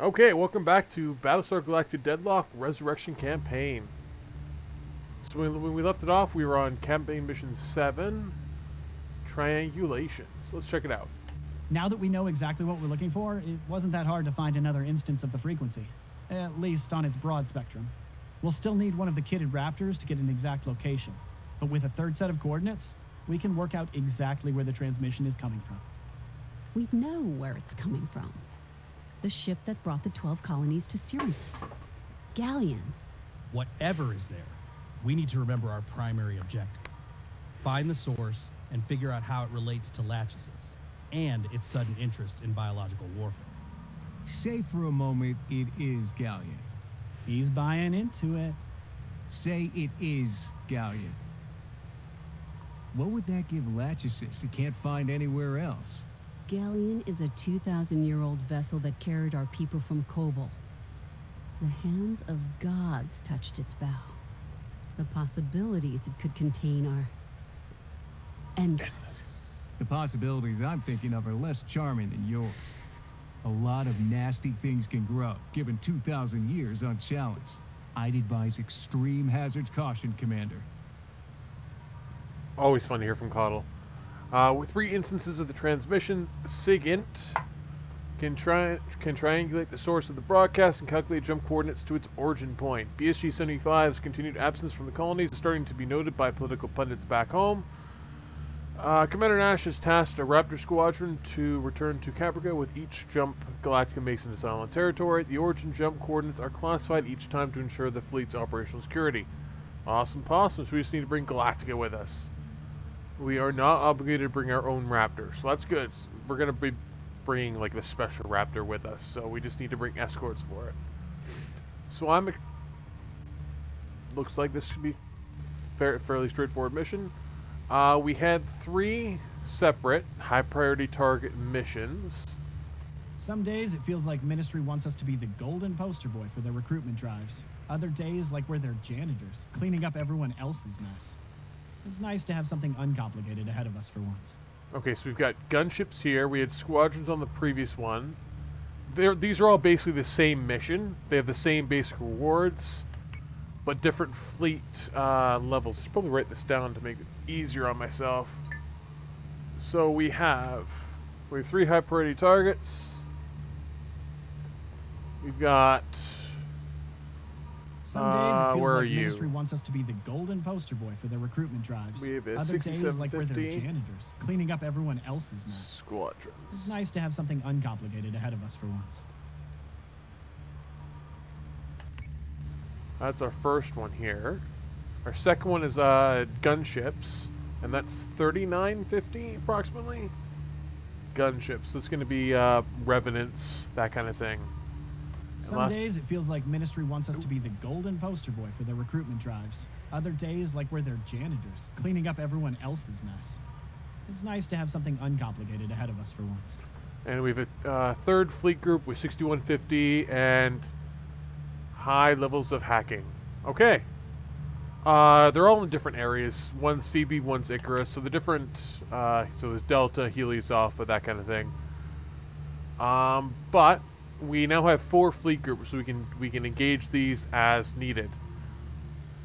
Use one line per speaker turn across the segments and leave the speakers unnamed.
Okay, welcome back to Battlestar Galactica Deadlock Resurrection Campaign. So when we left it off, we were on Campaign Mission 7, Triangulations. Let's check it out.
Now that we know exactly what we're looking for, it wasn't that hard to find another instance of the frequency, at least on its broad spectrum. We'll still need one of the kitted raptors to get an exact location, but with a third set of coordinates, we can work out exactly where the transmission is coming from.
We know where it's coming from. The ship that brought the 12 colonies to Sirius. Galleon.
Whatever is there, we need to remember our primary objective. Find the source and figure out how it relates to Lachesis and its sudden interest in biological warfare.
Say for a moment it is Galleon.
He's buying into it.
Say it is Galleon. What would that give Lachesis it can't find anywhere else?
Galleon is a 2,000-year-old vessel that carried our people from Kobol. The hands of gods touched its bow. The possibilities it could contain are endless.
The possibilities I'm thinking of are less charming than yours. A lot of nasty things can grow, given 2,000 years unchallenged. I'd advise extreme hazards caution, Commander.
Always fun to hear from Coddle. With 3 instances of the transmission, SIGINT can triangulate the source of the broadcast and calculate jump coordinates to its origin point. BSG 75's continued absence from the colonies is starting to be noted by political pundits back home. Commander Nash has tasked a Raptor squadron to return to Caprica with each jump Galactica makes into Cylon territory. The origin jump coordinates are classified each time to ensure the fleet's operational security. Awesome possums, we just need to bring Galactica with us. We are not obligated to bring our own Raptor, so that's good. We're going to be bringing like the special Raptor with us, so we just need to bring escorts for it. So looks like this should be fairly straightforward mission. We had 3 separate high priority target missions.
Some days it feels like Ministry wants us to be the golden poster boy for their recruitment drives. Other days like we're their janitors, cleaning up everyone else's mess. It's nice to have something uncomplicated ahead of us for once.
Okay, so we've got gunships here. We had squadrons on the previous one. These are all basically the same mission. They have the same basic rewards, but different fleet levels. I should probably write this down to make it easier on myself. So we have 3 high priority targets. We've got...
Some days it feels
where
like
are you?
Ministry wants us to be the golden poster boy for their recruitment drives.
We have a
Other days like we're their
6750
janitors, cleaning up everyone else's mess. It's
squadrons.
nice to have something uncomplicated ahead of us for once.
That's our first one here. Our second one is gunships, and that's 3950 approximately. Gunships. That's going to be revenants, that kind of thing.
Some days it feels like Ministry wants us to be the golden poster boy for their recruitment drives. Other days like we're their janitors, cleaning up everyone else's mess. It's nice to have something uncomplicated ahead of us for once.
And we have a third fleet group with 6150 and high levels of hacking. Okay. They're all in different areas. One's Phoebe, one's Icarus. So the different, so there's Delta, Helios Alpha, that kind of thing. But we now have 4 fleet groups, so we can engage these as needed.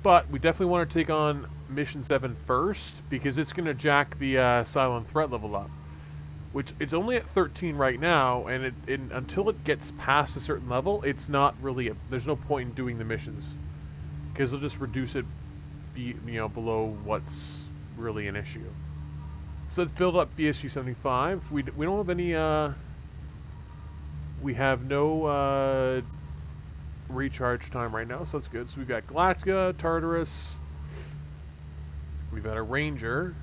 But we definitely want to take on Mission 7 first, because it's going to jack the Cylon threat level up. Which, it's only at 13 right now, and until it gets past a certain level, it's not really there's no point in doing the missions. Because they'll just reduce it below what's really an issue. So let's build up BSG 75. We don't have any... we have no recharge time right now, so that's good. So we've got Galactica, Tartarus, we've got a Ranger,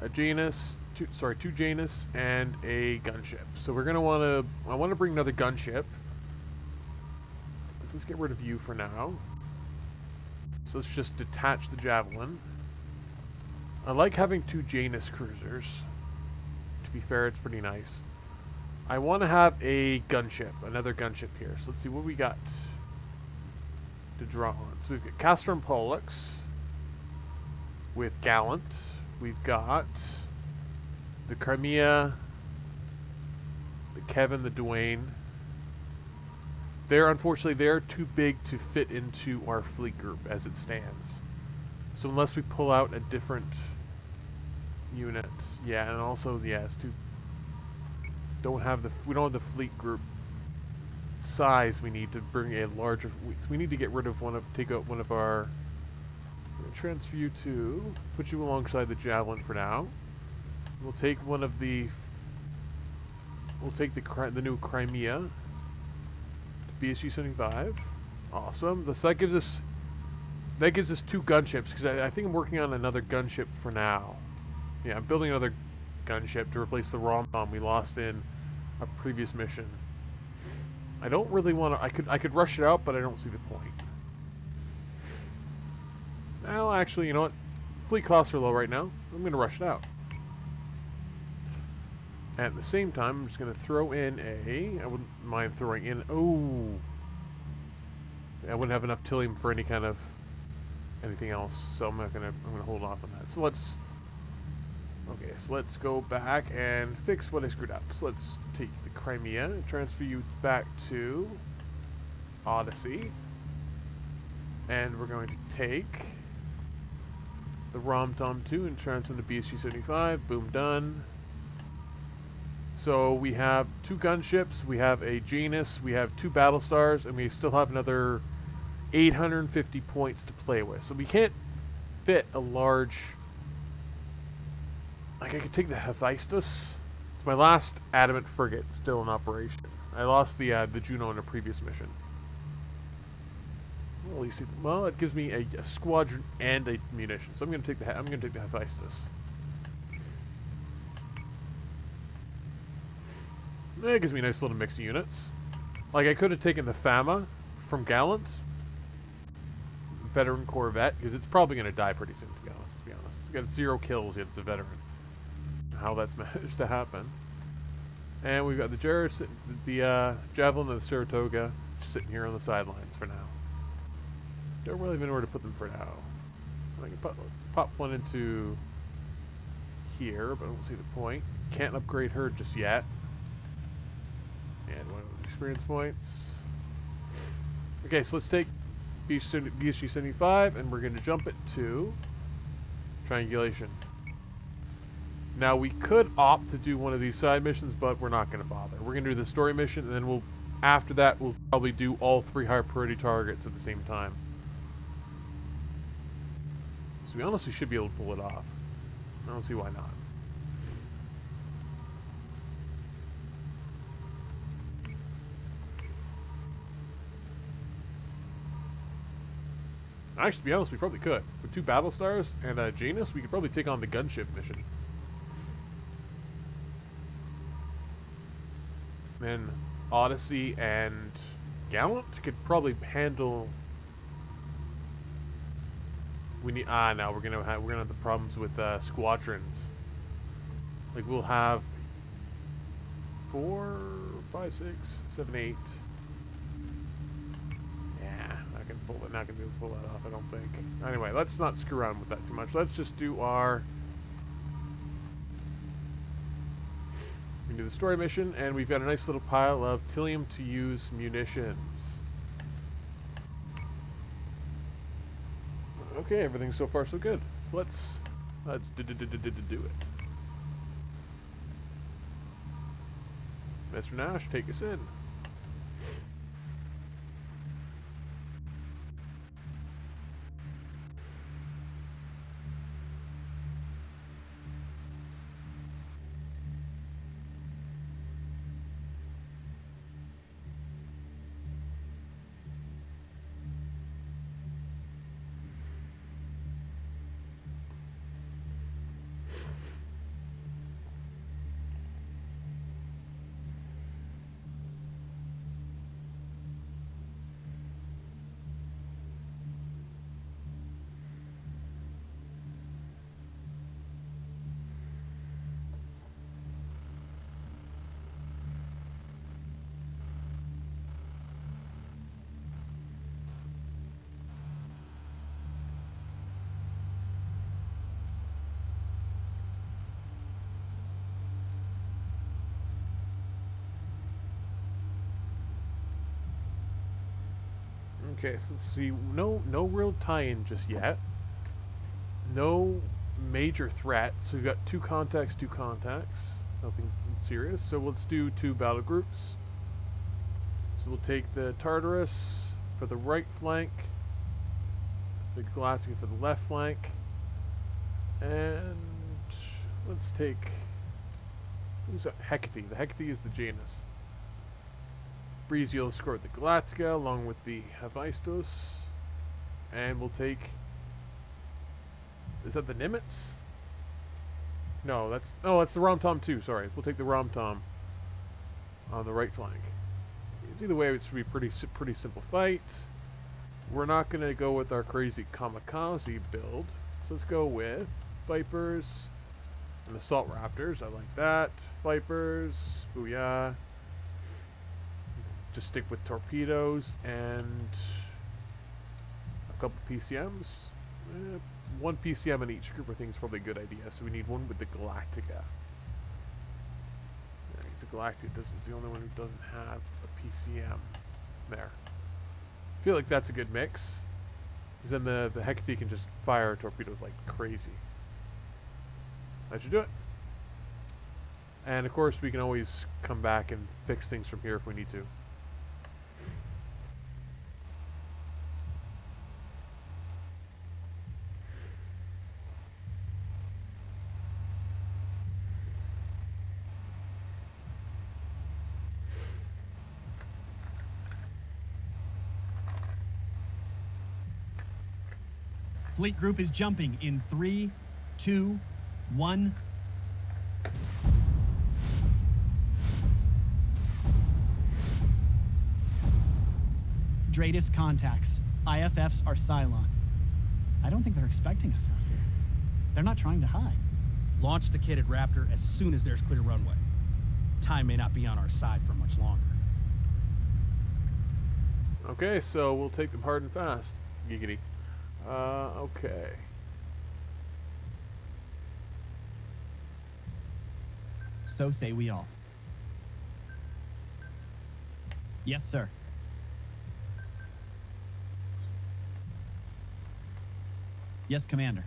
a Janus, two Janus, and a gunship. So we're gonna I want to bring another gunship. Let's get rid of you for now. So let's just detach the Javelin. I like having 2 Janus cruisers. To be fair, it's pretty nice. I want to have a gunship, another gunship here. So let's see what we got to draw on. So we've got Castor and Pollux with Gallant. We've got the Crimea, the Kevin, the Dwayne, unfortunately, they're too big to fit into our fleet group as it stands. So unless we pull out a different unit, yeah, and also, yeah, it's too, we don't have the fleet group size we need to bring a larger, we need to get rid of take out one of our, transfer you to, put you alongside the Javelin for now. We'll take one of the, we'll take the new Crimea, BSG 75. Awesome. That gives us 2 gunships, because I think I'm working on another gunship for now. Yeah, I'm building another gunship to replace the rom-com we lost in a previous mission. I don't really want to. I could rush it out, but I don't see the point. Well, actually, you know what? Fleet costs are low right now. I'm going to rush it out. At the same time, I'm just going to throw in I wouldn't mind throwing in. Oh, I wouldn't have enough Tillium for any kind of anything else, so I'm gonna hold off on that. So let's. Okay, so let's go back and fix what I screwed up. So let's take the Crimea and transfer you back to Odyssey. And we're going to take the Rom-Tom 2 and transfer to BSG 75. Boom, done. So we have 2 gunships, we have a Janus, we have 2 battle stars, and we still have another 850 points to play with. So we can't fit a large... Like, I could take the Hephaestus. It's my last adamant frigate still in operation. I lost the Juno in a previous mission. Well, at least it gives me a squadron and a munition. So I'm gonna take the Hephaestus. It gives me a nice little mix of units. Like, I could have taken the Fama from Gallant, veteran corvette, because it's probably gonna die pretty soon. To be honest, it's got 0 kills yet. It's a veteran. How that's managed to happen. And we've got the Javelin and the Saratoga just sitting here on the sidelines for now. Don't really know where to put them for now. I can pop one into here, but I don't see the point. Can't upgrade her just yet. And one of the experience points. Okay, so let's take BSG 75 and we're going to jump it to triangulation. Now, we could opt to do one of these side missions, but we're not going to bother. We're going to do the story mission, and then after that, we'll probably do all 3 high priority targets at the same time. So we honestly should be able to pull it off. I don't see why not. Actually, to be honest, we probably could. With 2 battle stars and a Janus, we could probably take on the gunship mission. Then Odyssey and Gallant could probably handle. We need now we're gonna have the problems with squadrons. Like, we'll have 4, 5, 6, 7, 8. Yeah, not gonna be able to pull that off, I don't think. Anyway, let's not screw around with that too much. Let's just do our. We can do the story mission, and we've got a nice little pile of Tillium to use munitions. Okay, everything so far so good. So let's do it. Mr. Nash, take us in. Okay, so let's see. No real tie-in just yet. No major threat. So we've got two contacts. Nothing serious. So let's do 2 battle groups. So we'll take the Tartarus for the right flank, the Galactica for the left flank, and let's take who's that? Hecate. The Hecate is the Janus. Breezy will escort the Galactica along with the Hephaestus, and we'll take. Is that the Nimitz? No, that's the Rom-Tom 2. Sorry, we'll take the Rom-Tom on the right flank. Either way, it should be pretty simple fight. We're not gonna go with our crazy kamikaze build, so let's go with Vipers and Assault Raptors. I like that. Vipers, booyah. Just stick with torpedoes and a couple PCMs. 1 PCM in each group I think is probably a good idea. So we need one with the Galactica. Yeah, the Galactica is the only one who doesn't have a PCM. There. I feel like that's a good mix. Because then the Hecate can just fire torpedoes like crazy. That should do it. And of course we can always come back and fix things from here if we need to.
Fleet group is jumping in 3, 2, 1. Dratus contacts. IFFs are Cylon. I don't think they're expecting us out here. They're not trying to hide.
Launch the kitted Raptor as soon as there's clear runway. Time may not be on our side for much longer.
Okay, so we'll take them hard and fast. Giggity. Okay.
So say we all. Yes, sir. Yes, Commander.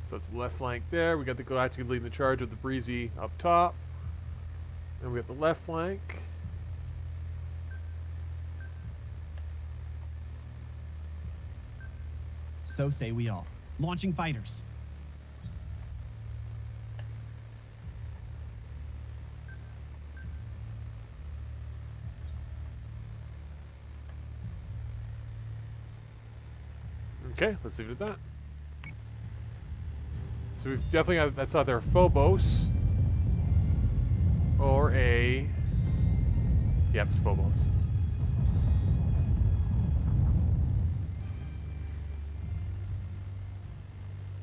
So that's the left flank there. We got the Galactica leading the charge with the Breezy up top. And we got the left flank.
So say we all. Launching fighters.
Okay, let's leave it at that. So we've definitely got, that's either Phobos or a, yep, it's Phobos.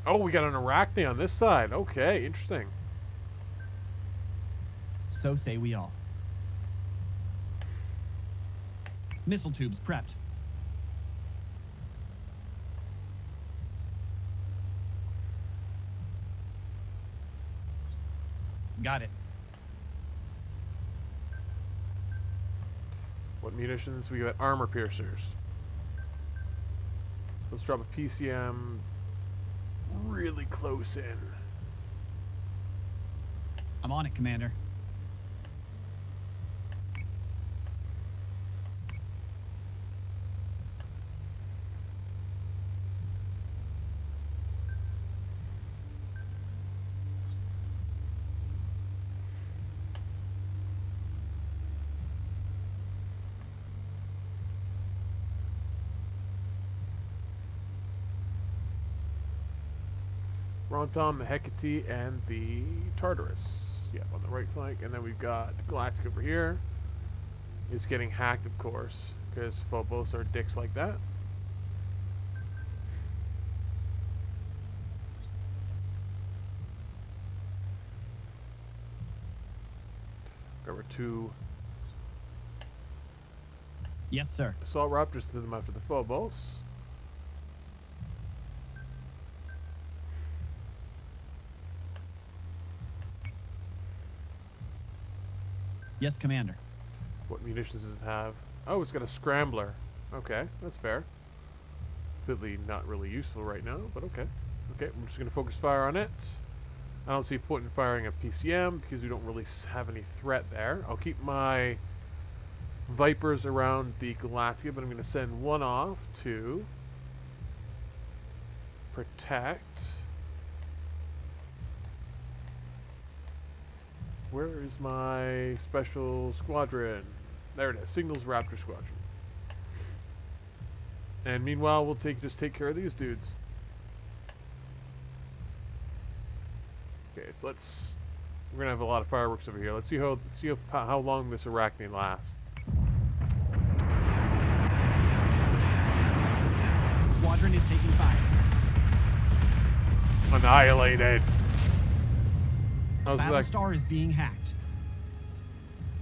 Oh, we got an Arachne on this side. Okay, interesting.
So say we all. Missile tubes prepped. Got it.
What munitions? We got armor piercers. Let's drop a PCM really close in.
I'm on it, Commander.
Rom-Tom, the Hecate, and the Tartarus. Yeah, on the right flank. And then we've got Galactica over here. It's getting hacked, of course, because Phobos are dicks like that. Got our 2
Yes, sir.
Assault Raptors to them after the Phobos.
Yes, Commander.
What munitions does it have? Oh, it's got a scrambler. Okay, that's fair. Completely not really useful right now, but okay. Okay, I'm just going to focus fire on it. I don't see a point in firing a PCM because we don't really have any threat there. I'll keep my Vipers around the Galactica, but I'm going to send one off to protect. Where is my special squadron? There it is, Signals Raptor Squadron. And meanwhile, we'll just take care of these dudes. Okay, so we're gonna have a lot of fireworks over here. Let's see how long this Arachne lasts.
Squadron is taking fire.
Annihilated. How's that?
Battlestar is being hacked.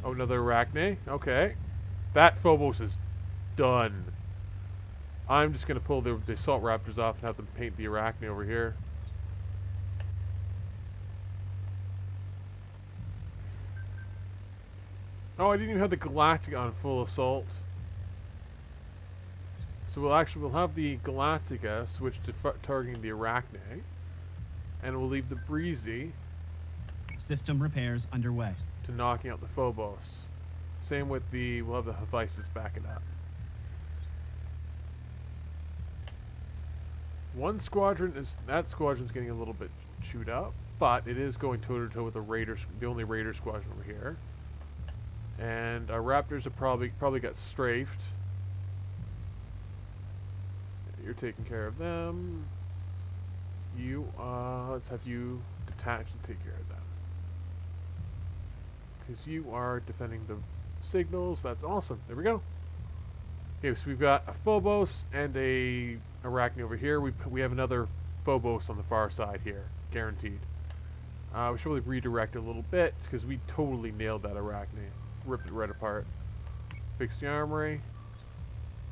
Oh, another Arachne? Okay. That Phobos is done. I'm just going to pull the Assault Raptors off and have them paint the Arachne over here. Oh, I didn't even have the Galactica on full assault. So we'll have the Galactica switch to targeting the Arachne. And we'll leave the Breezy
System repairs underway.
to knocking out the Phobos. Same with we'll have the Hephaestus back it up. That squadron's getting a little bit chewed up, but it is going toe to toe with the only Raider squadron over here. And our Raptors have probably got strafed. You're taking care of them. Let's have you detach and take care of them. Because you are defending the signals. That's awesome. There we go. Okay, so we've got a Phobos and a Arachne over here. We have another Phobos on the far side here. Guaranteed. We should probably redirect it a little bit because we totally nailed that Arachne. Ripped it right apart. Fix the armory.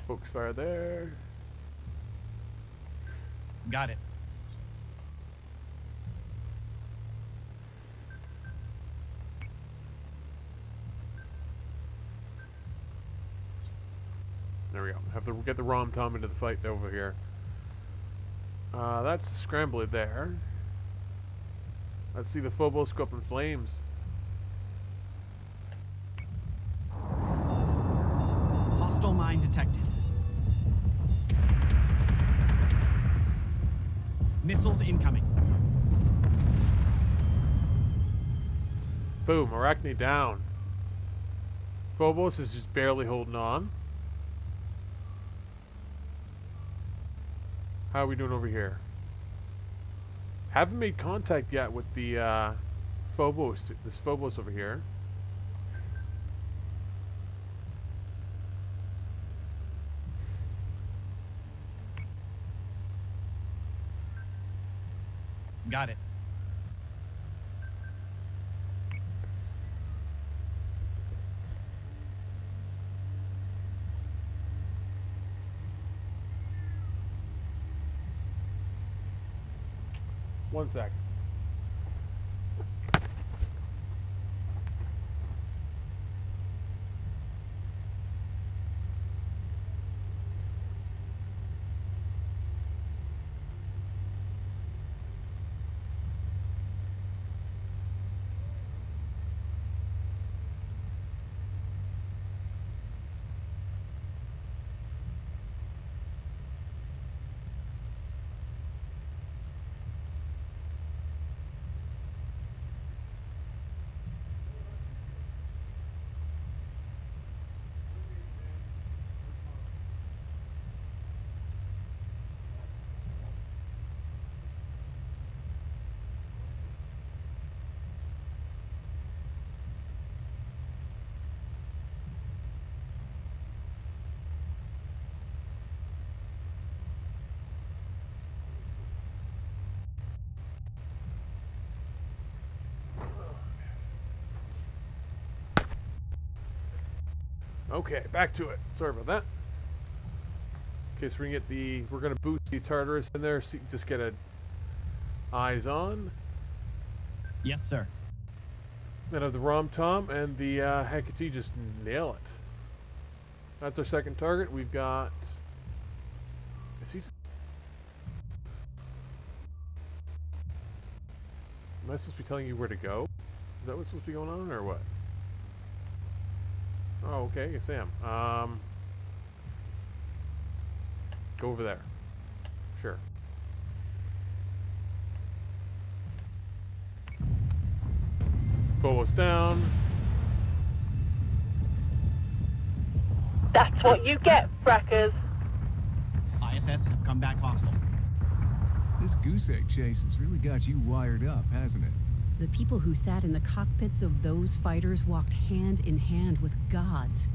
Focus fire there.
Got it.
There we go. Have to get the Rom-Tom into the fight over here. That's the Scrambler there. Let's see the Phobos go up in flames.
Hostile mine detected. Missiles incoming.
Boom, Arachne down. Phobos is just barely holding on. How are we doing over here? Haven't made contact yet with the Phobos, this Phobos over here.
Got it.
One sec. Okay, back to it. Sorry about that. Okay, so we're gonna boost the Tartarus in there. So just get eyes on.
Yes, sir.
Then have the Rom-Tom and the Hecate just nail it. That's our second target. We've got... Is he just... Am I supposed to be telling you where to go? Is that what's supposed to be going on, or what? Oh, okay. Yes, I am. Go over there. Sure. Phobos down.
That's what you get, frackers.
IFFs have come back hostile.
This goose egg chase has really got you wired up, hasn't it?
The people who sat in the cockpits of those fighters walked hand in hand with gods.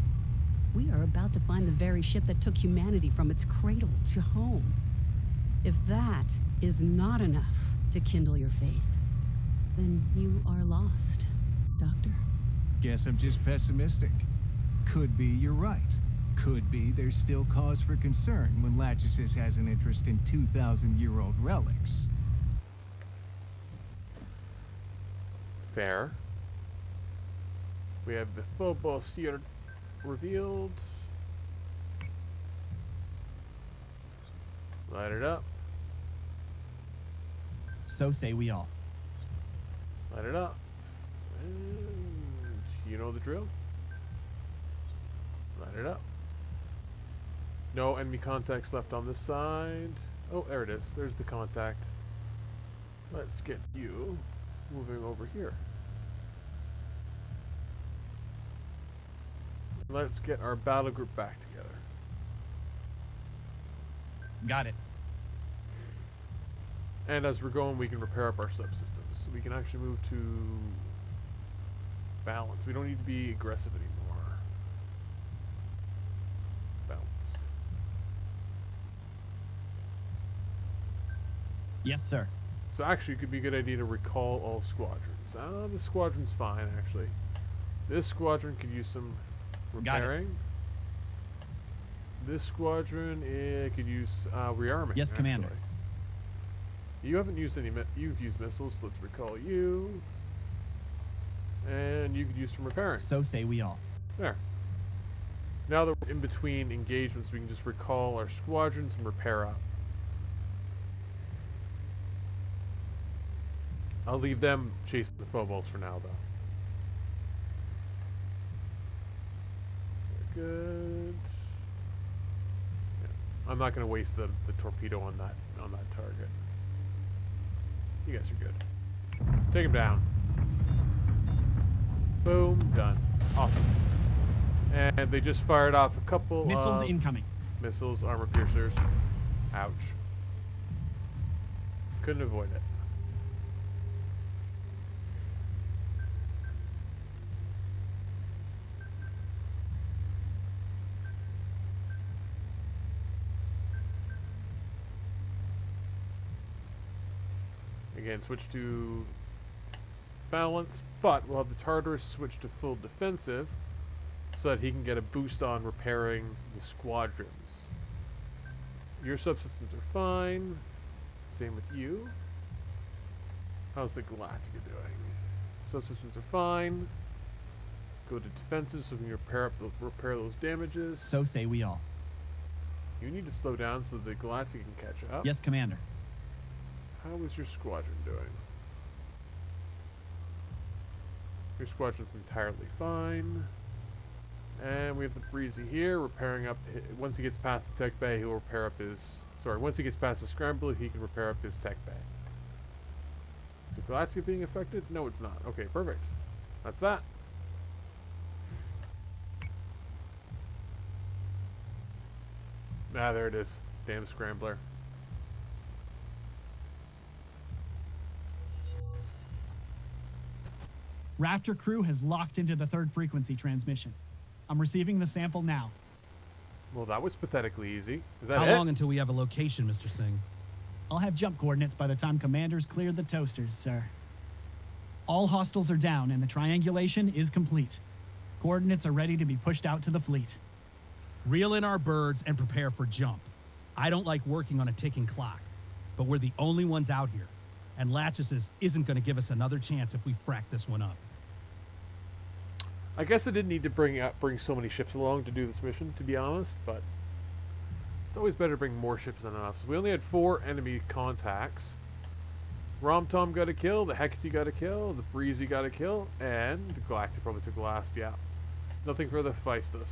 We are about to find the very ship that took humanity from its cradle to home. If that is not enough to kindle your faith, then you are lost, Doctor.
Guess I'm just pessimistic. Could be you're right. Could be there's still cause for concern when Lachesis has an interest in 2,000-year-old relics.
Fair. We have the Phobos here revealed. Light it up.
So say we all.
Light it up. And you know the drill. Light it up. No enemy contacts left on this side. Oh, there it is. There's the contact. Let's get you moving over here. Let's get our battle group back together.
Got it.
And as we're going, we can repair up our subsystems. So we can actually move to balance. We don't need to be aggressive anymore. Balanced.
Yes, sir.
So actually, it could be a good idea to recall all squadrons. This squadron's fine, actually. This squadron could use some repairing. This squadron could use rearming.
Yes, Commander.
actually. You haven't used any. You've used missiles. So let's recall you. And you could use some repairing.
So say we all.
There. Now that we're in between engagements, we can just recall our squadrons and repair up. I'll leave them chasing the Phobos for now, though. Good. Yeah. I'm not going to waste the torpedo on that target. You guys are good. Take him down. Boom. Done. Awesome. And they just fired off a couple
Missiles
of
incoming.
missiles, armor piercers. Ouch. Couldn't avoid it. Again, switch to balance, but we'll have the Tartarus switch to full defensive so that he can get a boost on repairing the squadrons. Your subsystems are fine. Same with you. How's the Galactica doing? Subsystems are fine. Go to defensive so we can repair those damages.
So say we all.
You need to slow down so the Galactica can catch up.
Yes, Commander.
How is your squadron doing? Your squadron's entirely fine. And we have the Breezy here, repairing up. Once he gets past the tech bay, he'll repair up his... Sorry, once he gets past the scrambler, he can repair up his tech bay. Is the Galactica being affected? No, it's not. Okay, perfect. That's that. Ah, there it is. Damn scrambler.
Raptor crew has locked into the third frequency transmission. I'm receiving the sample now.
Well, that was pathetically easy. Is that
How
it?
long until we have a location, Mr. Singh?
I'll have jump coordinates by the time commanders clear the toasters, sir. All hostiles are down and the triangulation is complete. Coordinates are ready to be pushed out to the fleet.
Reel in our birds and prepare for jump. I don't like working on a ticking clock, but we're the only ones out here, and Lachesis isn't going to give us another chance if we frack this one up.
I guess I didn't need to bring so many ships along to do this mission, to be honest, but it's always better to bring more ships than enough. So we only had 4 enemy contacts. Rom Tom got a kill, the Hecate got a kill, the Breezy got a kill, and the Galactic probably took the last, yeah. Nothing further Phaistos.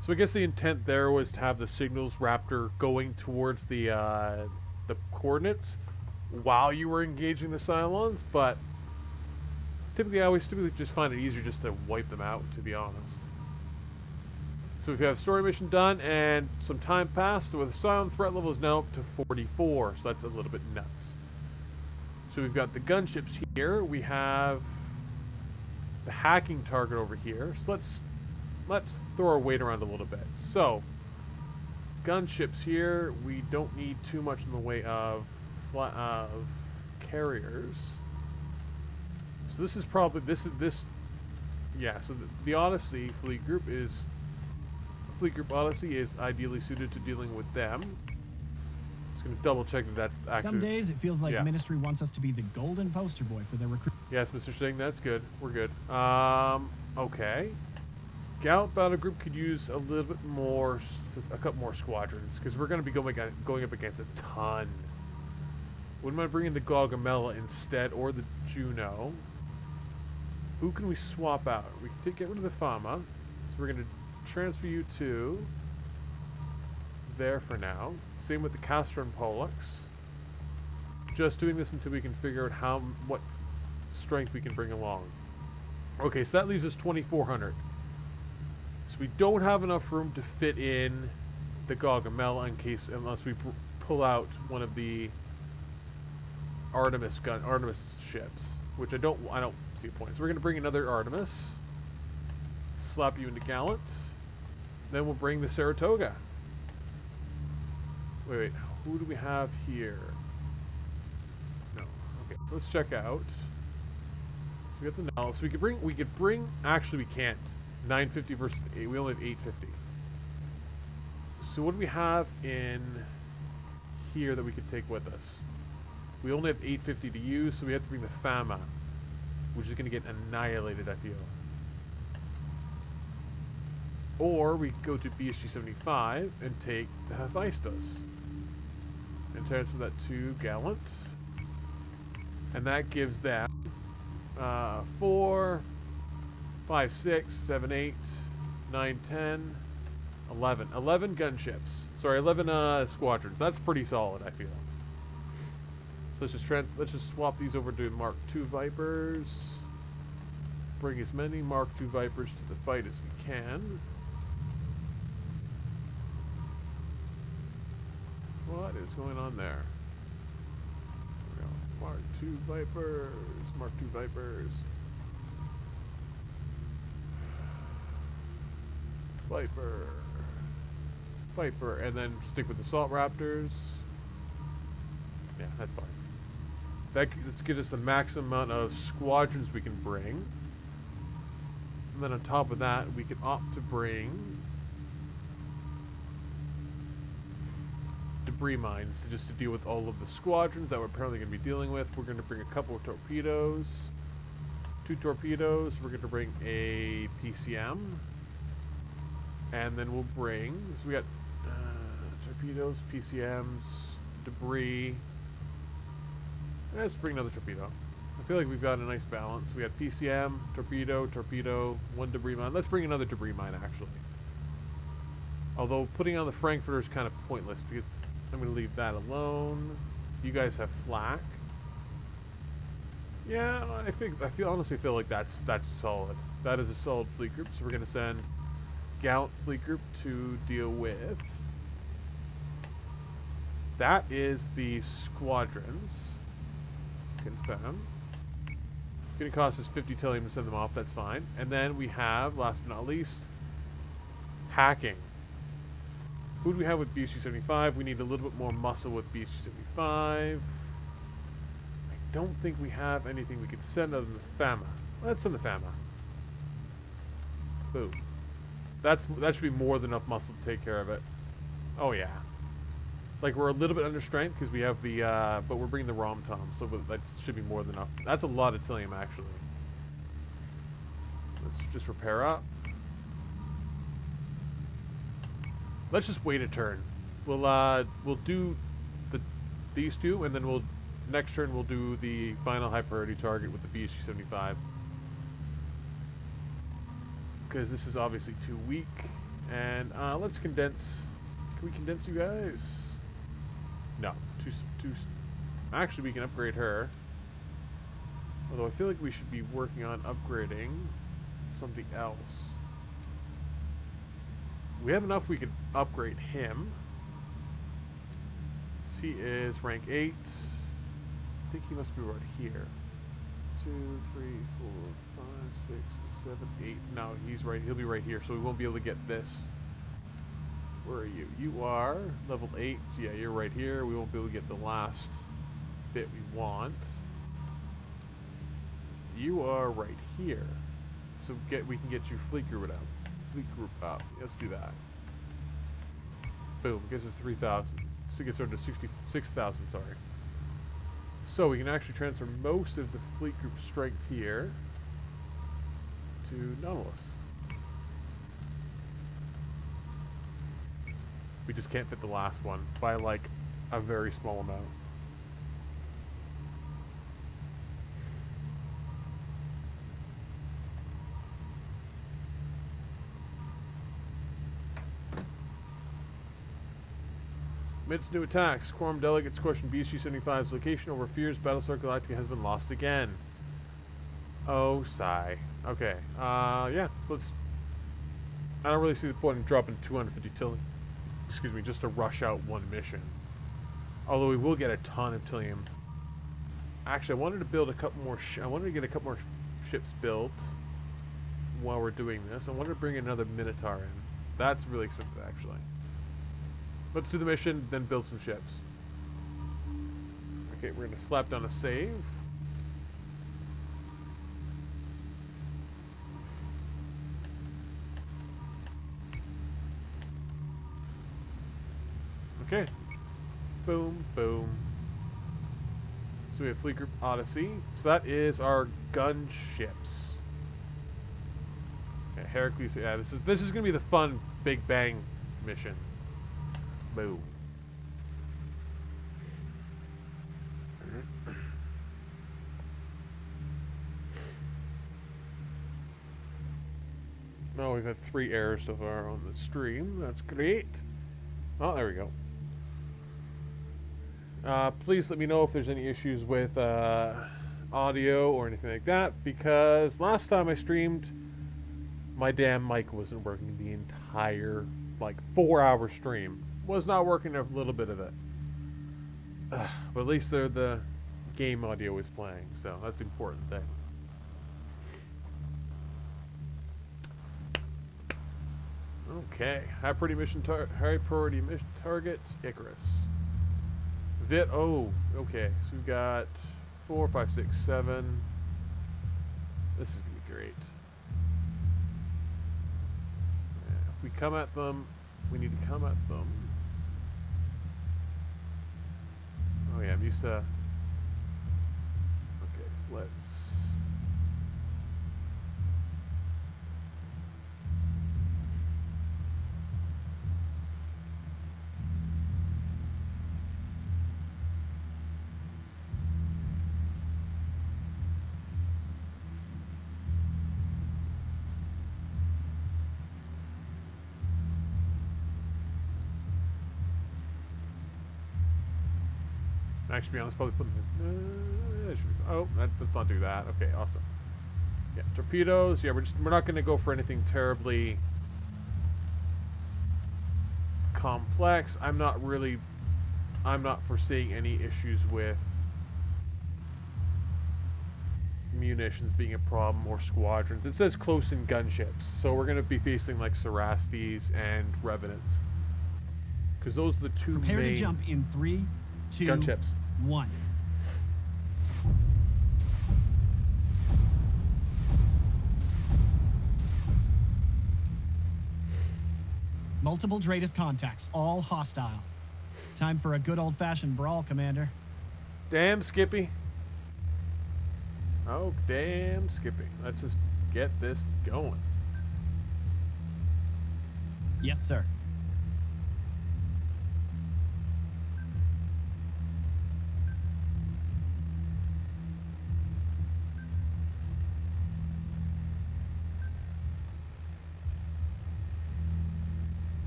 So I guess the intent there was to have the signals raptor going towards the coordinates while you were engaging the Cylons, but typically I always just find it easier just to wipe them out, to be honest. So we have story mission done, and some time passed, so the Cylon threat level is now up to 44, so that's a little bit nuts. So we've got the gunships here, we have the hacking target over here, so let's throw our weight around a little bit. So, gunships here, we don't need too much in the way of carriers. So this is probably, yeah, so the Odyssey fleet group Odyssey is ideally suited to dealing with them. Just gonna double check that that's actually...
Some days it feels like
yeah.
Ministry wants us to be the golden poster boy for their recruit.
Yes, Mr. Sting, that's good. We're good. Okay. Gallant Battle Group could use a little bit more, a couple more squadrons, because we're going to be going up against a ton. Wouldn't mind bringing the Gaugamela instead, or the Juno. Who can we swap out? We can get rid of the Fama, so we're going to transfer you to there for now. Same with the Castor and Pollux. Just doing this until we can figure out what strength we can bring along. Okay, so that leaves us 2,400. So we don't have enough room to fit in the Gaugamela unless we pull out one of the Artemis ships, which I don't see a point. So we're going to bring another Artemis, slap you into Gallant, then we'll bring the Saratoga. Wait, who do we have here? No, okay, let's check out. So we got the Null. So we could bring. Actually, we can't. 950 versus 8. We only have 850. So what do we have in here that we could take with us? We only have 850 to use, so we have to bring the Fama, which is going to get annihilated, I feel. Or we go to BSG 75 and take the Hephaestus and transfer that to Gallant, and that gives them 4, 5, 6, 7, 8, 9, 10, 11. 11 gunships. Sorry, 11 squadrons. That's pretty solid, I feel. So let's just swap these over to Mark II Vipers. Bring as many Mark II Vipers to the fight as we can. What is going on there? Mark II Vipers. Mark II Vipers. Viper, and then stick with the Salt Raptors. Yeah, that's fine. This gives us the maximum amount of squadrons we can bring. And then on top of that, we can opt to bring debris mines just to deal with all of the squadrons that we're apparently going to be dealing with. We're going to bring a couple of torpedoes. 2 torpedoes. We're going to bring a PCM. And then we'll bring, so we got torpedoes, PCMs, debris. Let's bring another torpedo. I feel like we've got a nice balance. We got PCM, torpedo, 1 debris mine. Let's bring another debris mine, actually. Although putting on the Frankfurter is kind of pointless because I'm going to leave that alone. You guys have flak. Yeah, I honestly feel like that's solid. That is a solid fleet group. So we're going to send Gallant fleet group to deal with. That is the squadrons. Confirm. It's going to cost us 50 Tillium to send them off. That's fine. And then we have, last but not least, hacking. Who do we have with BSG 75? We need a little bit more muscle with BSG 75. I don't think we have anything we could send other than the Fama. Let's send the Fama. Boom. that should be more than enough muscle to take care of it. Oh yeah. Like we're a little bit under strength because we have the, but we're bringing the rom-tom, so that should be more than enough. That's a lot of Tilium actually. Let's just repair up. Let's just wait a turn. We'll do these two, and then next turn we'll do the final high priority target with the BSG 75. Because this is obviously too weak. And let's condense. Can we condense you guys? No, too. Actually, we can upgrade her. Although I feel like we should be working on upgrading something else. We have enough we could upgrade him. He is rank 8. I think he must be right here. 2, 3, 4, 5, 6, 7, 8. No, he's right. He'll be right here, so we won't be able to get this. Where are you? You are level 8. So yeah, you're right here. We won't be able to get the last bit we want. You are right here. So we can get your fleet group up. Let's do that. Boom. Gets to 3,000. So it gets her to 66,000. Sorry. So we can actually transfer most of the fleet group strength here to Nautilus. We just can't fit the last one by like a very small amount. Amidst new attacks, Quorum delegates question BSG 75's location over fears Battlestar Galactica has been lost again. Oh, sigh. Okay. Yeah, so let's... I don't really see the point in dropping 250 Tilium. Excuse me, just to rush out one mission. Although we will get a ton of Tilium. Actually, I wanted to build a couple more... I wanted to get a couple more ships built while we're doing this. I wanted to bring another Minotaur in. That's really expensive, actually. Let's do the mission, then build some ships. Okay, we're going to slap down a save. Okay. Boom, boom. So we have Fleet Group Odyssey. So that is our gun ships. Okay, Heracles. Yeah, this is going to be the fun Big Bang mission. Boom. Oh, we've had 3 errors so far on the stream. That's great. Oh, there we go. Please let me know if there's any issues with audio or anything like that, because last time I streamed, my damn mic wasn't working the entire, like, 4-hour stream. Was not working a little bit of it. But at least the game audio is playing, so that's the important thing. Okay, high priority mission target Icarus. Oh, okay. So we've got 4, 5, 6, 7. This is gonna be great. Yeah, if we come at them, we need to come at them. Oh yeah, I'm used to... Okay, so let's... Actually, to be honest, probably put them. Let's not do that. Okay, awesome. Yeah, torpedoes. Yeah, we're not going to go for anything terribly complex. I'm not foreseeing any issues with munitions being a problem or squadrons. It says close-in gunships, so we're going to be facing like Cerastes and Revenants, because those are the two
Prepare
main
to jump in 3, 2,
gunships.
1. Multiple Dratus contacts, all hostile. Time for a good old-fashioned brawl, Commander.
Damn, Skippy. Oh, damn, Skippy. Let's just get this going.
Yes, sir.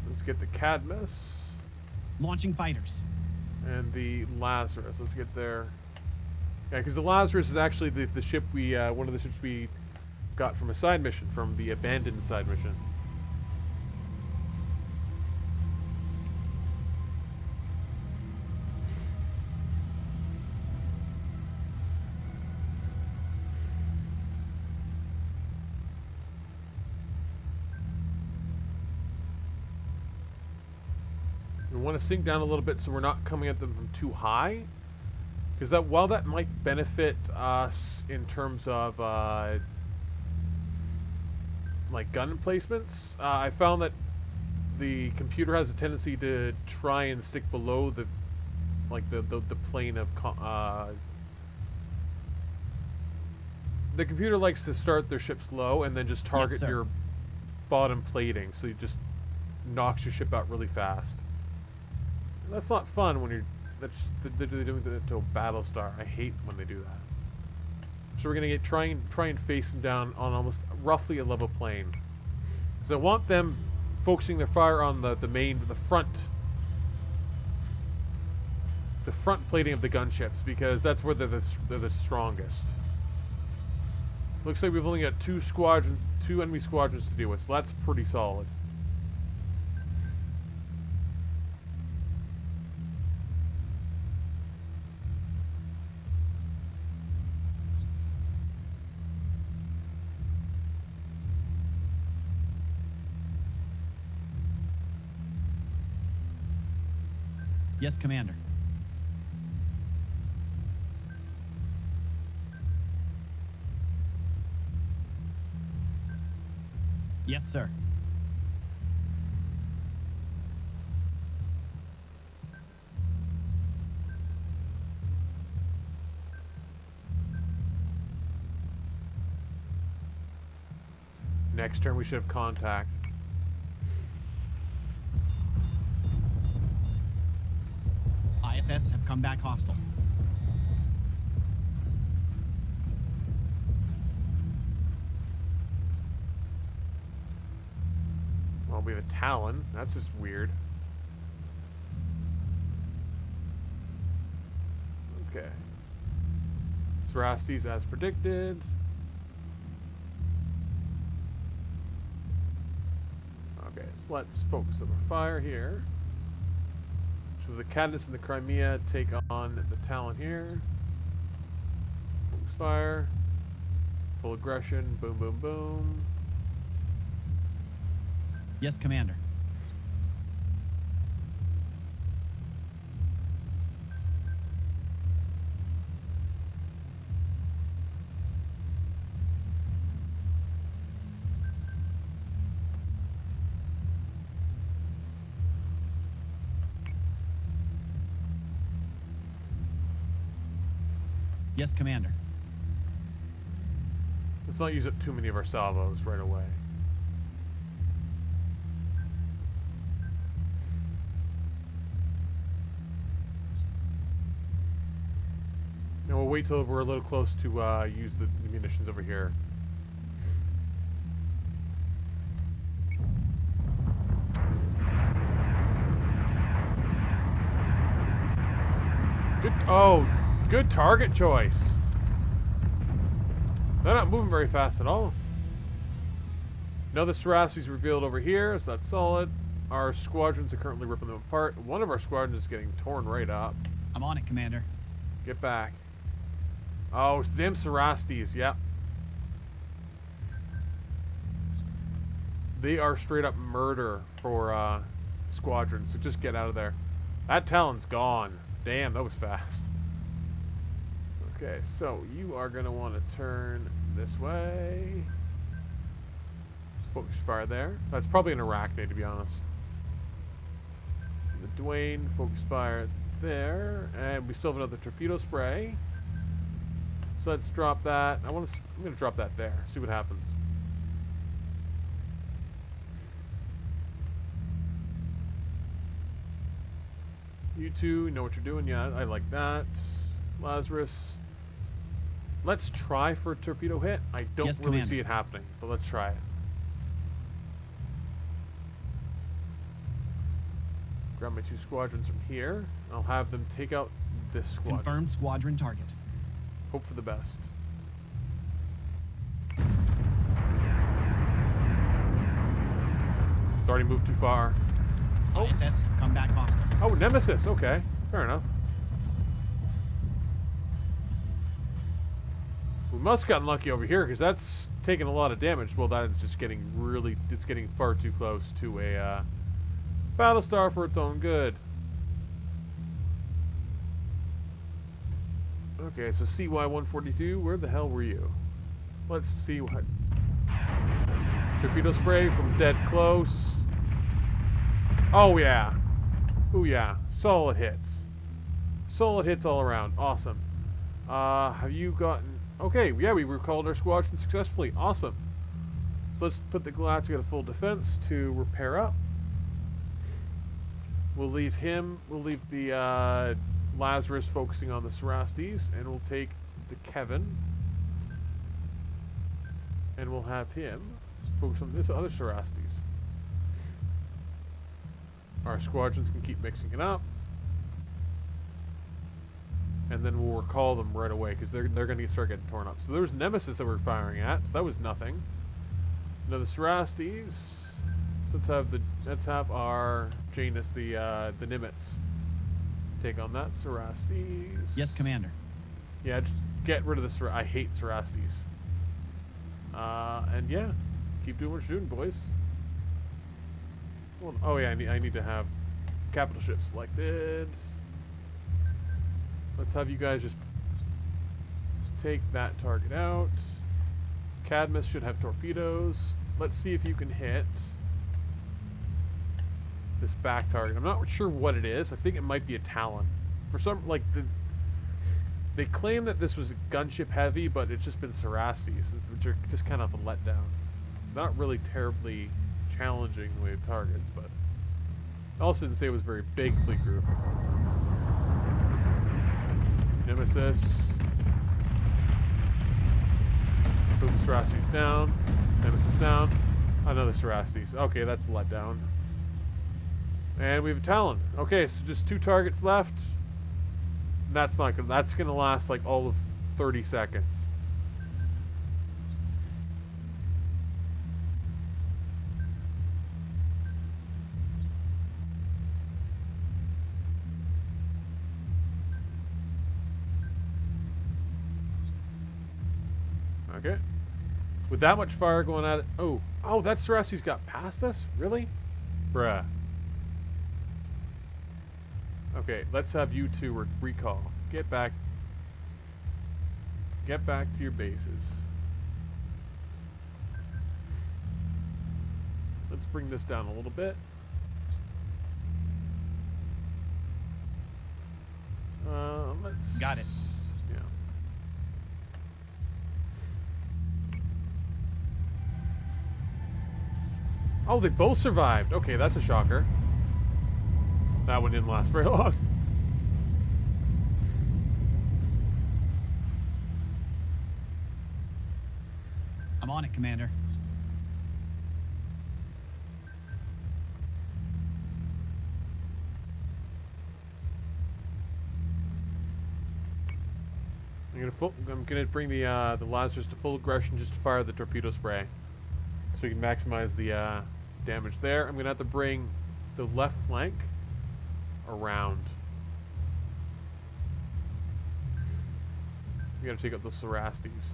Let's get the Cadmus
Launching fighters.
and the Lazarus. Let's get there. Yeah, because the Lazarus is actually the ship we, one of the ships we got from a side mission, from the abandoned side mission. We want to sink down a little bit so we're not coming at them from too high. Because that, while that might benefit us in terms of like gun placements, I found that the computer has a tendency to try and stick below the the plane of the computer likes to start their ships low and then just target
sir.
your bottom plating, so it just knocks your ship out really fast. And that's not fun when you're they're doing that to a battle star. I hate when they do that. So we're gonna try and face them down on almost roughly a level plane. So I want them focusing their fire on the front plating of the gunships, because that's where they're the strongest. Looks like we've only got two enemy squadrons to deal with, so that's pretty solid.
Yes, Commander. Yes, sir.
Next turn we should have contact.
IFFs have come back hostile.
Well, we have a Talon. That's just weird. Okay. Sarastes as predicted. Okay, so let's focus on our fire here. So the Cadmus and the Crimea take on the Talon here. Focus fire. Full aggression. Boom, boom, boom.
Yes, Commander. Yes, Commander.
Let's not use up too many of our salvos right away. And we'll wait till we're a little close to use the munitions over here. Good target choice. They're not moving very fast at all. Another Sarastes revealed over here, so that's solid. Our squadrons are currently ripping them apart. One of our squadrons is getting torn right up.
I'm on it, Commander.
Get back. Oh, it's the damn Sarastes, yep. They are straight up murder for squadrons, so just get out of there. That Talon's gone. Damn, that was fast. Okay, so you are going to want to turn this way. Focus fire there. That's probably an Arachnid, to be honest. The Dwayne, focus fire there. And we still have another torpedo spray. So let's drop that. I'm going to drop that there. See what happens. You two know what you're doing. Yeah, I like that. Lazarus. Let's try for a torpedo hit. I don't
Yes,
really
Commander.
see it happening, but let's try it. Grab my 2 squadrons from here. I'll have them take out this squadron.
Confirmed squadron target.
Hope for the best. It's already moved too far.
Oh, that's come back hostile.
Oh, Nemesis. Okay. Fair enough. We must have gotten lucky over here because that's taking a lot of damage. Well, that is just getting really... It's getting far too close to a Battlestar for its own good. Okay, so CY-142, where the hell were you? Let's see what... Torpedo spray from dead close. Oh, yeah. Ooh, yeah. Solid hits. Solid hits all around. Awesome. Have you gotten... Okay, yeah, we recalled our squadron successfully. Awesome. So let's put the Galactica to full defense to repair up. We'll leave him... We'll leave the, Lazarus focusing on the Cerastes, and we'll take the Kevin. And we'll have him focus on this other Cerastes. Our squadrons can keep mixing it up. And then we'll recall them right away, because they're going to start getting torn up. So there was Nemesis that we're firing at, so that was nothing. Another Cerastes. So let's have our Janus, the Nimitz, take on that Cerastes.
Yes, Commander.
Yeah, just get rid of this. I hate Cerastes. And yeah, keep doing what you're doing, boys. Well, oh yeah, I need to have capital ships selected. Let's have you guys just take that target out. Cadmus should have torpedoes. Let's see if you can hit this back target. I'm not sure what it is. I think it might be a Talon. For some, like, they claim that this was gunship heavy, but it's just been Cerastes, which are just kind of a letdown. Not really terribly challenging the way it targets, but I also didn't say it was very big fleet group. Nemesis. Boom, Cerastes down. Nemesis down. Another Cerastes. Okay, that's a letdown. And we have a Talon. Okay, so just 2 targets left. That's not gonna. That's gonna last like all of 30 seconds. Okay. With that much fire going at it. Oh, that Cerastes got past us? Really? Bruh. Okay, let's have you two recall. Get back to your bases. Let's bring this down a little bit. Let's...
Got it.
Yeah. Oh, they both survived. Okay, that's a shocker. That one didn't last very long.
I'm on it, Commander.
I'm gonna bring the Lazarus to full aggression just to fire the torpedo spray, so we can maximize the damage there. I'm gonna have to bring the left flank around. We gotta take out the Cerastes.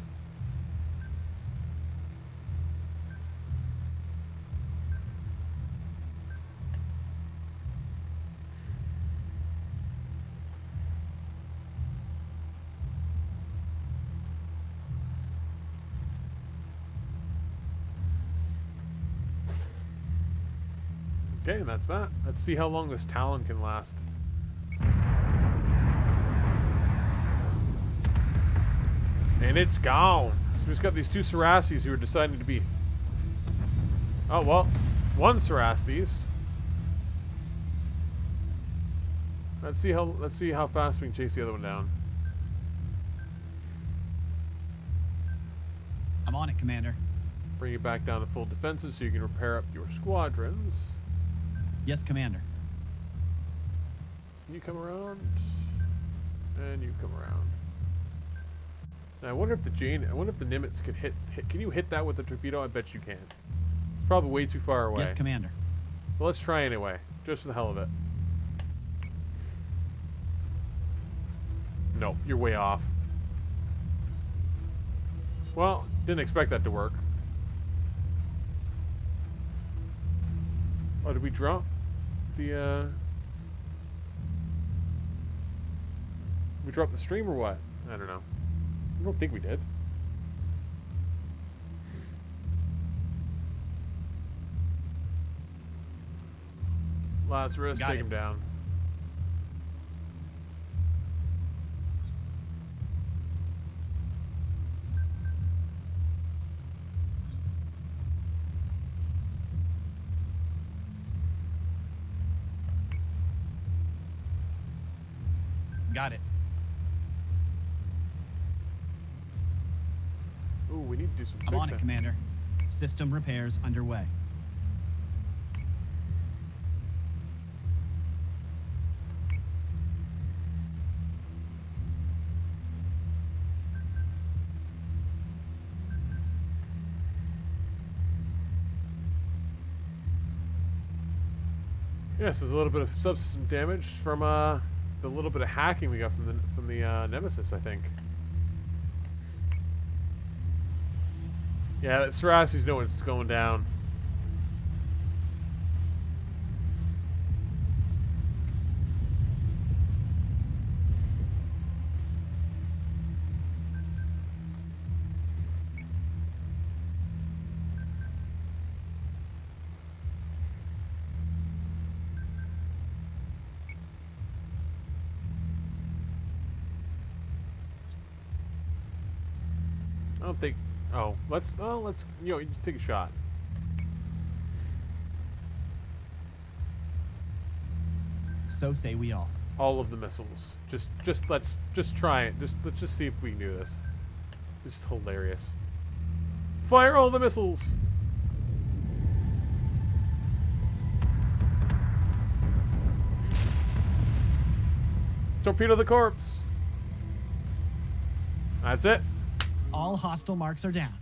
Okay, and that's that. Let's see how long this Talon can last. And it's gone. So we just got these two Saraces who are deciding to be... Oh, well. One Saraces. Let's see how fast we can chase the other one down.
I'm on it, Commander.
Bring you back down to full defenses so you can repair up your squadrons.
Yes, Commander.
You come around. And you come around. Now, I wonder if the Nimitz could hit. Can you hit that with the torpedo? I bet you can. It's probably way too far away.
Yes, Commander.
Well, let's try anyway, just for the hell of it. No, you're way off. Well, didn't expect that to work. Oh, did we drop the, we dropped the stream or what? I don't know. I don't think we did. Lazarus,
Got
take
it.
him down.
Got it.
Ooh, we need to do some
I'm on it,
fixing.
Commander. System repairs underway.
Yes, there's a little bit of subsystem damage from the little bit of hacking we got from the Nemesis, I think. Yeah, that Sarasi's knowing it's going down. I don't think. Oh, let's you take a shot.
So say we all.
All of the missiles. Let's try it. Let's just see if we can do this. This is hilarious. Fire all the missiles. Torpedo the corpse. That's it.
All hostile marks are down.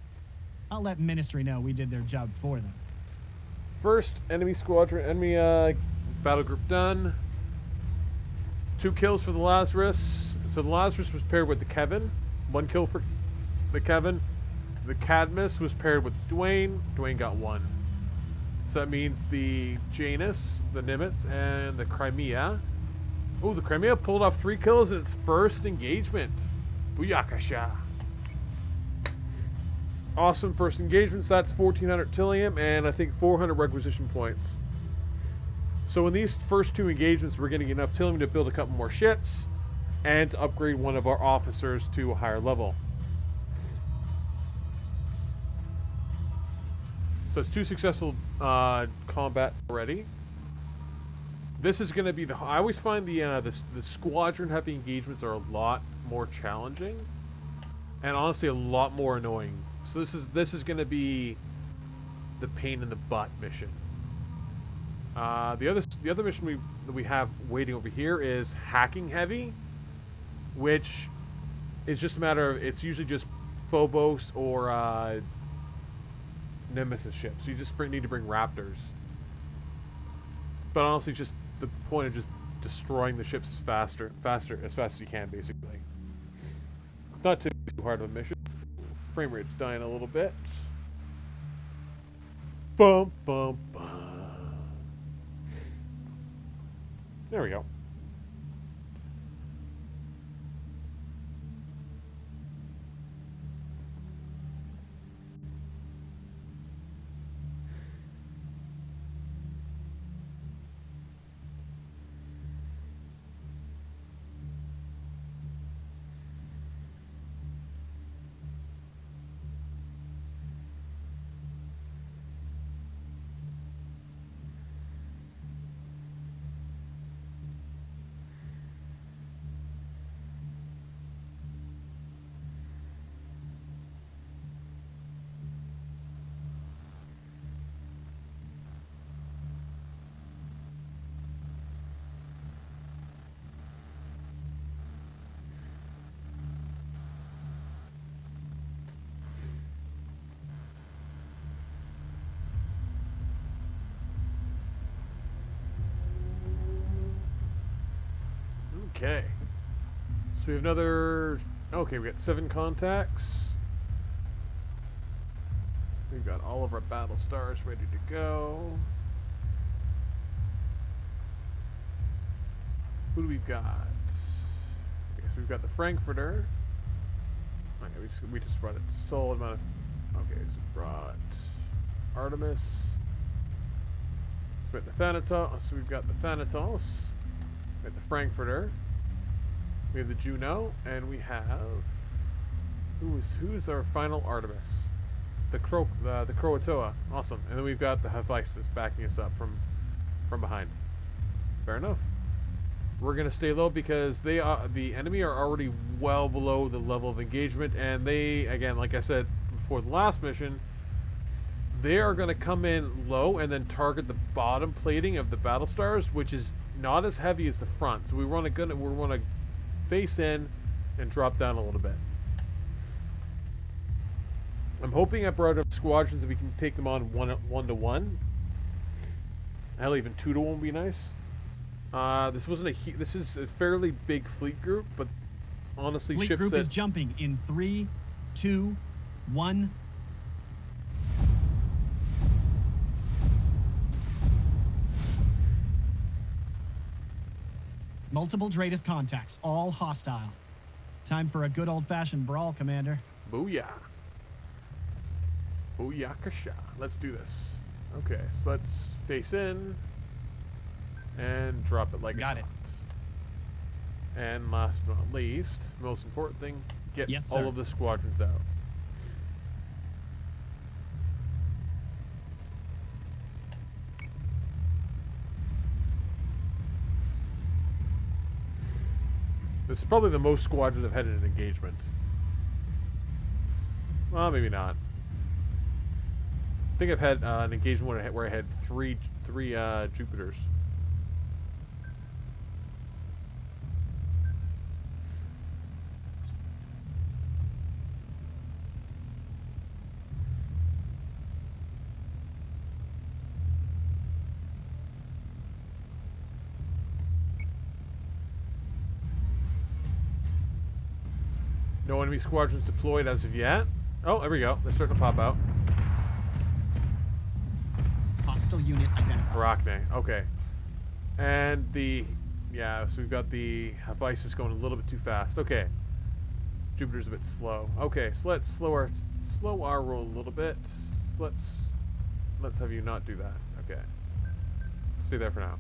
I'll let Ministry know we did their job for them.
First enemy squadron, battle group done. 2 kills for the Lazarus. So the Lazarus was paired with the Kevin. 1 kill for the Kevin. The Cadmus was paired with Dwayne. Dwayne got 1. So that means the Janus, the Nimitz, and the Crimea. Oh, the Crimea pulled off 3 kills in its first engagement. Booyakasha. Awesome first engagements. That's 1,400 Tilium and I think 400 requisition points. So in these first 2 engagements, we're getting enough Tilium to build a couple more ships and to upgrade one of our officers to a higher level. So it's 2 successful combats already. This is going to be I always find the squadron heavy engagements are a lot more challenging and honestly a lot more annoying. So this is going to be the pain in the butt mission. The other mission that we have waiting over here is hacking heavy, which is just a matter of it's usually just Phobos or Nemesis ships. So you just need to bring Raptors. But honestly, just the point of just destroying the ships as fast as you can, basically. Not too hard of a mission. Frame rate's dying a little bit. Bum bum bum. There we go. Okay. So we have another... Okay, we got 7 contacts. We've got all of our battle stars ready to go. Who do we got? Okay, so we've got the Frankfurter. Okay, we just brought a solid amount of... Okay, so we brought Artemis. So we got the Thanatos. So we've got the Thanatos. We got the Frankfurter. We have the Juno, and we have... Who is our final Artemis? The Croatoa. Awesome. And then we've got the Hephaestus backing us up from behind. Fair enough. We're going to stay low because the enemy are already well below the level of engagement, and they, again, like I said before the last mission, they are going to come in low and then target the bottom plating of the battle stars, which is not as heavy as the front. So we want to face in and drop down a little bit. I'm hoping I brought up squadrons that we can take them on one to one. Hell, even 2 to 1 would be nice. This is a fairly big fleet group, but honestly,
Fleet
ships
group
that
is jumping in 3, 2, 1. Multiple Dratus contacts, all hostile. Time for a good old-fashioned brawl, Commander.
Booyah. Booyakasha. Let's do this. Okay, so let's face in and drop it like
Got
it's
it.
hot. And last but not least, most important thing, get
Yes,
all
sir.
of the squadrons out. This is probably the most squadrons I've had in an engagement. Well, maybe not. I think I've had an engagement where I had three Jupiters. No enemy squadrons deployed as of yet. Oh, there we go. They're starting to pop out.
Hostile unit identified.
Arachne. Okay. And yeah, so we've got the Hephaestus going a little bit too fast. Okay. Jupiter's a bit slow. Okay, so let's slow our roll a little bit. So let's have you not do that. Okay. Stay there for now.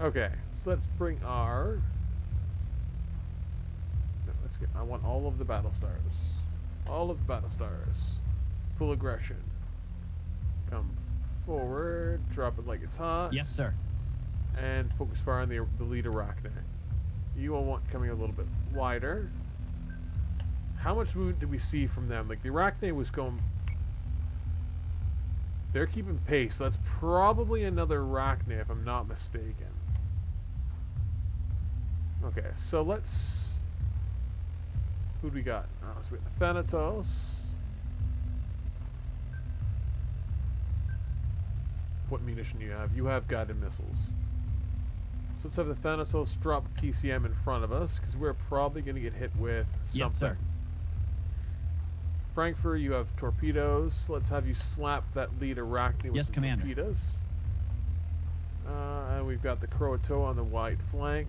Okay, so let's bring our... No, I want all of the battle stars. All of the battle stars. Full aggression. Come forward. Drop it like it's hot.
Yes, sir.
And focus fire on the lead Arachne. You will want coming a little bit wider. How much movement did we see from them? Like, the Arachne was going... They're keeping pace. That's probably another Arachne, if I'm not mistaken. Okay, so let's... Who do we got? Oh, so we got the Thanatos. What munition do you have? You have guided missiles. So let's have the Thanatos drop PCM in front of us, because we're probably going to get hit with something.
Yes, sir.
Frankfurt, you have torpedoes. Let's have you slap that lead Arachne with
Yes,
the
Commander.
torpedoes. And we've got the Croatoa on the wide flank.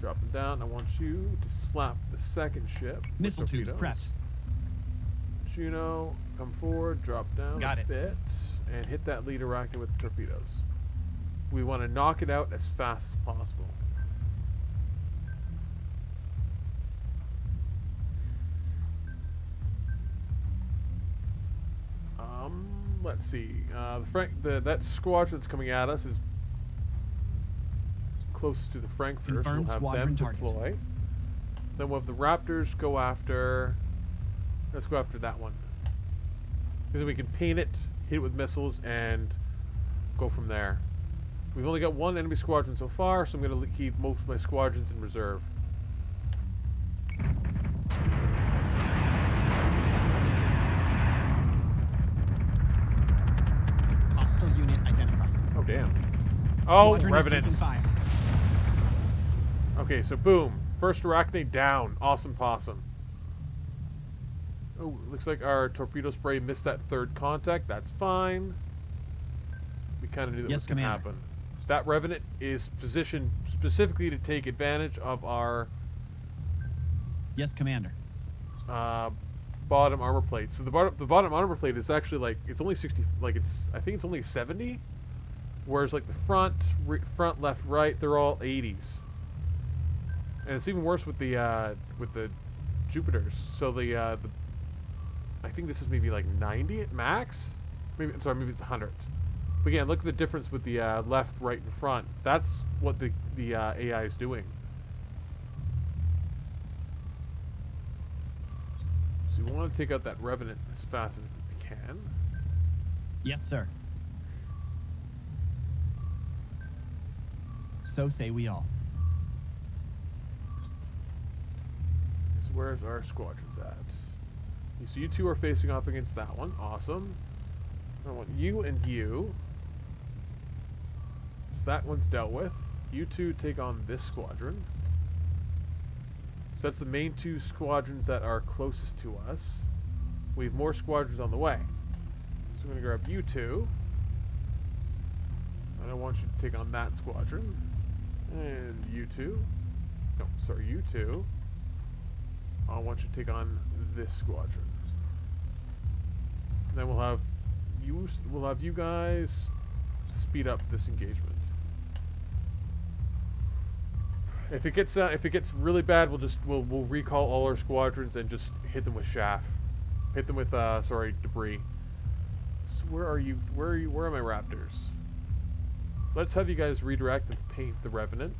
Drop them down. I want you to slap the second ship. with
Missile tubes
torpedoes.
prepped.
Juno, come forward, drop down
Got
a
it.
bit, and hit that lead Arachne with the torpedoes. We want to knock it out as fast as possible. Let's see. That squadron that's coming at us is closest to the Frankfurters.
Confirmed
We'll have
squadron
them
target.
deploy. Then we'll have the Raptors go after... Let's go after that one. Because then we can paint it, hit it with missiles, and go from there. We've only got one enemy squadron so far, so I'm going to keep most of my squadrons in reserve.
Hostile unit identified.
Oh, damn. Oh,
Squadron is taking
Revenant.
fire.
Okay, so boom. First Arachne down. Awesome possum. Oh, looks like our torpedo spray missed that third contact. That's fine. We kind of knew that
Yes,
was going to
Commander.
happen. That Revenant is positioned specifically to take advantage of our
Yes, Commander.
bottom armor plate. So the bottom armor plate is actually like it's only 60. Like I think it's only 70. Whereas like the front, left, right, they're all 80s. And it's even worse with the Jupiters. So the I think this is maybe like 90 at max. Maybe it's 100. But again, look at the difference with the left, right, and front. That's what the AI is doing. So we want to take out that Revenant as fast as we can.
Yes, sir. So say we all.
So where's our squadrons at? So you two are facing off against that one. Awesome. I want you and you. So that one's dealt with. You two take on this squadron. So that's the main two squadrons that are closest to us. We have more squadrons on the way. So I'm going to grab you two. And I want you to take on that squadron. And you two. No, sorry, you two. I want you to take on this squadron. And then we'll have you guys speed up this engagement. If it gets really bad, we'll recall all our squadrons and just hit them with chaff. Hit them with debris. So where are you? Where are my raptors? Let's have you guys redirect and paint the Revenant.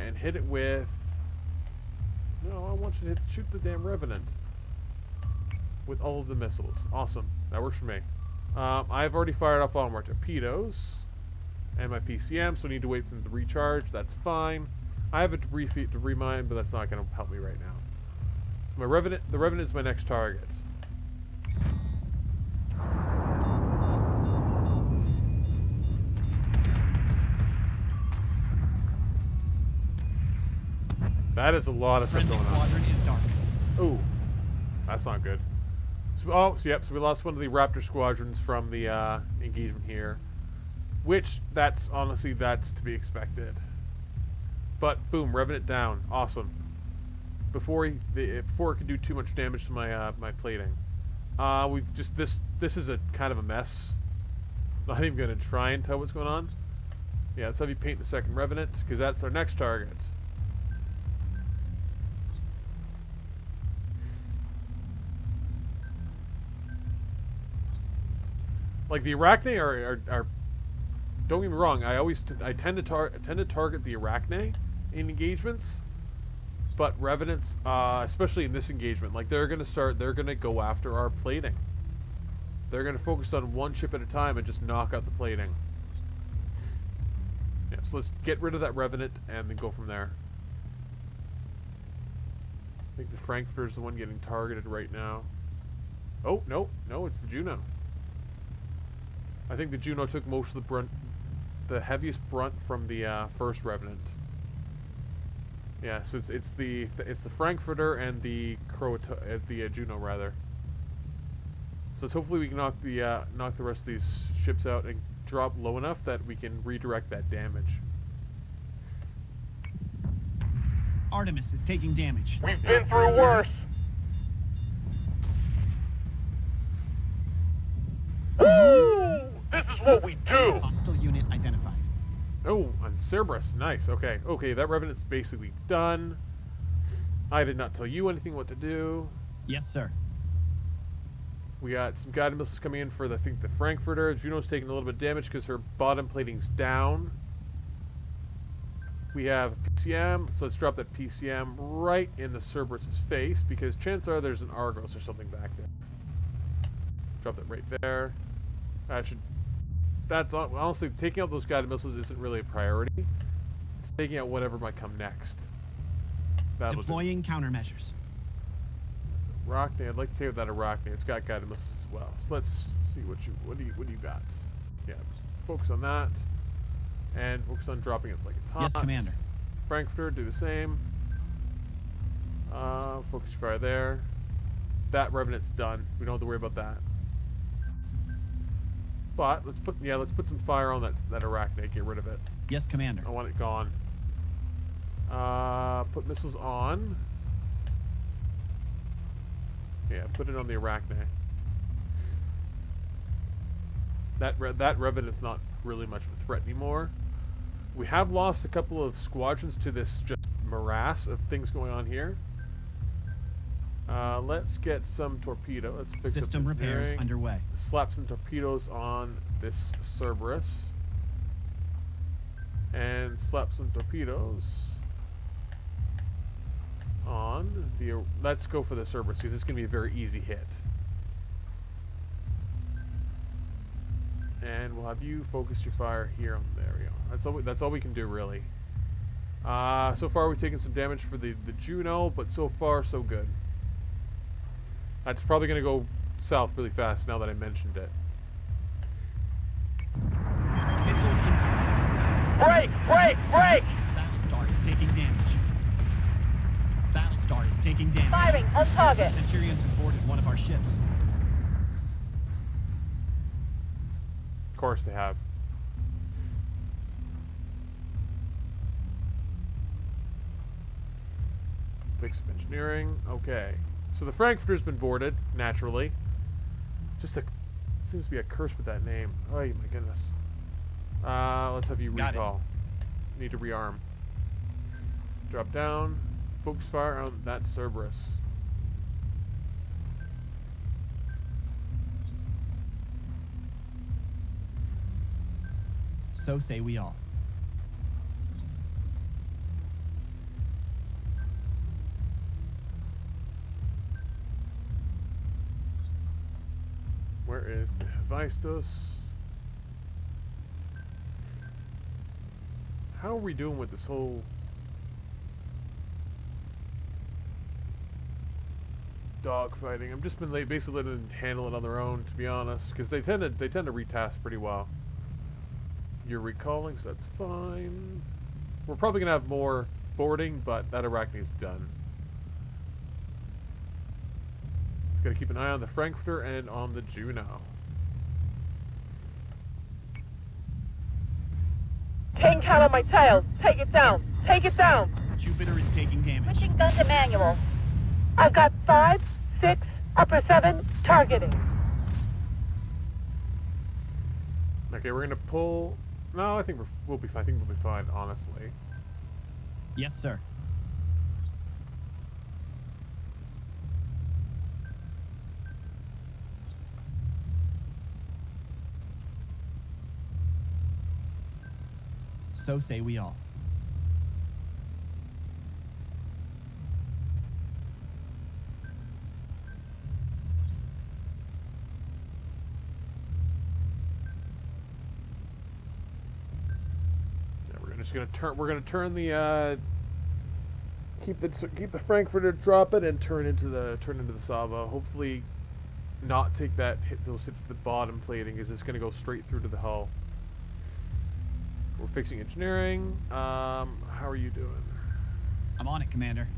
And hit it with... No, I want you to shoot the damn Revenant. With all of the missiles. Awesome. That works for me. I've already fired off all my torpedoes. And my PCM, so I need to wait for them to recharge. That's fine. I have a debris mine, but that's not going to help me right now. The Revenant is my next target. That is a lot of stuff
Friendly
going on.
squadron is dark.
Ooh, that's not good. So we lost one of the Raptor squadrons from the engagement here, which that's to be expected. But boom, Revenant down, awesome. Before it can do too much damage to my my plating, this is a kind of a mess. Not even gonna try and tell what's going on. Yeah, let's have you paint the second Revenant because that's our next target. Like the Arachne are don't get me wrong. I tend to target the Arachne in engagements, but Revenants, especially in this engagement, like they're gonna go after our plating. They're gonna focus on one ship at a time and just knock out the plating. Yeah, so let's get rid of that Revenant and then go from there. I think the Frankfurter's the one getting targeted right now. Oh no, it's the Juno. I think the Juno took most of the brunt, the heaviest brunt from the first Revenant. Yeah, so it's the Frankfurter and the Juno rather. So hopefully we can knock the rest of these ships out and drop low enough that we can redirect that damage.
Artemis is taking damage.
We've been through worse. Woo! This is what we do.
Hostile unit identified.
Oh, on Cerberus. Nice. Okay. That Revenant's basically done. I did not tell you anything what to do.
Yes, sir.
We got some guided missiles coming in for, I think, the Frankfurter. Juno's taking a little bit of damage because her bottom plating's down. We have a PCM, so let's drop that PCM right in the Cerberus's face because chances are there's an Argos or something back there. Drop that right there. Honestly, taking out those guided missiles isn't really a priority. It's taking out whatever might come next.
Deploying countermeasures.
Arachne, I'd like to take out that Arachne. It's got guided missiles as well. So let's see what do you got? Yeah, focus on that. And focus on dropping it like it's hot.
Yes, Commander.
Frankfurter, do the same. Focus your fire there. That Revenant's done. We don't have to worry about that. But let's put some fire on that Arachne. Get rid of it.
Yes, Commander.
I want it gone. Put missiles on. Yeah, put it on the Arachne. That Revenant's not really much of a threat anymore. We have lost a couple of squadrons to this just morass of things going on here. Let's get some torpedo. Let's fix
System
up
repairs
engineering.
underway.
Slap some torpedoes on this Cerberus. And slap some torpedoes on the... Let's go for the Cerberus, because it's going to be a very easy hit. And we'll have you focus your fire here. There we go. That's all we can do, really. So far, we've taken some damage for the Juno, but so far, so good. That's probably going to go south really fast now that I mentioned it.
Missiles incoming.
Break! Break! Break!
Battlestar is taking damage. Battlestar is taking damage.
Firing on target.
Centurions have boarded one of our ships.
Of course they have. Fix some engineering. Okay. So the Frankfurter's been boarded, naturally. Seems to be a curse with that name. Oh my goodness. Let's have you
Got it.
recall. Need to rearm. Drop down. Focus fire on that Cerberus.
So say we all.
Where is the Hephaestus? How are we doing with this whole dog fighting? I've just been basically letting them handle it on their own, to be honest, because they tend to retask pretty well. You're recalling, so that's fine. We're probably gonna have more boarding, but that Arachne is done. Just gotta keep an eye on the Frankfurter and on the Juno.
Taking count on my tail. Take it down. Take it down.
Jupiter is taking damage.
Switching gun to manual. I've got 5, 6, upper 7, targeting.
Okay, we're gonna pull. No, I think we'll be fine. I think we'll be fine, honestly.
Yes, sir. So say we all.
Yeah, we're just gonna turn. We're gonna turn the keep the Frankfurter, drop it, and turn into the Sava. Hopefully, not take those hits to the bottom plating, because it's gonna go straight through to the hull. We're fixing engineering. How are you doing?
I'm on it, Commander.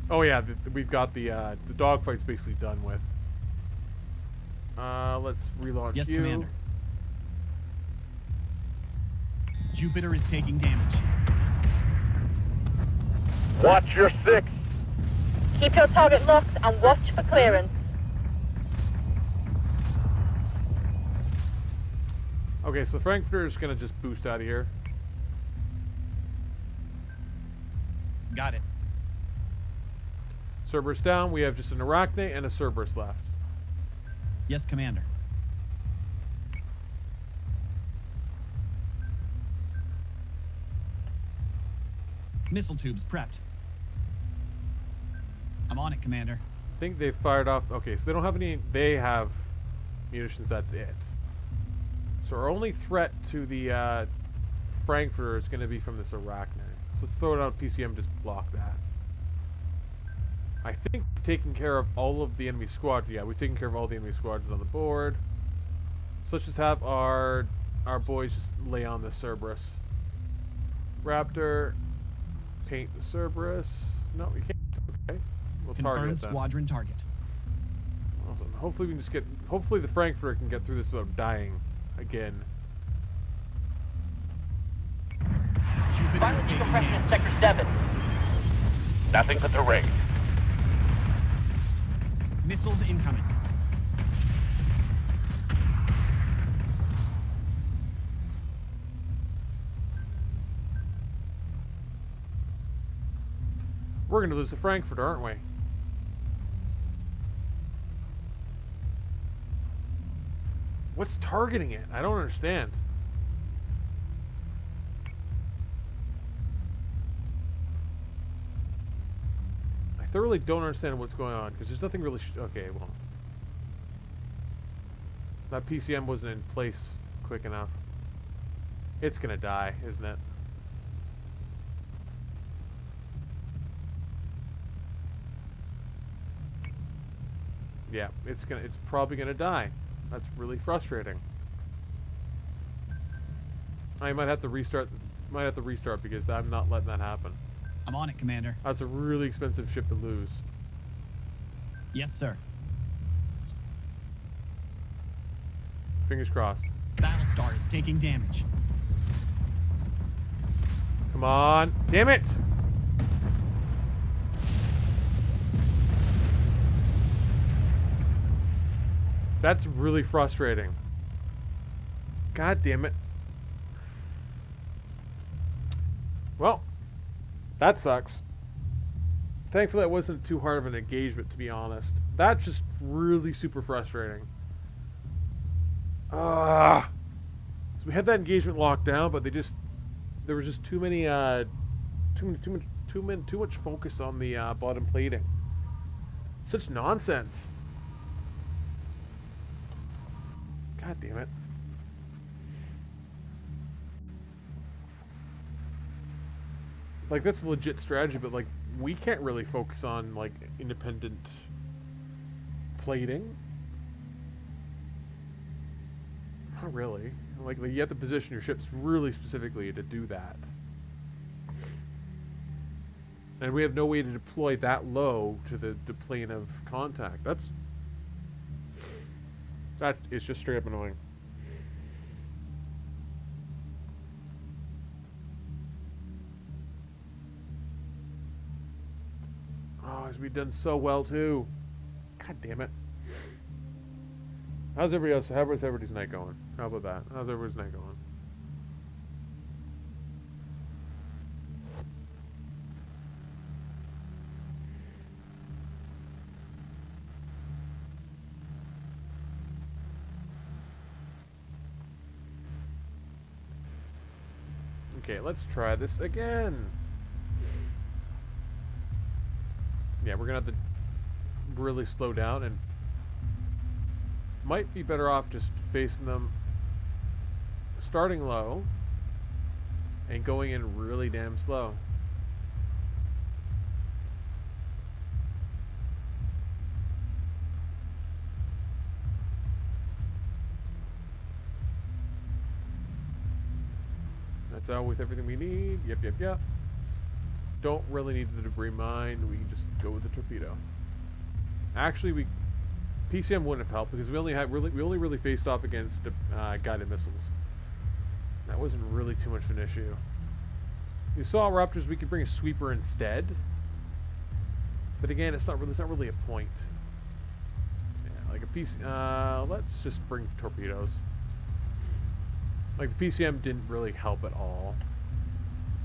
Oh yeah, we've got the dogfight's basically done with. Let's relaunch
Yes,
you.
Commander. Jupiter is taking damage.
Watch your 6.
Keep your target locked and watch for clearance.
Okay, so the Frankfurter is gonna just boost out of here.
Got it.
Cerberus down. We have just an Arachne and a Cerberus left.
Yes, Commander. Missile tubes prepped. I'm on it, Commander.
I think they fired off. Okay, so they don't have any. They have munitions. That's it. So our only threat to the Frankfurter is going to be from this Arachne. So let's throw it on PCM. Just block that. I think we've taken care of all of the enemy squadrons. Yeah, we've taken care of all the enemy squadrons on the board. So let's just have our our boys just lay on the Cerberus. Raptor, paint the Cerberus. No, we can't. Okay, we'll target
Confirmed
it then.
squadron target.
Awesome. Hopefully we can just get. Hopefully the Frankfurter can get through this without dying again.
Jupiter
Final
is taking
decompression in
damage.
Sector 7.
Nothing but the ring.
Missiles incoming.
We're gonna lose the Frankfurter, aren't we? What's targeting it? I don't understand. I thoroughly don't understand what's going on because there's nothing really. Okay, well, that PCM wasn't in place quick enough. It's gonna die, isn't it? Yeah, it's probably gonna die. That's really frustrating. I might have to restart. Might have to restart because I'm not letting that happen.
I'm on it, Commander.
That's a really expensive ship to lose.
Yes, sir.
Fingers crossed.
Battlestar is taking damage.
Come on. Damn it! That's really frustrating. God damn it. Well, that sucks. Thankfully, that wasn't too hard of an engagement, to be honest. That's just really super frustrating. So we had that engagement locked down, but there was just too much focus on the bottom plating. Such nonsense. God damn it. Like, that's a legit strategy, but, like, we can't really focus on, like, independent plating. Not really. Like, you have to position your ships really specifically to do that. And we have no way to deploy that low to the plane of contact. That is just straight up annoying. Oh, we've done so well too. God damn it. How's everybody's night going? How about that? How's everybody's night going? Okay, let's try this again. Yeah, we're gonna have to really slow down and might be better off just facing them starting low and going in really damn slow. That's out with everything we need. Yep. Don't really need the debris mine. We can just go with the torpedo. Actually, PCM wouldn't have helped because we only really faced off against guided missiles. That wasn't really too much of an issue. You saw Raptors. We could bring a sweeper instead, but again, it's not really a point. Yeah, like a piece. Let's just bring torpedoes. Like, the PCM didn't really help at all.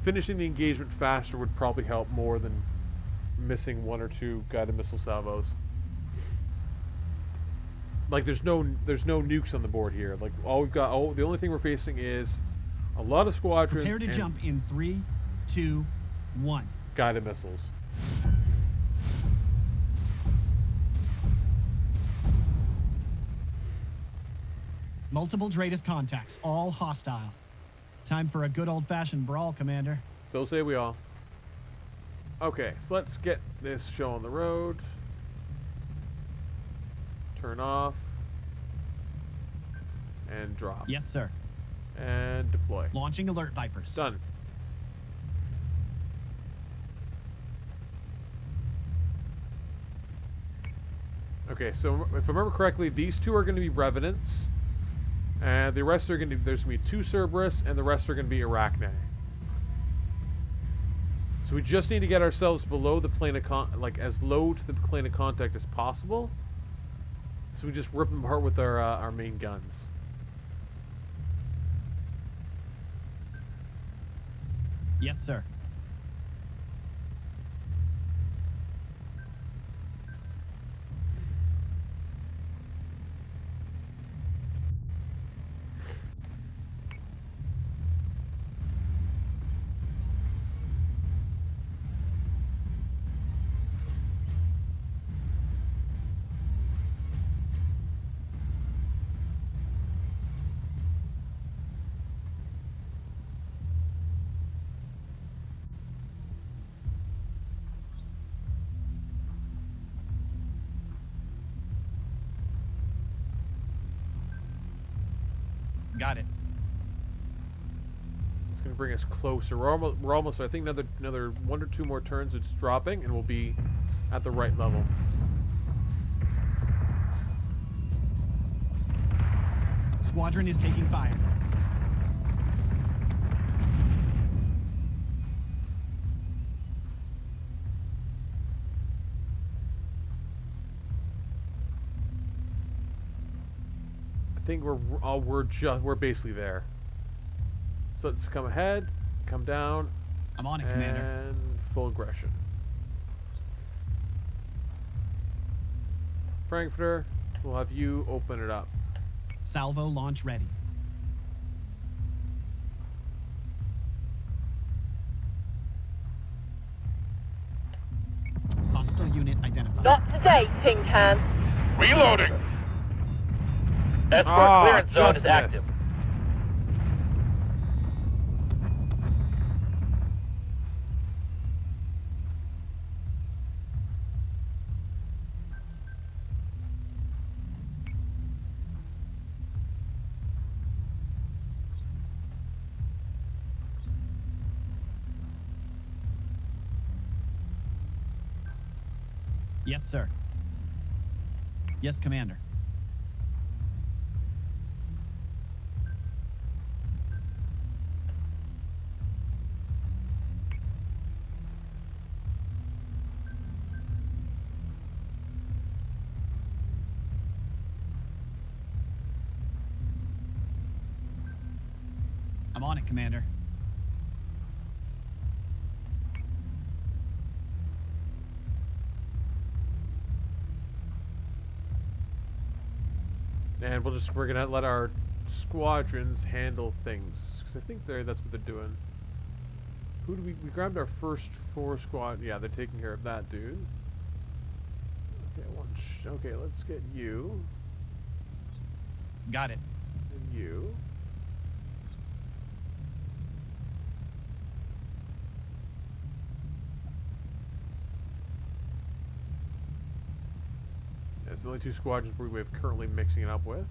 Finishing the engagement faster would probably help more than missing one or two guided missile salvos. Like, there's no nukes on the board here. Like, the only thing we're facing is a lot of squadrons.
Prepare to jump in 3, 2, 1.
Guided missiles.
Multiple Dratus contacts, all hostile. Time for a good old-fashioned brawl, Commander.
So say we all. Okay, so let's get this show on the road. Turn off. And drop.
Yes, sir.
And deploy.
Launching alert Vipers.
Done. Okay, so if I remember correctly, these two are going to be Revenants, and the rest are going to be, there's going to be 2 Cerberus, and the rest are going to be Arachne. So we just need to get ourselves below the plane of like as low to the plane of contact as possible. So we just rip them apart with our main guns.
Yes, sir. Got it.
It's going to bring us closer. We're almost. I think another 1 or 2 more turns. It's dropping, and we'll be at the right level.
Squadron is taking fire.
I think we're basically there. So let's come ahead, come down.
I'm on it, Commander.
And full aggression. Frankfurter, we'll have you open it up.
Salvo launch ready. Hostile unit identified.
Not today, Tin Can.
Reloading. Escort clearance zone is
just
active.
missed.
Yes, sir. Yes, Commander. I'm on it, Commander.
And we're gonna let our squadrons handle things, because I think that's what they're doing. Who do we grabbed our first 4 squad? Yeah, they're taking care of that dude. Okay, okay, let's get you
Got it.
and you. That's the only 2 squadrons we have currently mixing it up with.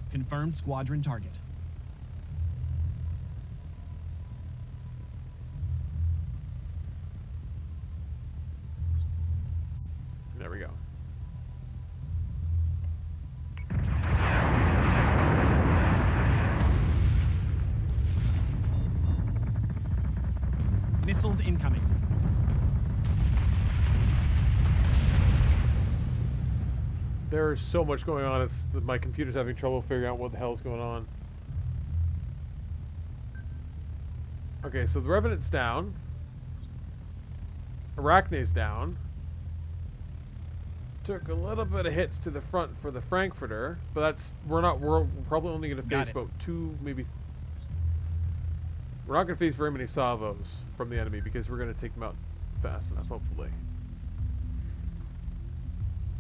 Confirmed squadron target.
There we go.
Missiles incoming.
There's so much going on. It's my computer's having trouble figuring out what the hell's going on. Okay, so the Revenant's down. Arachne's down. Took a little bit of hits to the front for the Frankfurter, but we're probably only going to face about 2, maybe. We're not going to face very many salvos from the enemy because we're going to take them out fast enough, hopefully.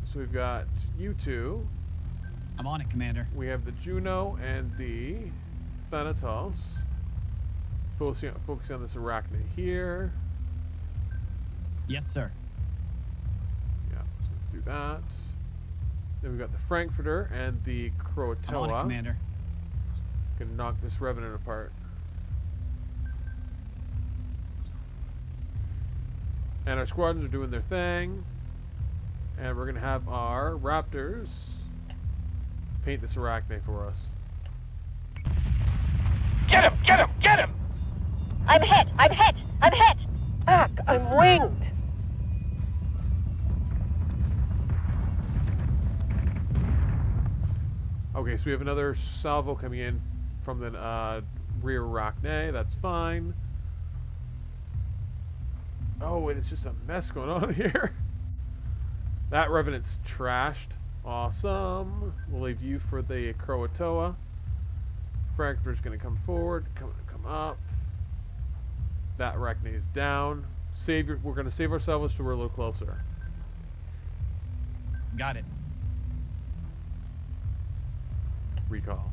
So we've got you 2.
I'm on it, Commander.
We have the Juno and the Thanatos. Focusing on this arachne here.
Yes, sir.
Yeah, let's do that. Then we've got the Frankfurter and the
I'm on it,
Croatoa.
Commander.
Can knock this Revenant apart. And our squadrons are doing their thing. And we're going to have our Raptors paint this arachne for us.
Get him! Get him! Get him!
I'm hit! I'm hit! I'm hit! Fuck, I'm winged!
Okay, so we have another salvo coming in from the rear arachne. That's fine. Oh, and it's just a mess going on here. That Revenant's trashed. Awesome. We'll leave you for the Croatoa. Frankfurter's going to come forward, come up. That arachne is down. We're going to save ourselves so we're a little closer.
Got it.
Recall.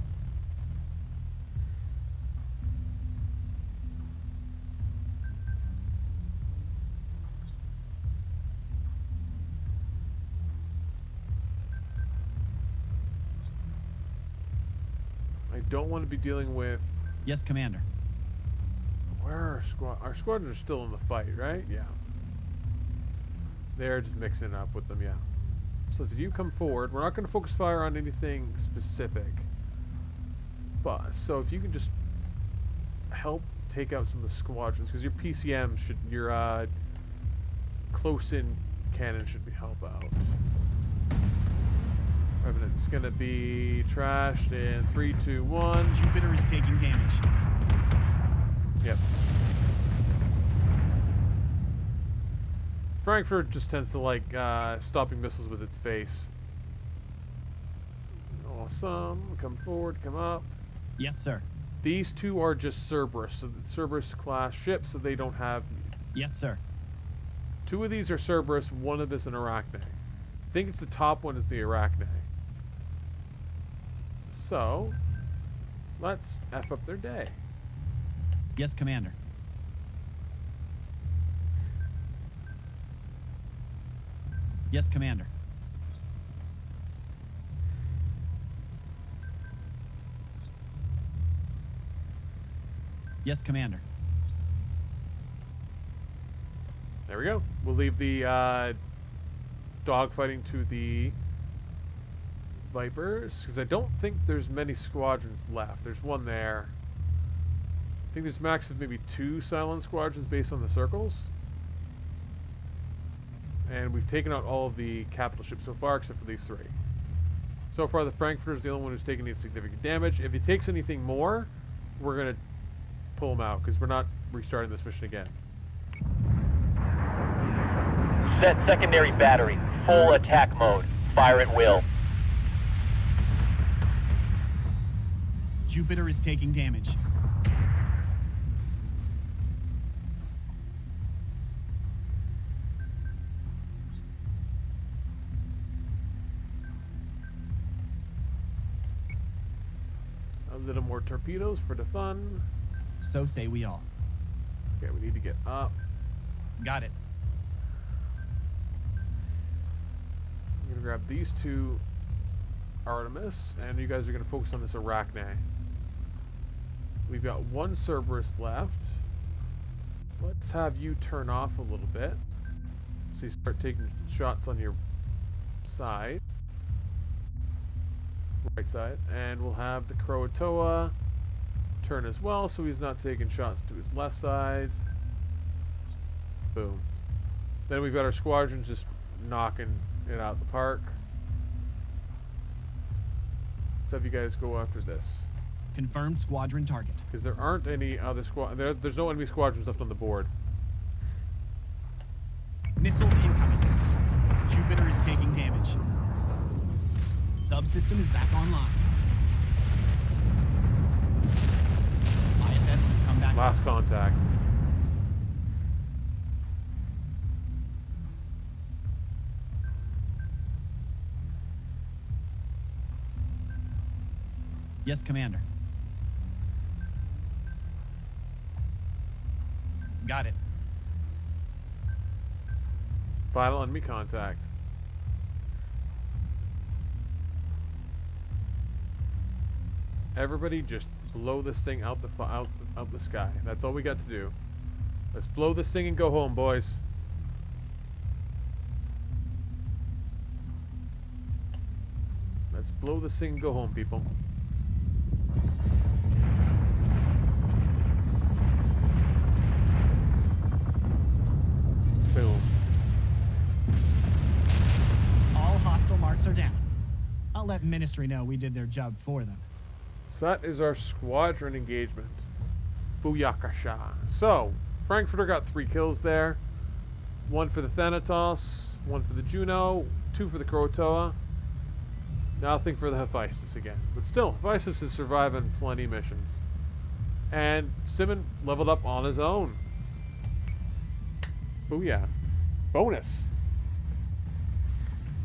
I don't want to be dealing with...
Yes, Commander.
Where are our squadrons are still in the fight, right? Yeah. They're just mixing it up with them, yeah. So did you come forward? We're not going to focus fire on anything specific. But, so if you can just help take out some of the squadrons, because your PCM should, your close-in cannon should be help out. Revenant's going to be trashed in 3, 2, 1.
Jupiter is taking damage.
Yep. Frankfurt just tends to like stopping missiles with its face. Awesome. Come forward, come up.
Yes, sir.
These two are just Cerberus, so the Cerberus class ships, so they don't have...
Yes, sir.
2 of these are Cerberus, 1 of this an Arachne. I think it's the top one is the Arachne. So, let's F up their day.
Yes, Commander. Yes, Commander. Yes, Commander.
There we go. We'll leave the dogfighting to the Vipers, because I don't think there's many squadrons left. There's one there. I think there's max of maybe 2 Cylon squadrons based on the circles. And we've taken out all of the capital ships so far, except for these 3. So far, the Frankfurter is the only one who's taken any significant damage. If he takes anything more, we're going to pull him out, because we're not restarting this mission again.
Set secondary battery. Full attack mode. Fire at will.
Jupiter is taking damage.
A little more torpedoes for the fun.
So say we all.
Okay, we need to get up.
Got it.
I'm going to grab these 2 Artemis, and you guys are going to focus on this Arachne. We've got 1 Cerberus left. Let's have you turn off a little bit, so you start taking shots on your side. Right side. And we'll have the Croatoa turn as well, so he's not taking shots to his left side. Boom. Then we've got our squadrons just knocking it out of the park. Let's have you guys go after this.
Confirmed squadron target.
Because there aren't any other there's no enemy squadrons left on the board.
Missiles incoming. Jupiter is taking damage. Subsystem is back online. IFFs have come back.
Last contact.
Yes, Commander. Got it.
Final enemy contact. Everybody just blow this thing out the sky. That's all we got to do. Let's blow this thing and go home, boys. Let's blow this thing and go home, people. Boom.
All hostile marks are down. I'll let Ministry know we did their job for them.
So that is our squadron engagement. Booyakasha. So, Frankfurter got 3 kills there. 1 for the Thanatos, 1 for the Juno, 2 for the Krotoa. Nothing for the Hephaestus again. But still, Hephaestus is surviving plenty missions. And Simon leveled up on his own. Booyah. Bonus.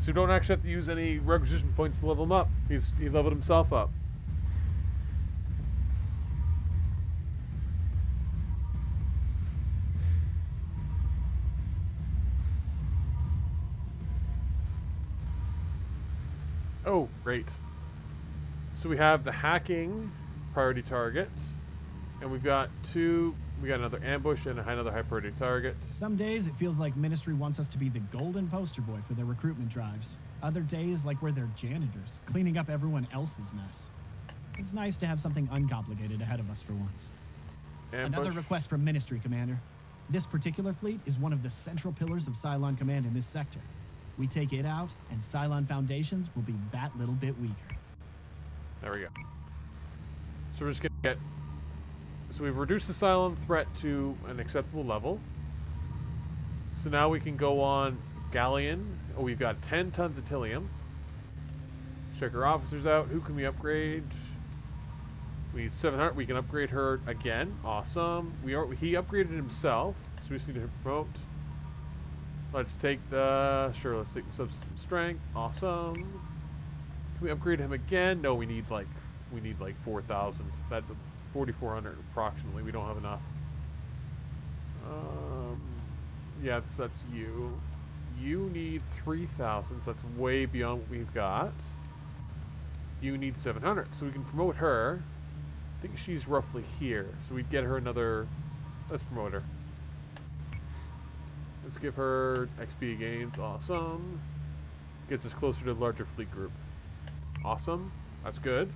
So you don't actually have to use any requisition points to level him up. He leveled himself up. Oh, great. So we have the hacking priority target, and we got another ambush and another high priority target.
Some days it feels like Ministry wants us to be the golden poster boy for their recruitment drives. Other days like we're their janitors, cleaning up everyone else's mess. It's nice to have something uncomplicated ahead of us for once.
Ambush.
Another request from Ministry, Commander. This particular fleet is one of the central pillars of Cylon Command in this sector. We take it out, and Cylon Foundations will be that little bit weaker.
There we go. So we're just gonna get... So we've reduced the Cylon threat to an acceptable level. So now we can go on Galleon. Oh, we've got 10 tons of Tilium. Check our officers out. Who can we upgrade? We need 700. We can upgrade her again. Awesome. He upgraded himself, so we just need to promote. Let's take the... Sure, let's take the subsystem strength. Awesome. Can we upgrade him again? No, we need like 4,000. That's a 4,400 approximately. We don't have enough. Yeah, that's you. You need 3,000, so that's way beyond what we've got. You need 700, so we can promote her. I think she's roughly here, so we'd get her another... Let's promote her. Let's give her XP gains. Awesome. Gets us closer to the larger fleet group. Awesome. That's good.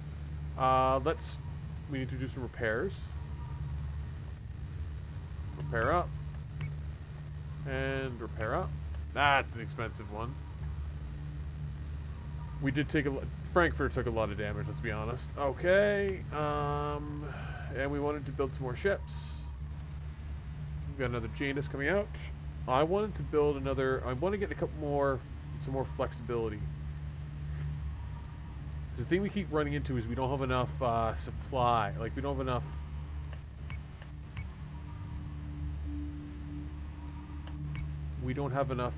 We need to do some repairs. Repair up. And repair up. That's an expensive one. We did take Frankfurt took a lot of damage, let's be honest. Okay. And we wanted to build some more ships. We've got another Janus coming out. I wanted to build another... I want to get some more flexibility. The thing we keep running into is we don't have enough supply. Like, we don't have enough... We don't have enough,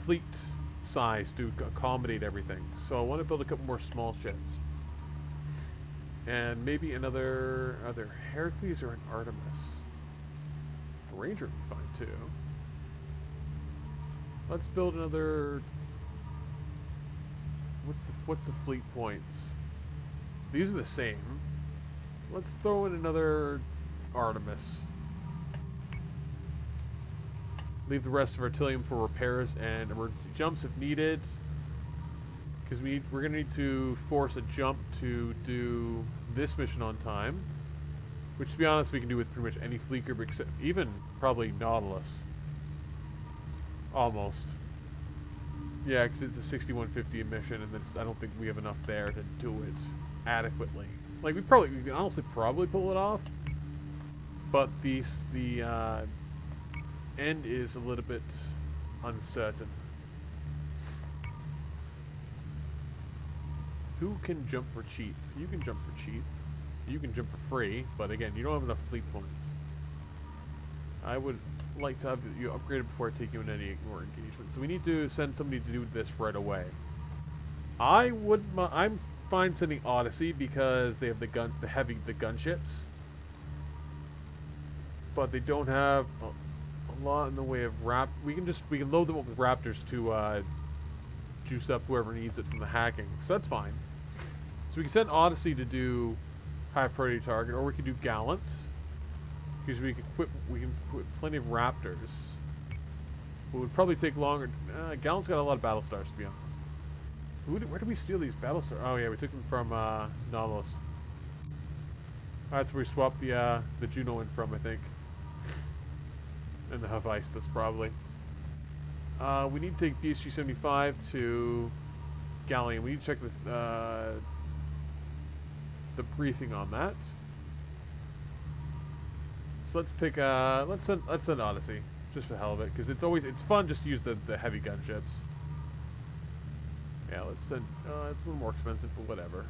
fleet size to accommodate everything. So I want to build a couple more small ships. And maybe another... Either Heracles or an Artemis. A Ranger would be fine, too. Let's build another... What's the fleet points? These are the same. Let's throw in another Artemis. Leave the rest of our Tilium for repairs and emergency jumps if needed. Because we're going to need to force a jump to do this mission on time. Which, to be honest, we can do with pretty much any fleet group except even probably Nautilus. Almost. Yeah, because it's a 6150 mission, and I don't think we have enough there to do it adequately. Like, we can honestly probably pull it off, but the end is a little bit uncertain. Who can jump for cheap? You can jump for cheap. You can jump for free, but again, you don't have enough fleet points. I would like to have you upgraded before I take you in any more engagement. So we need to send somebody to do this right away. I'm fine sending Odyssey because they have the gunships. but they don't have a lot in the way of we can load them up with raptors to juice up whoever needs it from the hacking, so that's fine. So we can send Odyssey to do high priority target, or we can do Gallant, because we can equip plenty of raptors. It would probably take longer. Gallant's got a lot of battle stars, to be honest. Where did we steal these battle stars? Oh yeah, we took them from Nautilus. That's where we swapped the Juno in from, I think. And the Hephaestus, probably. We need to take BSG 75 to Galleon. We need to check the briefing on that. So let's pick let's send Odyssey, just for the hell of it, because it's fun just to use the heavy gunships. Yeah, let's send it's a little more expensive, but whatever.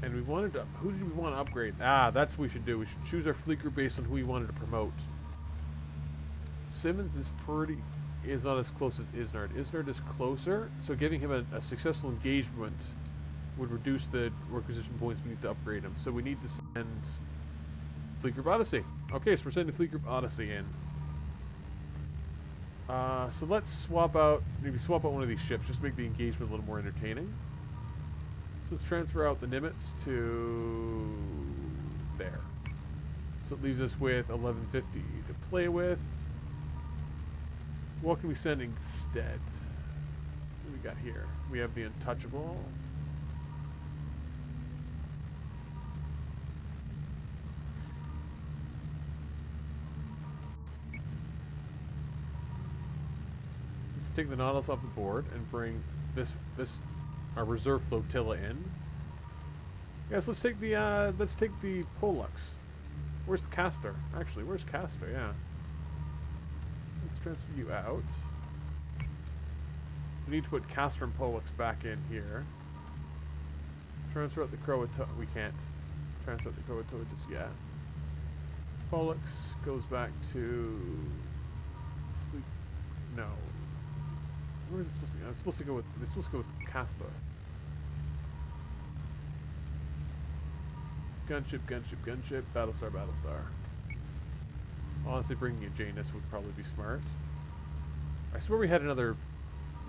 And we wanted to, who did we want to upgrade? That's what we should do. We should choose our fleet group based on who we wanted to promote. Simmons is not as close as Isnard. Isnard is closer, so giving him a successful engagement would reduce the requisition points we need to upgrade him. So we need to send Fleet Group Odyssey. Okay, so we're sending Fleet Group Odyssey in. So let's maybe swap out one of these ships, just to make the engagement a little more entertaining. So let's transfer out the Nimitz to there. So it leaves us with 1150 to play with. What can we send instead? What do we got here? We have the Untouchable. Let's take the Nautilus off the board and bring our reserve flotilla in. Yes, let's take the Pollux. Where's the Castor? Actually, where's Castor? Yeah. Let's transfer you out. We need to put Castor and Pollux back in here. Transfer out the Croatoa. We can't transfer out the Croatoa just yet. Pollux goes back to... No. Where is it supposed to go? It's supposed to go with Castor. Gunship, Battlestar. Honestly, bringing a Janus would probably be smart. I swear we had another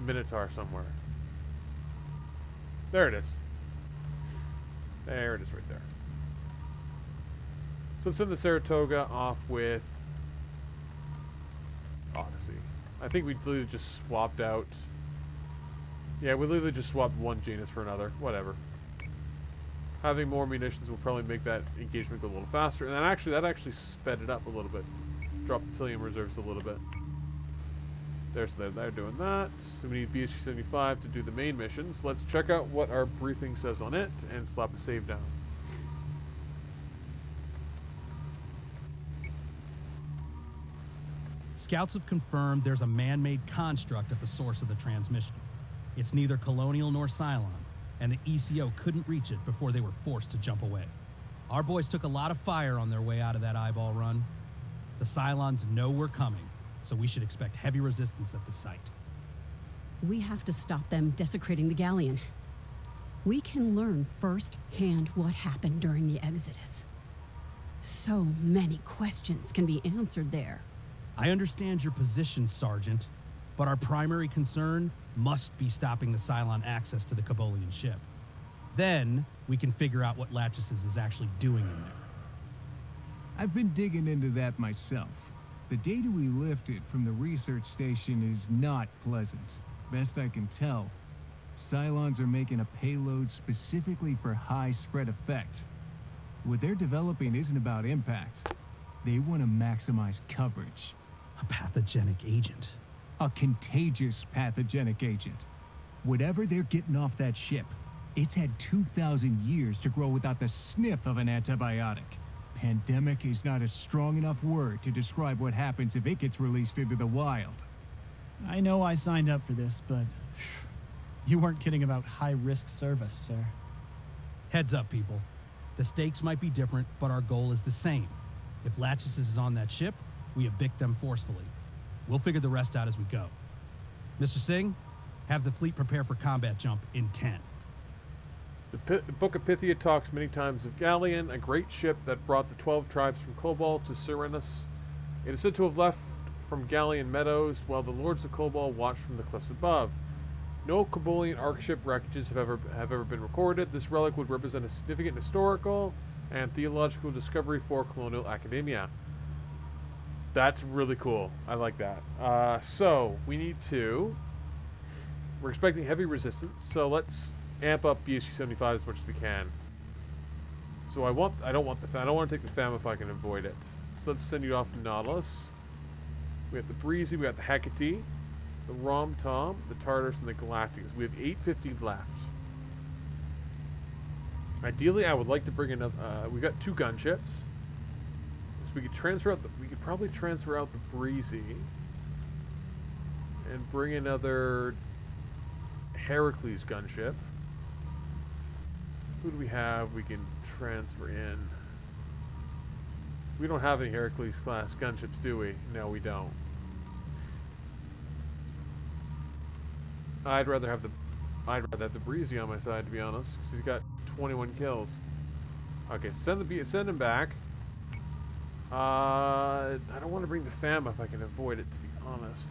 Minotaur somewhere. There it is. There it is right there. So let's send the Saratoga off with Odyssey. I think we literally just swapped out... Yeah, we literally just swapped one Janus for another. Whatever. Having more munitions will probably make that engagement go a little faster. And that actually sped it up a little bit. Dropped the Tilium reserves a little bit. So they're doing that. So we need BSG 75 to do the main missions. Let's check out what our briefing says on it and slap a save down.
Scouts have confirmed there's a man-made construct at the source of the transmission. It's neither colonial nor Cylon, and the ECO couldn't reach it before they were forced to jump away. Our boys took a lot of fire on their way out of that eyeball run. The Cylons know we're coming, so we should expect heavy resistance at the site.
We have to stop them desecrating the Galleon. We can learn firsthand what happened during the Exodus. So many questions can be answered there.
I understand your position, Sergeant, but our primary concern must be stopping the Cylon access to the Cabolian ship. Then, we can figure out what Lachesis is actually doing in there.
I've been digging into that myself. The data we lifted from the research station is not pleasant. Best I can tell, Cylons are making a payload specifically for high spread effect. What they're developing isn't about impact. They want to maximize coverage.
A pathogenic agent.
A contagious pathogenic agent. Whatever they're getting off that ship, it's had 2,000 years to grow without the sniff of an antibiotic. Pandemic is not a strong enough word to describe what happens if it gets released into the wild.
I know I signed up for this, but you weren't kidding about high-risk service, sir.
Heads up, people. The stakes might be different, but our goal is the same. If Lachesis is on that ship, we evict them forcefully. We'll figure the rest out as we go. Mr. Singh, have the fleet prepare for combat jump in 10.
The Book of Pythia talks many times of Galleon, a great ship that brought the 12 tribes from Cobalt to Serenus. It is said to have left from Galleon meadows, while the lords of Cobalt watched from the cliffs above. No Cobolian Archship wreckages have ever been recorded. This relic would represent a significant historical and theological discovery for colonial academia. That's really cool. I like that. So we need to. We're expecting heavy resistance, so let's amp up BSG 75 as much as we can. So I don't want to take the FAM if I can avoid it. So let's send you off to Nautilus. We have the Breezy, we got the Hecate, the Rom-Tom, the Tartarus, and the Galacticus. We have 850 left. Ideally, I would like to bring another. We got 2 gunships, so we could transfer out. We could probably transfer out the Breezy and bring another Heracles gunship. Who do we have? We can transfer in. We don't have any Heracles class gunships, do we? No, we don't. I'd rather have the Breezy on my side, to be honest, because he's got 21 kills. Okay, send him back. I don't want to bring the FAM if I can avoid it, to be honest.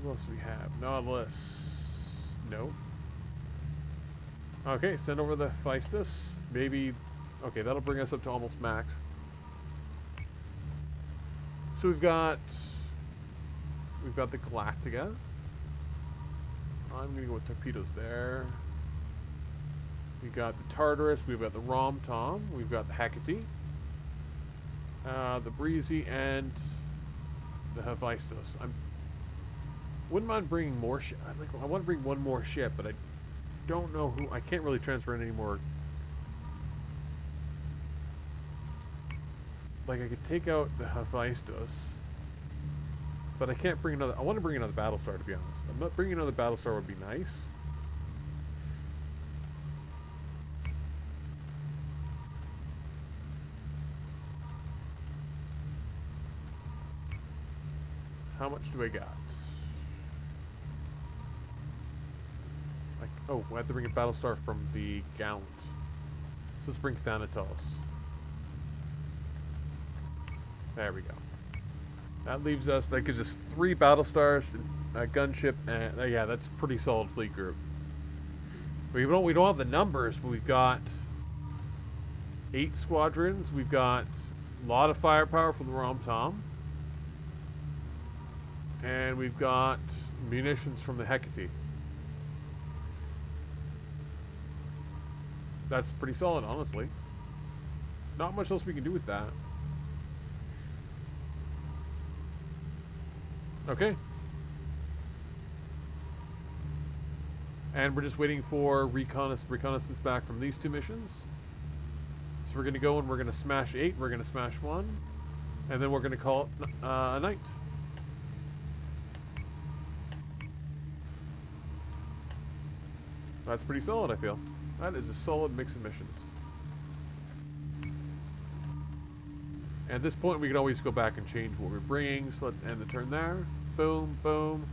What else do we have? Nautilus. Nope. Okay, send over the Phaistos. Maybe. Okay, that'll bring us up to almost max. So we've got the Galactica. I'm gonna go with torpedoes there. We've got the Tartarus. We've got the Rom-Tom. We've got the Hecate, the Breezy, and the Hephaestus. Wouldn't mind bringing more. I want to bring one more ship, but I don't know who. I can't really transfer in any more. Like, I could take out the Hephaestus, but I can't bring another. I want to bring another Battlestar, to be honest. I'm not bringing another Battlestar would be nice. How much do I got? Oh, I have to bring a Battlestar from the Gallant. So let's bring Thanatos. There we go. That leaves us, that gives us 3 Battlestars, a gunship, and yeah, that's a pretty solid fleet group. We don't have the numbers, but we've got 8 squadrons. We've got a lot of firepower from the Rom-Tom. And we've got munitions from the Hecate. That's pretty solid, honestly. Not much else we can do with that. Okay. And we're just waiting for reconnaissance back from these 2 missions. So we're going to go and we're going to smash 8. We're going to smash 1. And then we're going to call it a night. That's pretty solid, I feel. That is a solid mix of missions. And at this point, we can always go back and change what we're bringing. So let's end the turn there. Boom, boom.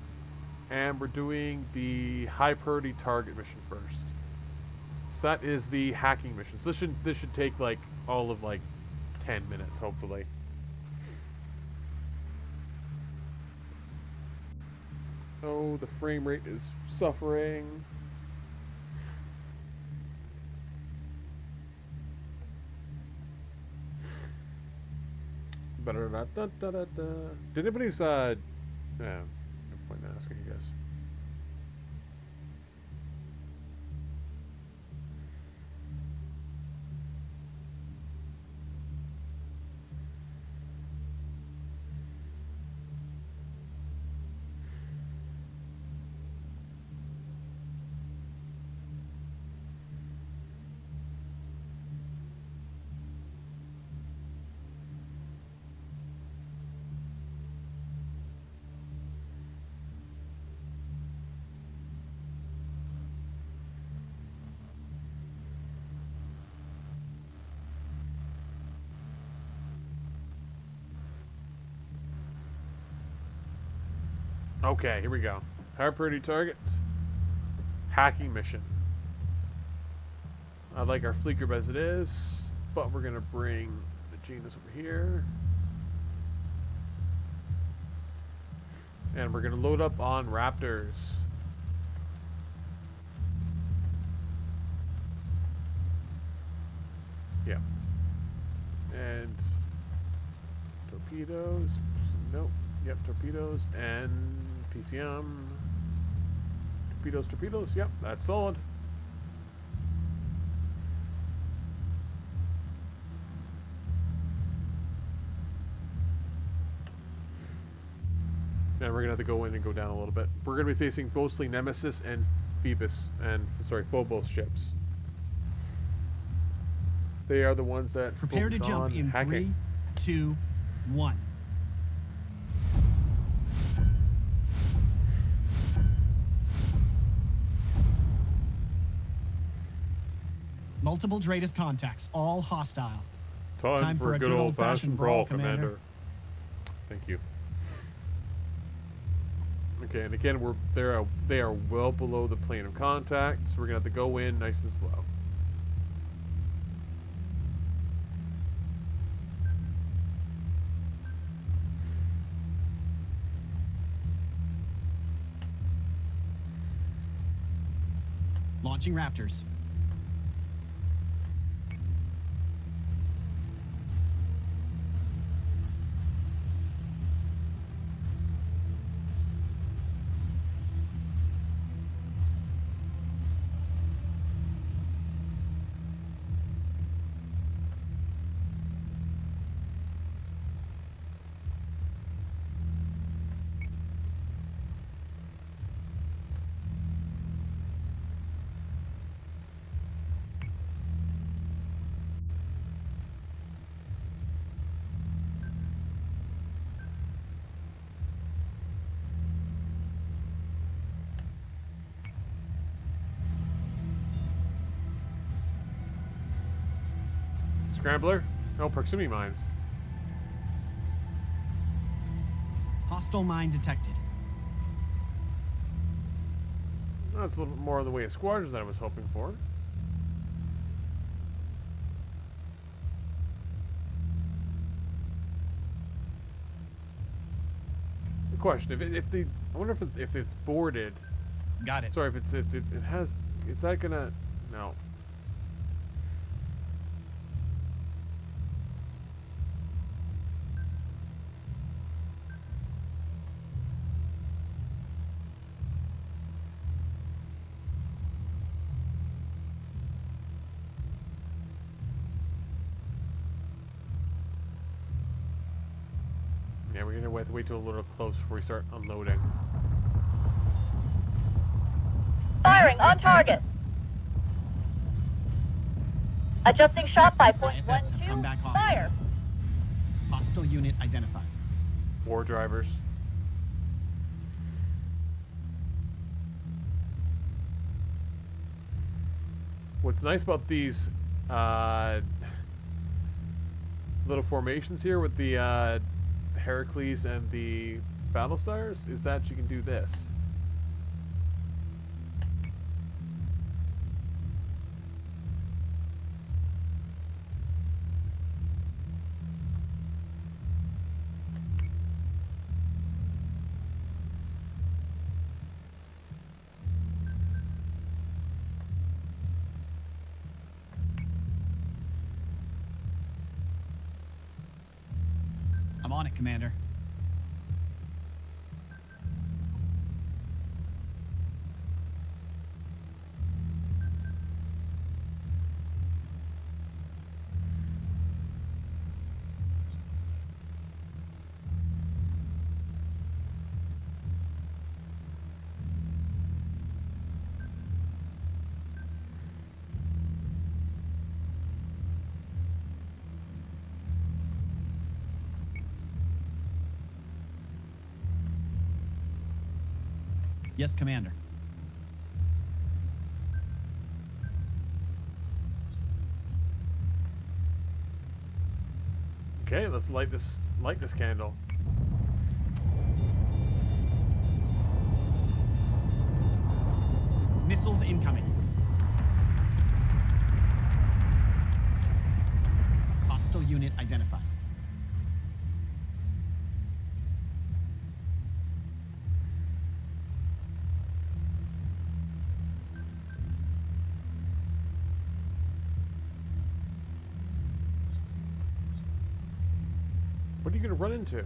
And we're doing the high priority target mission first. So that is the hacking mission. So this should take like all of like 10 minutes, hopefully. Oh, the frame rate is suffering. Did anybody's yeah, no point in asking you guys. Okay, here we go. High priority target. Hacking mission. I like our fleet group as it is, but we're gonna bring the Genus over here. And we're gonna load up on Raptors. Yeah. And torpedoes. Nope. Yep, torpedoes and PCM. Torpedoes. Yep, that's solid. And we're gonna have to go in and go down a little bit. We're gonna be facing mostly Nemesis and Phobos ships. They are the ones that
Prepare to
focus
jump
on
in
hacking.
3, 2, 1. Multiple Dratus contacts, all hostile.
Time for a good old-fashioned brawl, Commander. Thank you. Okay, and again, they are well below the plane of contact, so we're gonna have to go in nice and slow.
Launching Raptors.
Scrambler? No, proximity mines.
Hostile mine detected.
That's a little bit more in the way of squadrons than I was hoping for. The question: I wonder if it's boarded.
Got it.
Sorry, if it has. Is that gonna? No. Yeah, we're gonna have to wait till a little close before we start unloading.
Firing on target. Adjusting shot by
IFFs have come back
.12.
hostile.
Fire.
Hostile unit identified.
War drivers. What's nice about these little formations here with the Heracles and the Battle Stars is that you can do this.
I'm on it, Commander. Yes, Commander.
Okay, let's light this candle.
Missiles incoming. Hostile unit identified.
What are you going to run into?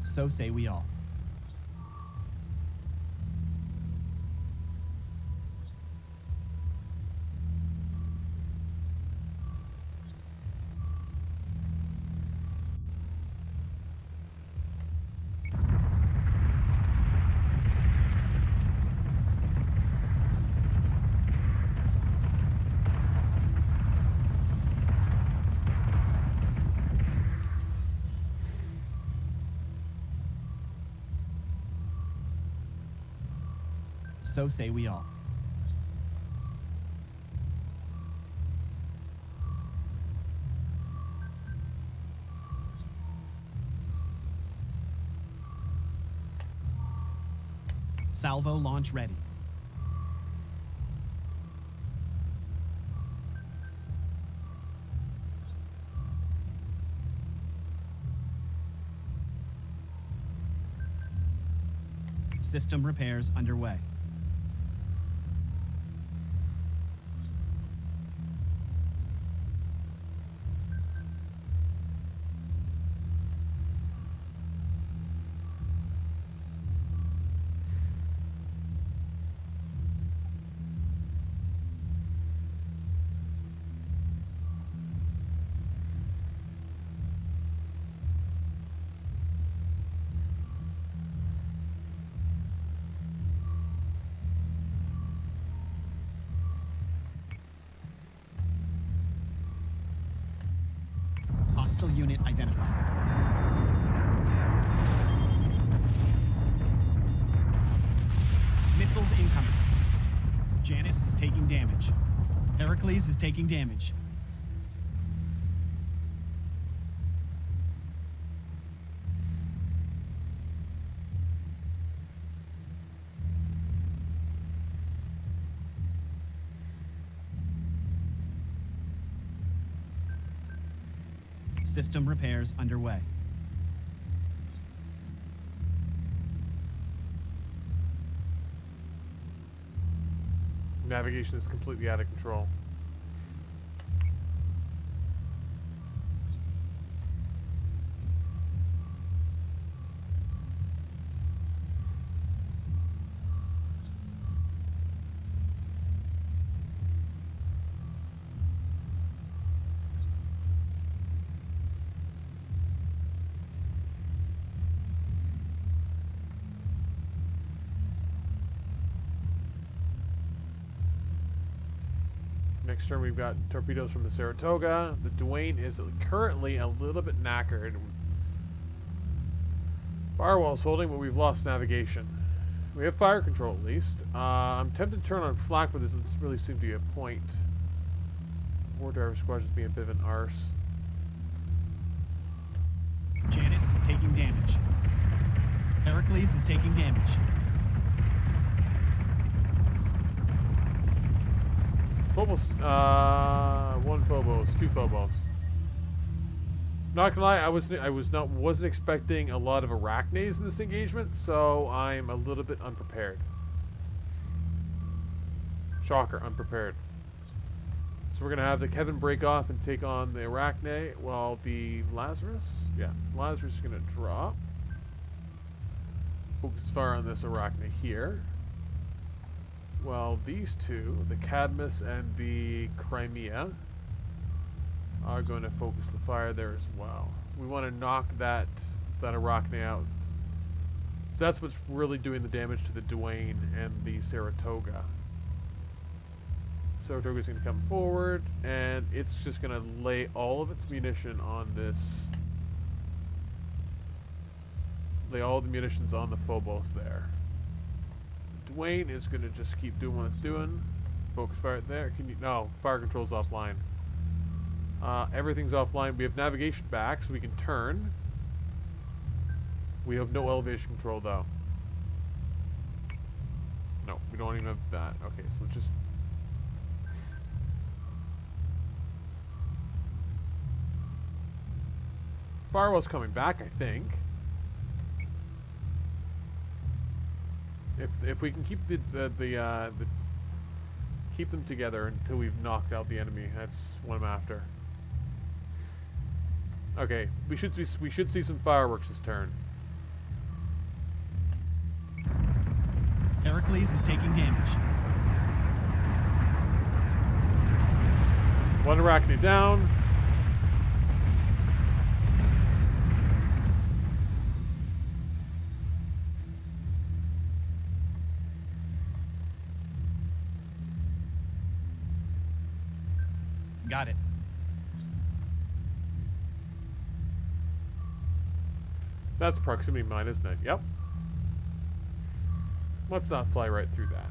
So say we all. So say we all. Salvo launch ready. System repairs underway. Hostile unit identified. Missiles incoming. Janice is taking damage. Heracles is taking damage. System repairs underway.
Navigation is completely out of control. Next turn we've got torpedoes from the Saratoga. The Dwayne is currently a little bit knackered. Firewall's holding, but we've lost navigation. We have fire control at least. I'm tempted to turn on flak, but this doesn't really seem to be a point. War driver squad just being a bit of an arse.
Janice is taking damage. Heracles is taking damage.
Phobos, one Phobos, two Phobos. Not gonna lie, I wasn't expecting a lot of arachnes in this engagement, so I'm a little bit unprepared. Shocker, unprepared. So we're gonna have the Kevin break off and take on the arachne, while the Lazarus, yeah, Lazarus is gonna drop. Focus fire on this arachne here. Well, these two, the Cadmus and the Crimea, are going to focus the fire there as well. We want to knock that arachne out. So that's what's really doing the damage to the Dwayne and the Saratoga. Saratoga's going to come forward, and it's just going to lay all of its munition on this. Lay all the munitions on the Phobos there. Dwayne is going to just keep doing what it's doing. Focus fire there. Can you? No, fire control's offline. Everything's offline. We have navigation back, so we can turn. We have no elevation control, though. No, we don't even have that. Okay, so let's just... Firewall's coming back, I think. If we can keep keep them together until we've knocked out the enemy, that's what I'm after. Okay, we should see some fireworks this turn.
Heracles is taking damage.
One arachne down.
Got it.
That's proximity mine, isn't it? Yep. Let's not fly right through that.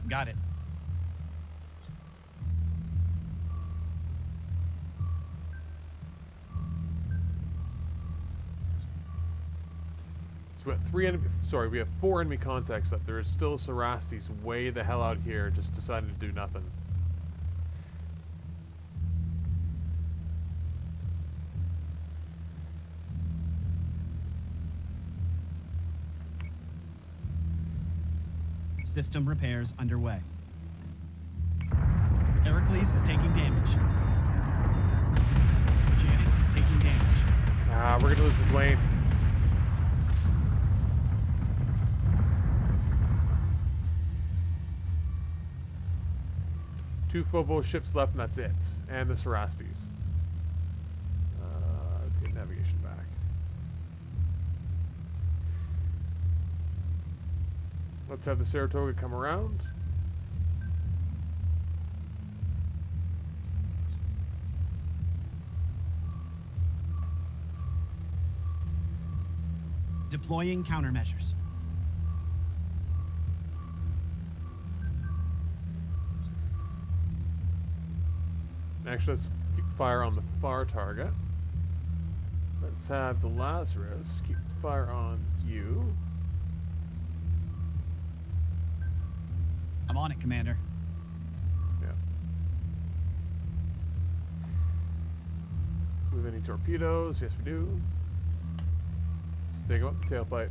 Got it.
So we have we have 4 enemy contacts left. There is still Sarastes way the hell out here, just deciding to do nothing.
System repairs underway. Heracles is taking damage. Janice is taking damage.
We're gonna lose the Dwayne. Two Phobos ships left, and that's it. And the Sarastes. Let's get navigation back. Let's have the Saratoga come around.
Deploying countermeasures.
Actually, let's keep fire on the far target. Let's have the Lazarus keep fire on you.
I'm on it, Commander.
Yeah. Do we have any torpedoes? Yes, we do. Stick them up the tailpipe.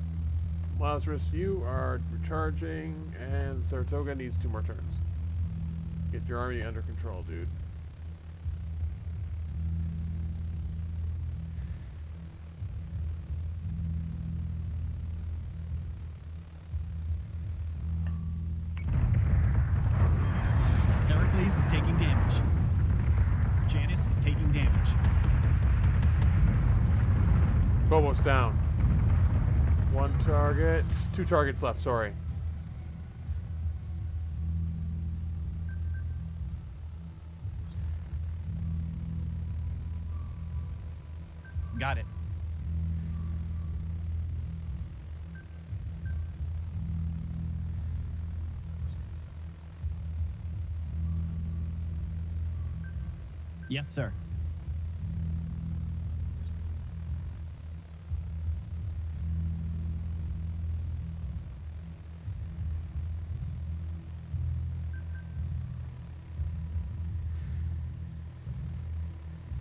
Lazarus, you are recharging, and Saratoga needs 2 more turns. Get your army under control, dude.
Heracles is taking damage. Janice is taking damage.
Phobos down. 1 target. 2 targets left, sorry.
Got it. Yes, sir.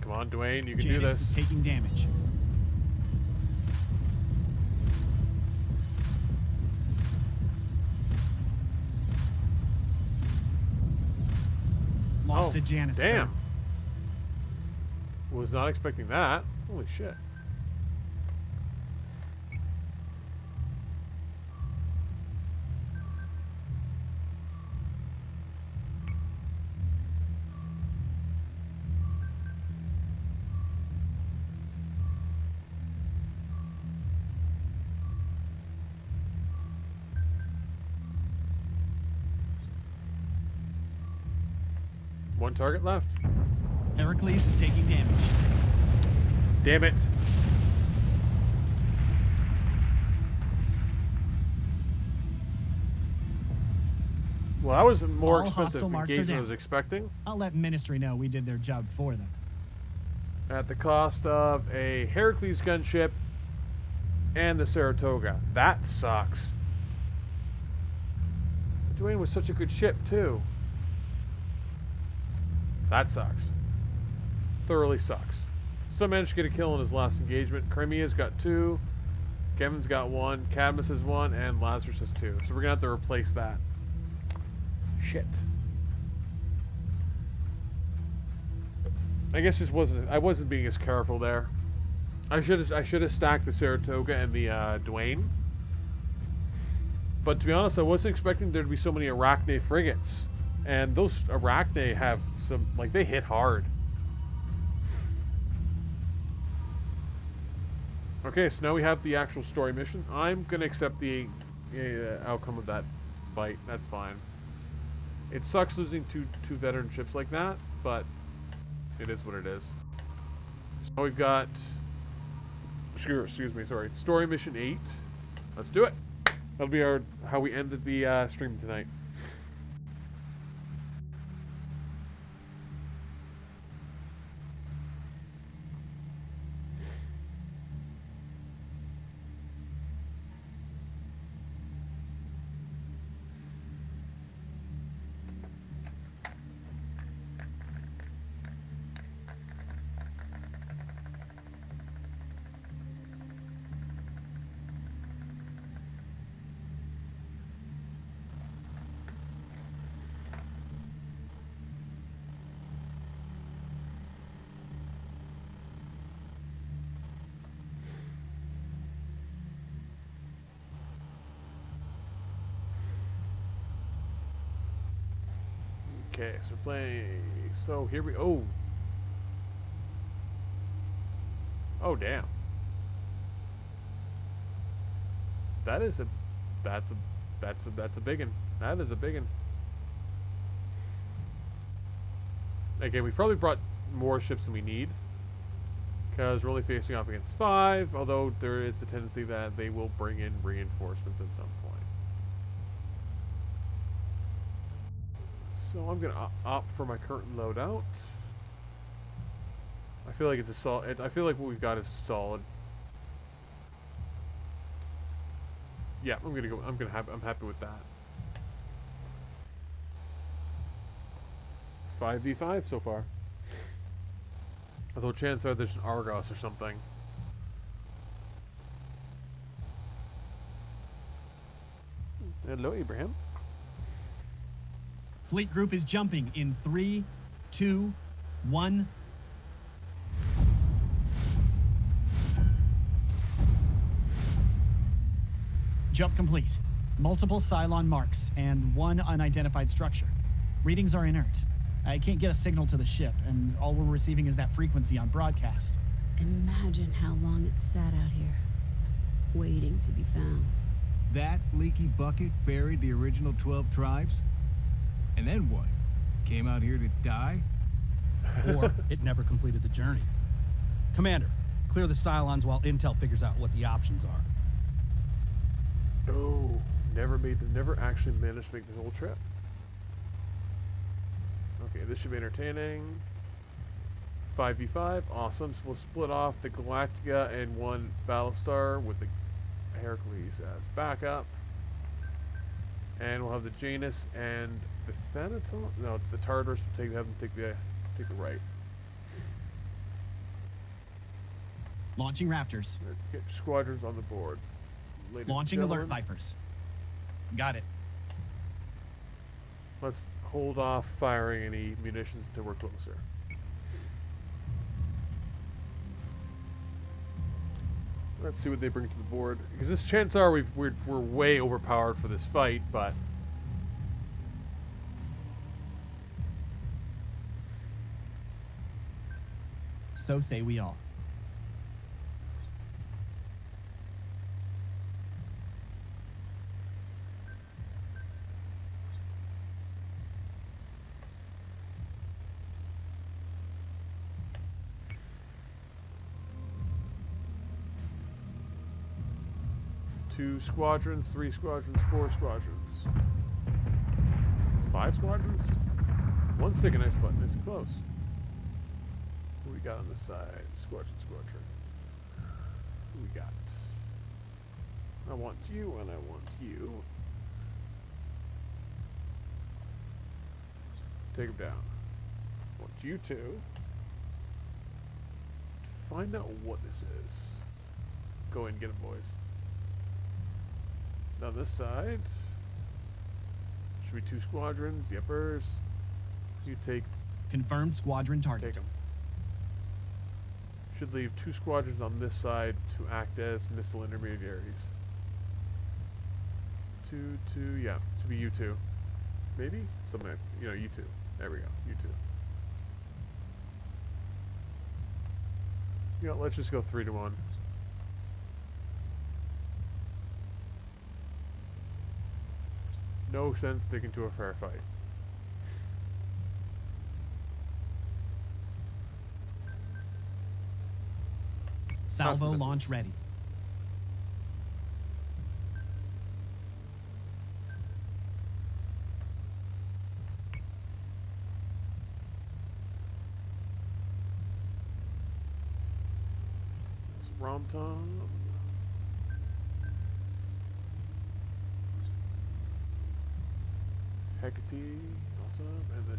Come on, Dwayne, you can
Janice
do this.
is taking damage. the Janus.
Damn.
Sir.
Was not expecting that. Holy shit. One target left.
Heracles is taking damage.
Damn it. Well, that was a more
All
expensive
hostile marks are
engagement than I
down.
was expecting.
I'll let Ministry know we did their job for them.
At the cost of a Heracles gunship and the Saratoga. That sucks. Dwayne was such a good ship, too. That sucks. Thoroughly sucks. Still managed to get a kill in his last engagement. Crimea's got 2. Kevin's got 1. Cadmus has 1. And Lazarus has 2. So we're going to have to replace that. Shit. I guess I wasn't being as careful there. I should have stacked the Saratoga and the Dwayne. But to be honest, I wasn't expecting there to be so many Arachne frigates. And those Arachne have some, like, they hit hard. Okay, so now we have the actual story mission. I'm going to accept the outcome of that fight. That's fine. It sucks losing two veteran ships like that, but it is what it is. So we've got... Excuse me, sorry. Story mission 8. Let's do it. That'll be how we ended the stream tonight. Okay, so playing. So here we. Oh. Oh damn. That's a big one. That is a big one. Again, we probably brought more ships than we need, because we're only facing off against 5. Although there is the tendency that they will bring in reinforcements at some point. So I'm gonna opt for my current loadout. I feel like it's a solid. I feel like what we've got is solid. Yeah, I'm gonna go. I'm happy with that. 5v5 so far. Although chances are there's an Argos or something. Hello, Abraham.
Fleet group is jumping in 3, 2, 1. Jump complete. Multiple Cylon marks and 1 unidentified structure. Readings are inert. I can't get a signal to the ship, and all we're receiving is that frequency on broadcast.
Imagine how long it sat out here, waiting to be found.
That leaky bucket ferried the original 12 tribes? And then what? Came out here to die?
Or it never completed the journey. Commander, clear the Cylons while Intel figures out what the options are.
Oh, never actually managed to make the whole trip. Okay, this should be entertaining. 5v5, awesome. So we'll split off the Galactica and 1 Battlestar with the Heracles as backup. And we'll have the Janus and the Thanatos. No, it's the Tartarus. We'll have them take the right.
Launching Raptors.
Get squadrons on the board. Ladies
Launching
and
Alert
gentlemen,
Vipers. Got it.
Let's hold off firing any munitions until we're closer. Let's see what they bring to the board. Because this chances are we're way overpowered for this fight, but
So say we all.
Two squadrons, 3 squadrons, 4 squadrons. 5 squadrons? One stick, a nice button, nice and close. What we got on the side? Squadron. Who we got? I want you and I want you. Take him down. I want you two. Find out what this is. Go in and get him, boys. On this side, should be 2 squadrons. Yepers. You take
Confirmed squadron target.
them. Should leave 2 squadrons on this side to act as missile intermediaries. 2, yeah, to be U2. Maybe? Something like, U2. There we go, U2. Let's just go 3 to 1. No sense sticking to a fair fight.
Salvo
missiles.
launch ready.
It's Rom-Tom. Hecate, awesome, and then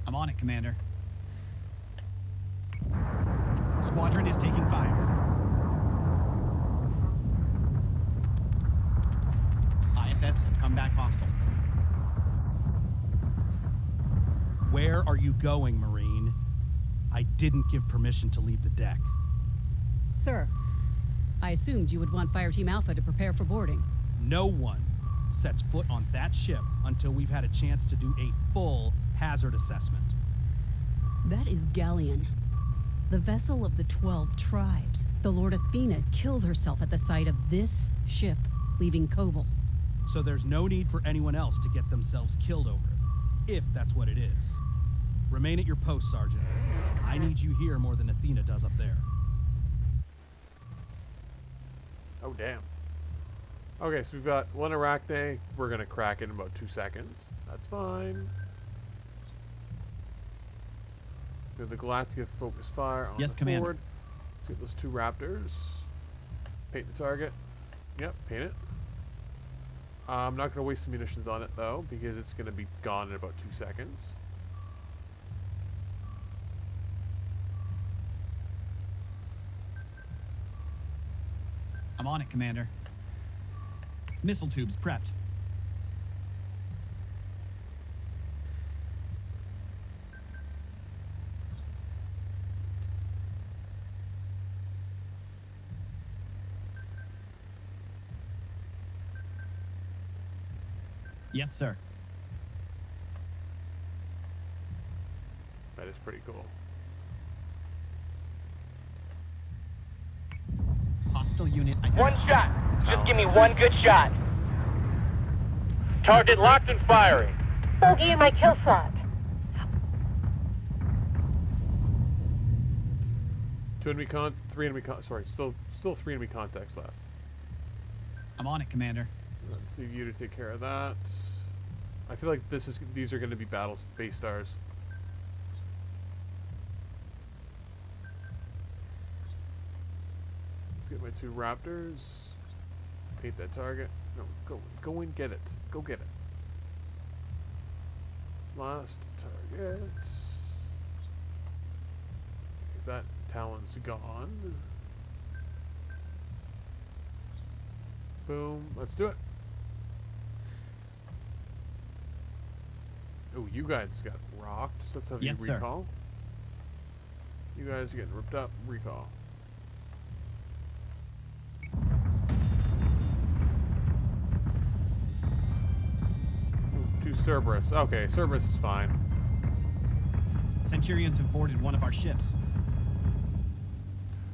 I'm on it, Commander. Squadron is taking fire. IFFs have come back hostile.
Where are you going, Marine? I didn't give permission to leave the deck.
Sir, I assumed you would want Fireteam Alpha to prepare for boarding.
No one sets foot on that ship until we've had a chance to do a full hazard assessment.
That is Galleon, the vessel of the 12 tribes. The Lord Athena killed herself at the sight of this ship leaving Kobol.
So there's no need for anyone else to get themselves killed over it, if that's what it is. Remain at your post, Sergeant. I need you here more than Athena does up there.
oh damn. Okay, so we've got 1 Arachne. We're gonna crack it in about 2 seconds. That's fine. We have the Galactica focus fire on
Yes,
the
Commander.
forward. Let's get those 2 Raptors. Paint the target. Yep, paint it. I'm not going to waste some munitions on it, though, because it's going to be gone in about 2 seconds.
I'm on it, Commander. Missile tubes prepped. Yes, sir.
That is pretty cool.
Hostile unit identified.
One shot. Just give me one good shot. Target locked and firing.
Bogey in my kill slot.
3 enemy still 3 enemy contacts left.
I'm on it, Commander.
Let's leave you to take care of that. I feel like these are going to be base stars. Let's get my 2 Raptors. Paint that target. No, go and get it. Go get it. Last target. Is that Talon's gone? Boom. Let's do it. Oh, you guys got rocked. So let's have
Yes,
you
sir.
recall. You guys are getting ripped up. Recall. Ooh, 2 Cerberus. Okay, Cerberus is fine.
Centurions have boarded one of our ships.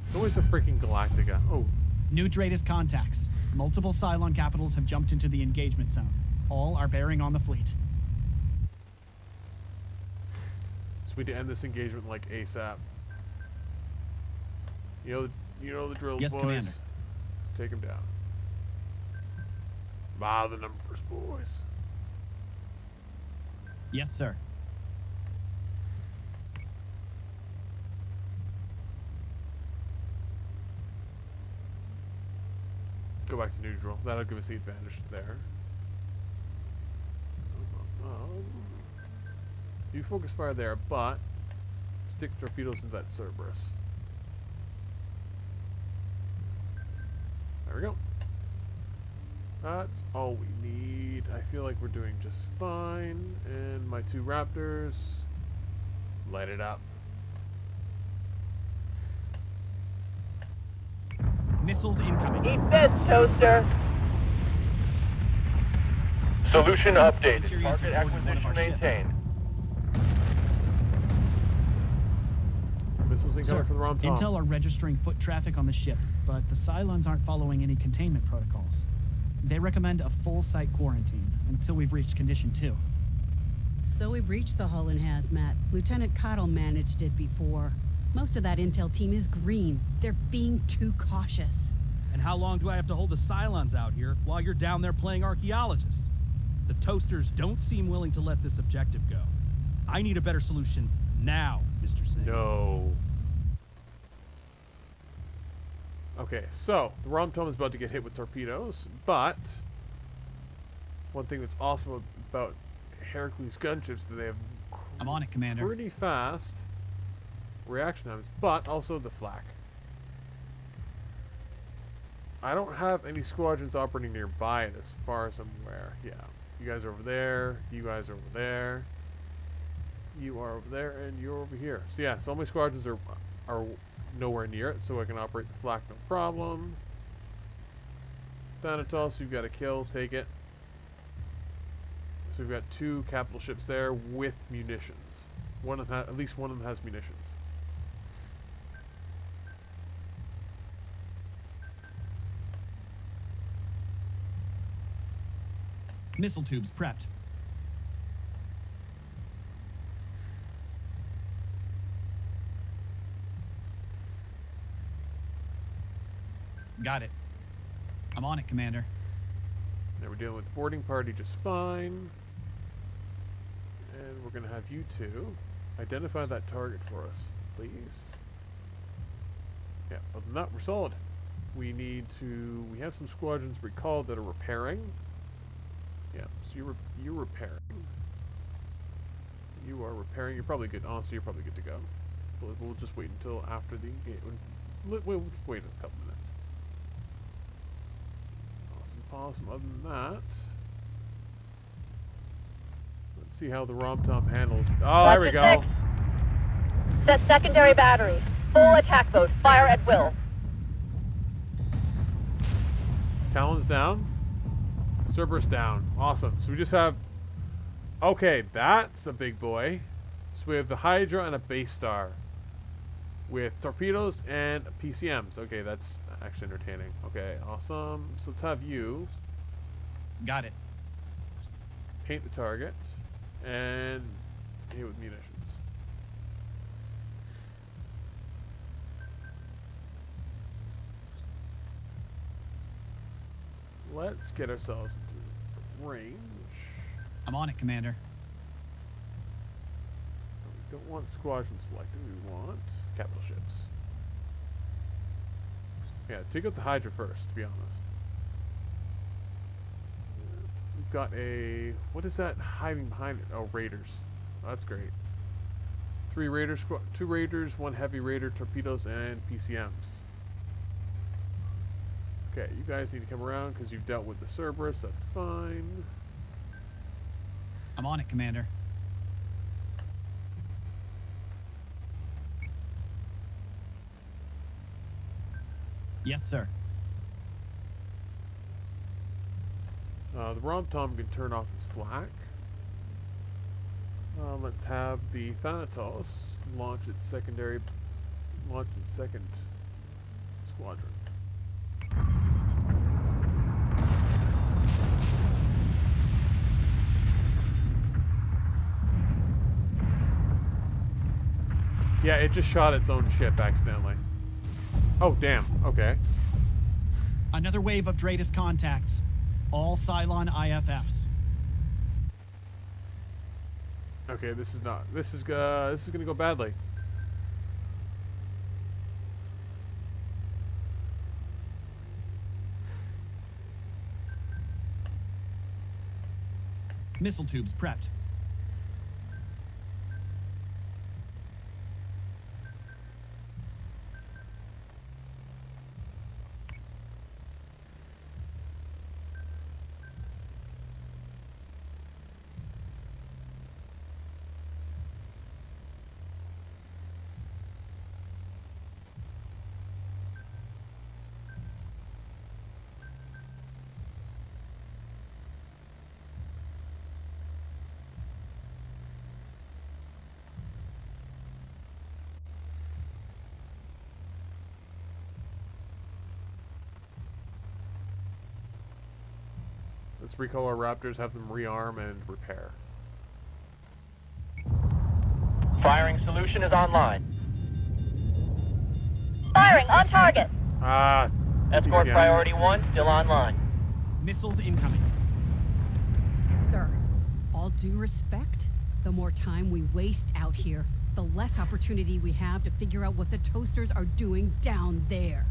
It's always a freaking Galactica. Oh,
New Dratus contacts. Multiple Cylon capitals have jumped into the engagement zone. All are bearing on the fleet.
so we need to end this engagement like ASAP. You know the drill,
Yes,
boys.
Commander.
Take him down. By the numbers, boys.
Yes, sir.
Go back to neutral. That'll give us the advantage there. You focus fire there, but stick torpedoes into that Cerberus. There we go. That's all we need. I feel like we're doing just fine. And my 2 Raptors, light it up.
Missiles incoming.
Eat this, toaster.
Solution updated.
Centurions
Target
have boarded one of
acquisition
our ships.
maintained.
Missiles incoming
Sir,
for the Rom Tom.
Intel are registering foot traffic on the ship, but the Cylons aren't following any containment protocols. They recommend a full site quarantine until we've reached Condition 2.
So we breached the hull in hazmat. Lieutenant Cottle managed it before. Most of that intel team is green. They're being too cautious.
And how long do I have to hold the Cylons out here while you're down there playing archaeologist? The Toasters don't seem willing to let this objective go. I need a better solution now, Mr. Singh.
No. Okay, so the Rom Tom is about to get hit with torpedoes, but one thing that's awesome about Hercules gunships is that they have
I'm on it, Commander.
pretty fast reaction times, but also the flak. I don't have any squadrons operating nearby it as far as I'm aware. Yeah, you guys are over there, you guys are over there, you are over there, and you're over here. So yeah, so all my squadrons are nowhere near it, so I can operate the flak no problem. Thanatos, you've got a kill, take it. So we've got 2 capital ships there with munitions. One of them at least one of them has munitions.
Missile tubes prepped. Got it. I'm on it, Commander.
Now we're dealing with the boarding party just fine. And we're going to have you 2 identify that target for us, please. Yeah, other than that, we're solid. We have some squadrons recalled that are repairing. Yeah, so you're repairing. You are repairing. You're probably good. Honestly, you're probably good to go. We'll just wait until after the engagement. We'll just wait a couple minutes. Awesome. Other than that, let's see how the Rom-Tom handles. Oh, there we go.
Set secondary battery. Full attack mode. Fire at will.
Talon's down. Cerberus down. Awesome. So we just have... Okay, that's a big boy. So we have the Hydra and a base star. With torpedoes and PCMs. Okay, that's actually entertaining. Okay, awesome. So let's have you
Got it.
paint the target and hit with munitions. Let's get ourselves into range.
I'm on it, Commander.
We don't want squadron selected, we want capital ships. Yeah, take out the Hydra first, to be honest. got a... What is that hiding behind it? Oh, raiders. Oh, that's great. 3 raiders, 2 raiders, 1 heavy raider, torpedoes, and PCMs. Okay, you guys need to come around because you've dealt with the Cerberus. That's fine.
I'm on it, Commander. Yes, sir.
The Rom-Tom can turn off his flak. Let's have the Thanatos launch its second squadron. Yeah, it just shot its own ship accidentally. Oh, damn. Okay.
Another wave of Dratus contacts. All Cylon IFFs.
Okay, this is gonna go badly.
Missile tubes prepped.
Let's recall our Raptors, have them rearm and repair.
Firing solution is online.
Firing on target.
Ah.
Escort
PCM.
priority 1 still online.
Missiles incoming.
Sir, all due respect, the more time we waste out here, the less opportunity we have to figure out what the toasters are doing down there.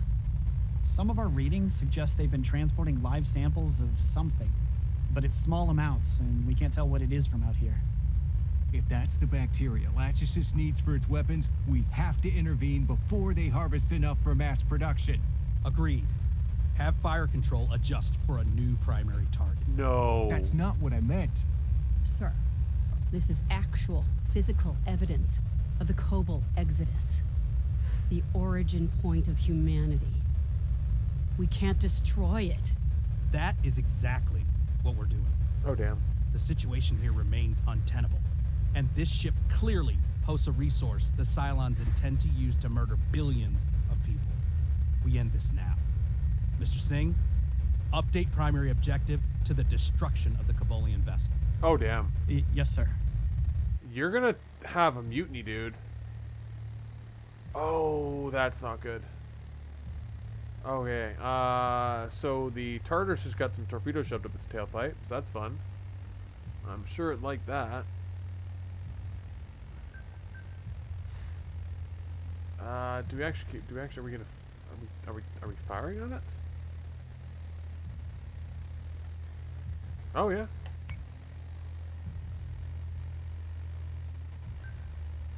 Some of our readings suggest they've been transporting live samples of something, but it's small amounts, and we can't tell what it is from out here.
If that's the bacteria Lachesis needs for its weapons, we have to intervene before they harvest enough for mass production.
Agreed. Have fire control adjust for a new primary target.
No.
That's not what I meant.
Sir, this is actual physical evidence of the Kobol exodus, the origin point of humanity. We can't destroy it.
That is exactly what we're doing.
Oh, damn.
The situation here remains untenable, and this ship clearly hosts a resource the Cylons intend to use to murder billions of people. We end this now. Mr. Singh, update primary objective to the destruction of the Kobolian vessel.
Oh, damn.
Yes, sir.
You're gonna have a mutiny, dude. Oh, that's not good. Okay, so the Tartarus just got some torpedoes shoved up its tailpipe, so that's fun. I'm sure it liked that. Are we firing on it? Oh yeah.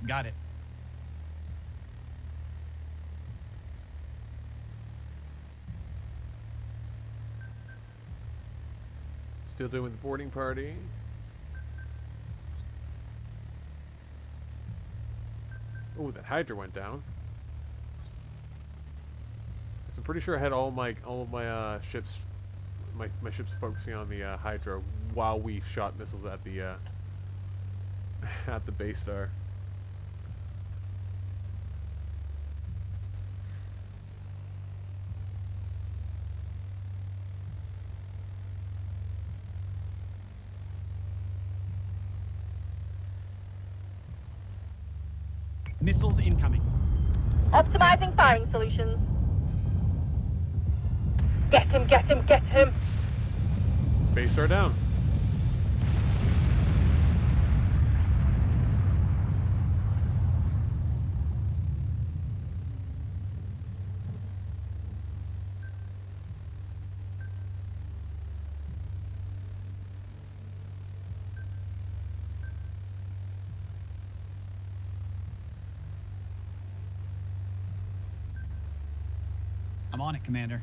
Got it.
Still doing the boarding party. Oh, that Hydra went down. So I'm pretty sure I had all of my ships, my ships focusing on the Hydra while we shot missiles at the at the base star.
Missiles incoming.
Optimizing firing solutions. Get him, get him, get him.
Base star down.
I'm on it, Commander.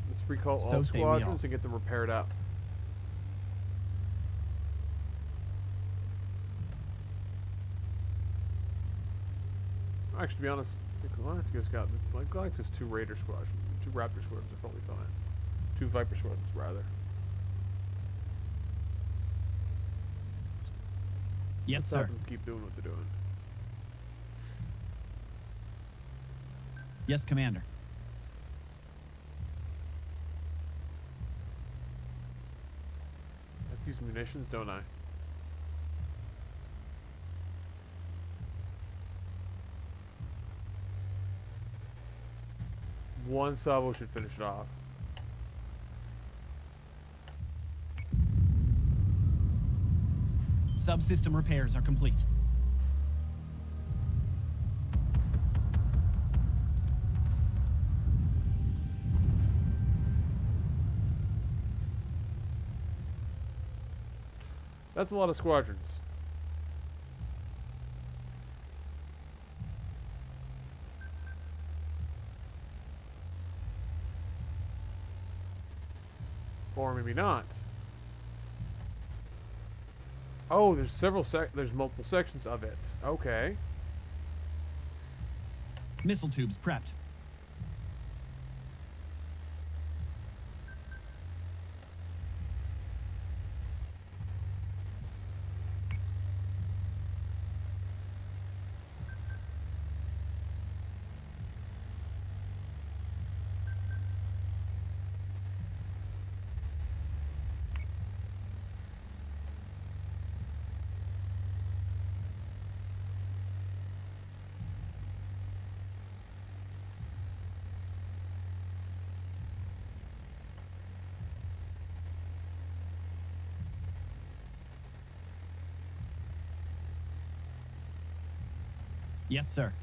Let's recall
So
all
say we all.
squadrons and get them repaired up. Actually, to be honest, the Galacticus got like Galacticus 2 Raider squadrons, 2 Raptor squadrons are probably fine. 2 Viper squadrons rather.
Yes,
Let's
sir.
have them keep doing what they're doing.
Yes, Commander.
I have to use munitions, don't I? One salvo should finish it off.
Subsystem repairs are complete.
That's a lot of squadrons. Or maybe not. Oh, there's multiple sections of it. Okay.
Missile tubes prepped. Yes, sir.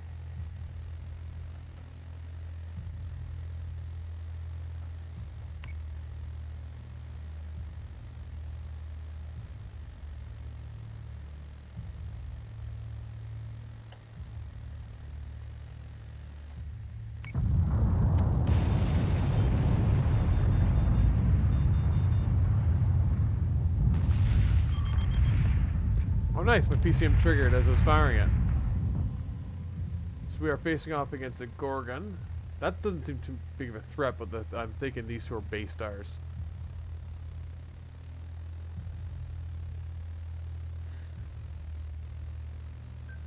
Oh nice, my PCM triggered as I was firing it. So we are facing off against a Gorgon. That doesn't seem too big of a threat, but I'm thinking these two are base stars.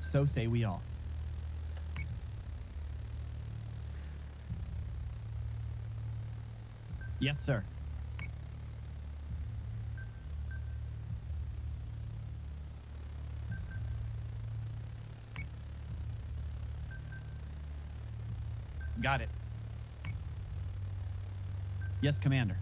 So say we all. Yes, sir. Got it. Yes, Commander.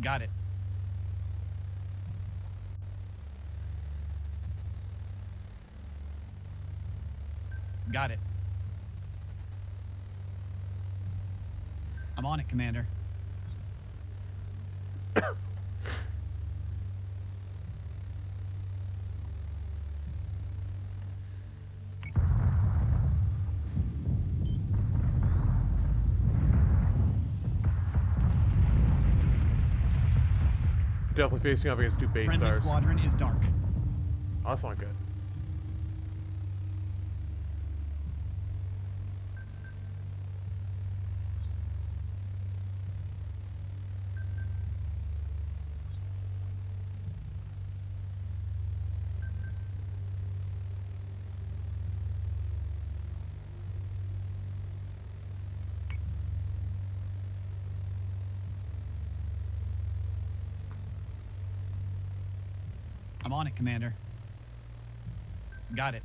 Got it. Got it. I'm on it, Commander.
Definitely facing off against two base
Friendly
stars.
squadron is dark.
Oh, that's not good.
I'm on it, Commander. Got it.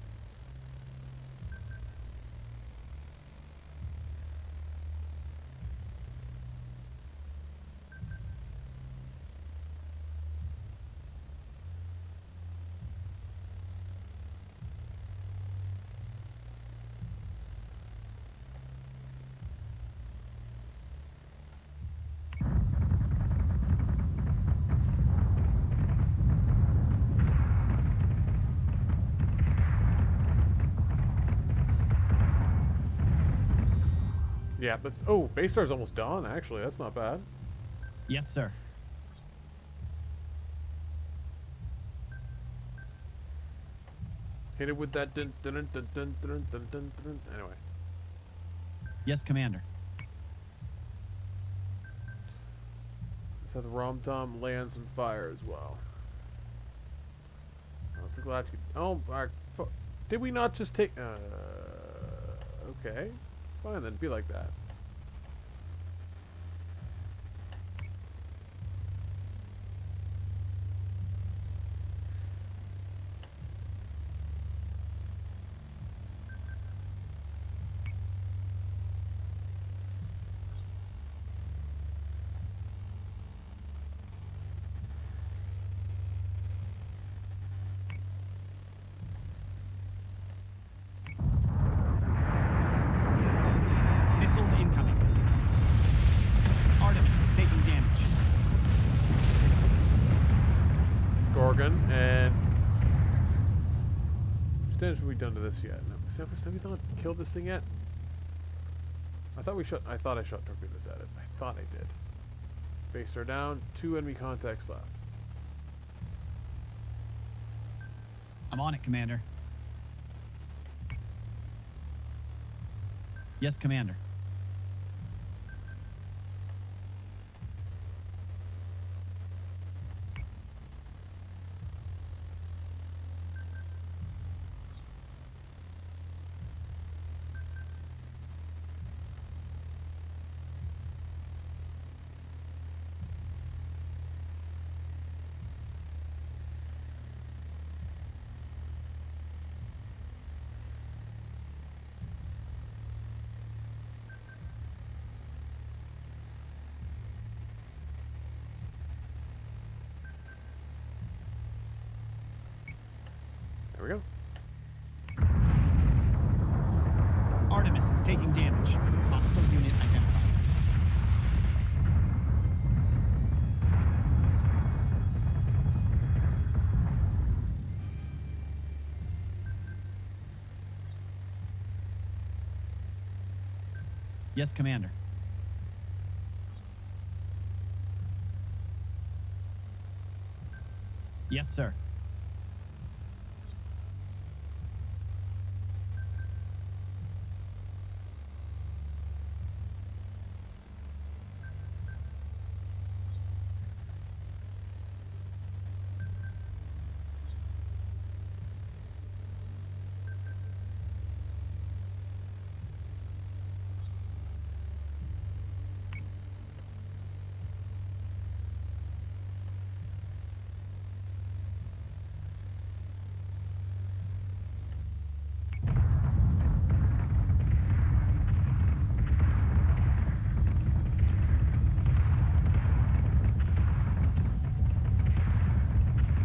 Yeah, that's... Oh, base star's almost done, actually. That's not bad.
Yes, sir.
Hit it with that dun dun dun dun dun dun dun dun dun. Anyway.
Yes, Commander.
So the Rom-Tom lands and fire as well. I was glad you... Oh, did we not just take... okay. Fine then, be like that.
Missiles incoming. Artemis is taking damage.
Gorgon, and... What damage have we done to this yet? No, have we not killed this thing yet? I thought I shot torpedoes at it. I thought I did. Base are down. 2 enemy contacts left.
I'm on it, Commander. Yes, Commander.
There we go.
Artemis is taking damage. Hostile unit identified. Yes, Commander. Yes, sir.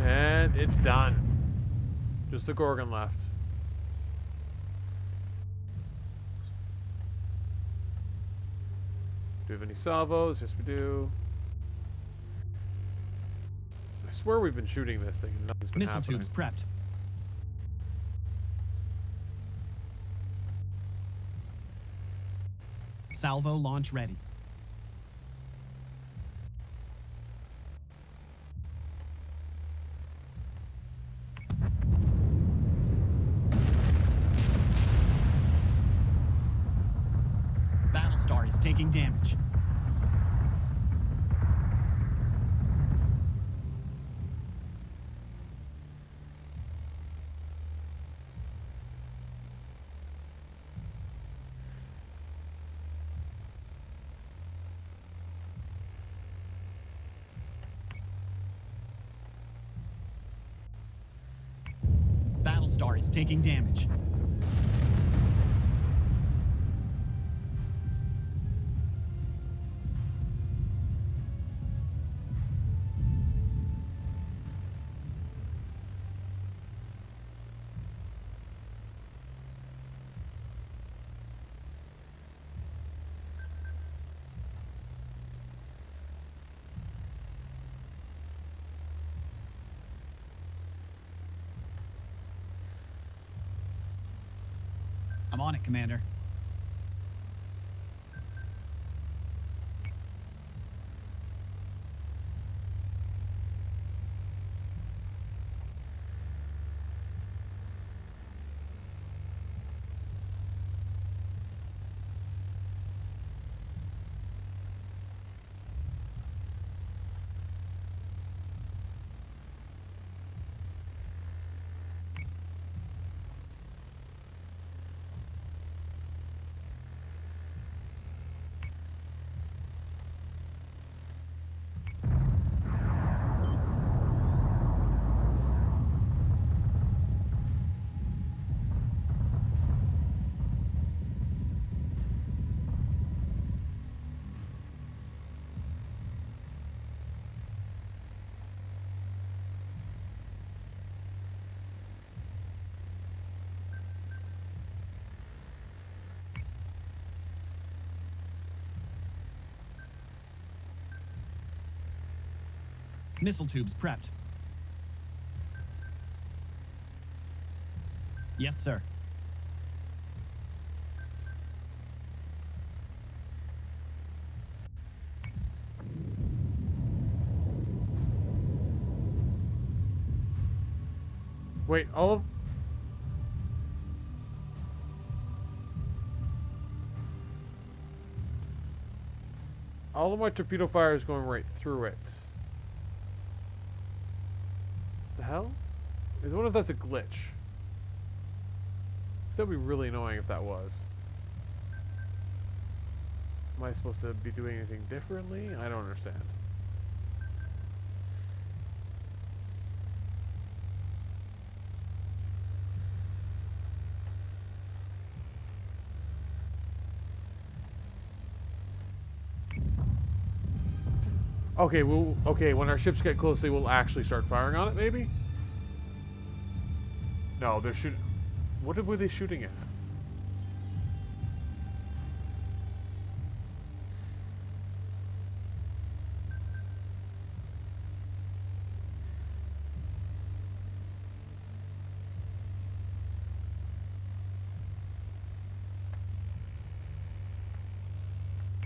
And it's done. Just the Gorgon left. Do we have any salvos? Yes, we do. I swear we've been shooting this thing and nothing's been
Missile
happening.
tubes prepped. Salvo launch ready. Battlestar is taking damage. Battlestar is taking damage. I'm on it, Commander. Missile tubes prepped. Yes, sir.
Wait, all of my torpedo fire is going right through it. The hell? I wonder if that's a glitch. That'd be really annoying if that was. Am I supposed to be doing anything differently? I don't understand. Okay, when our ships get close, they will actually start firing on it, maybe? No, they're shooting... What were they shooting at?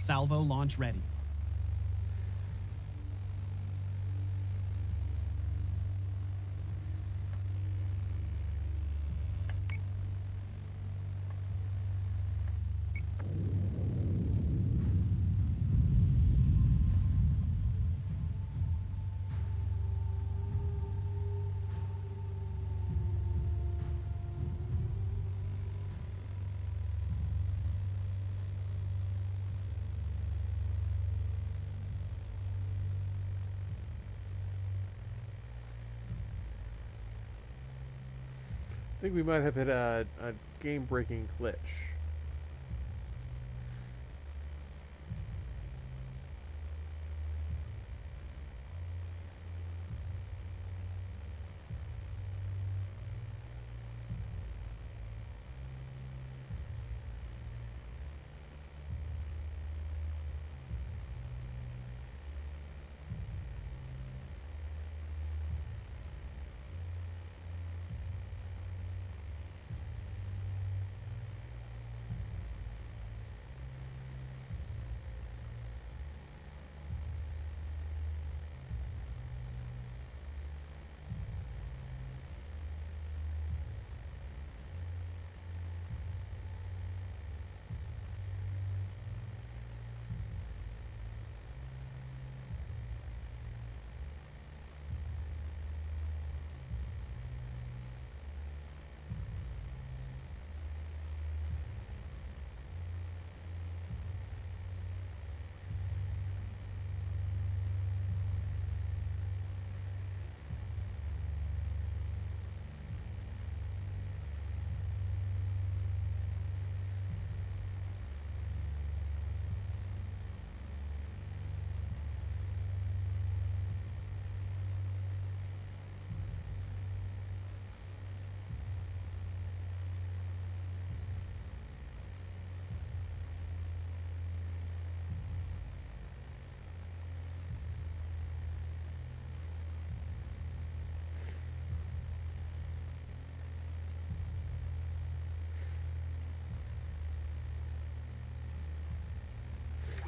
Salvo launch ready.
I think we might have hit a game-breaking glitch.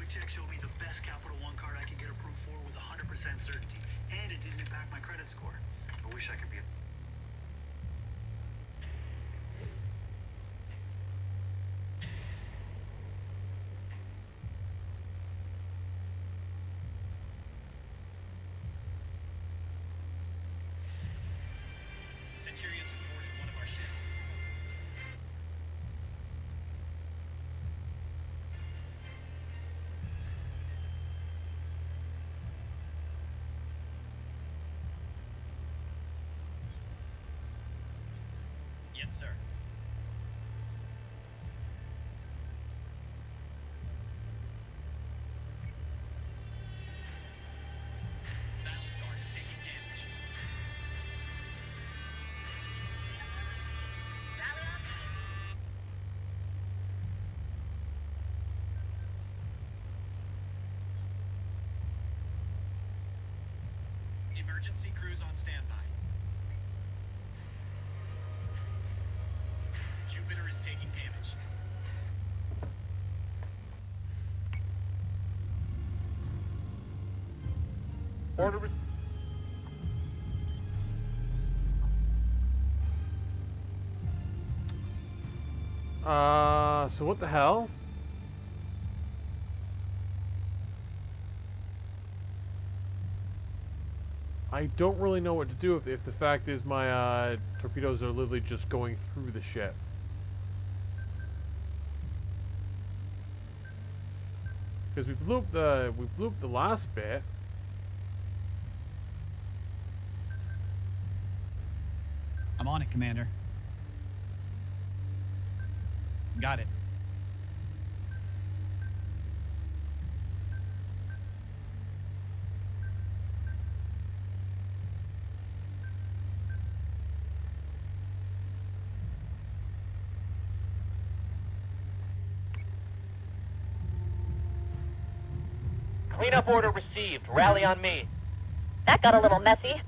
Check showed me the best Capital One card I could get approved for with 100% certainty, and it didn't impact my credit score. I wish I could be a... Centurion supported one of our ships. Yes, sir. Battlestar is taking damage. Emergency crews on standby. Jupiter is taking damage.
Order.
So what the hell? I don't really know what to do if the fact is my torpedoes are literally just going through the ship. Because we blew up the last bit.
I'm on it, Commander. Got it.
Cleanup order received. Rally on me.
That got a little messy.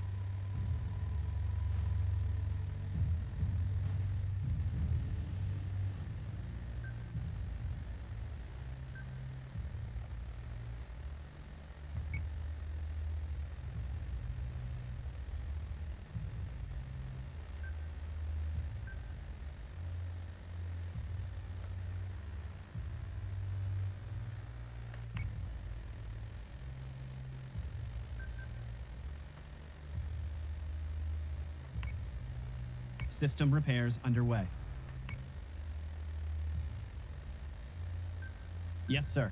System repairs underway. Yes, sir.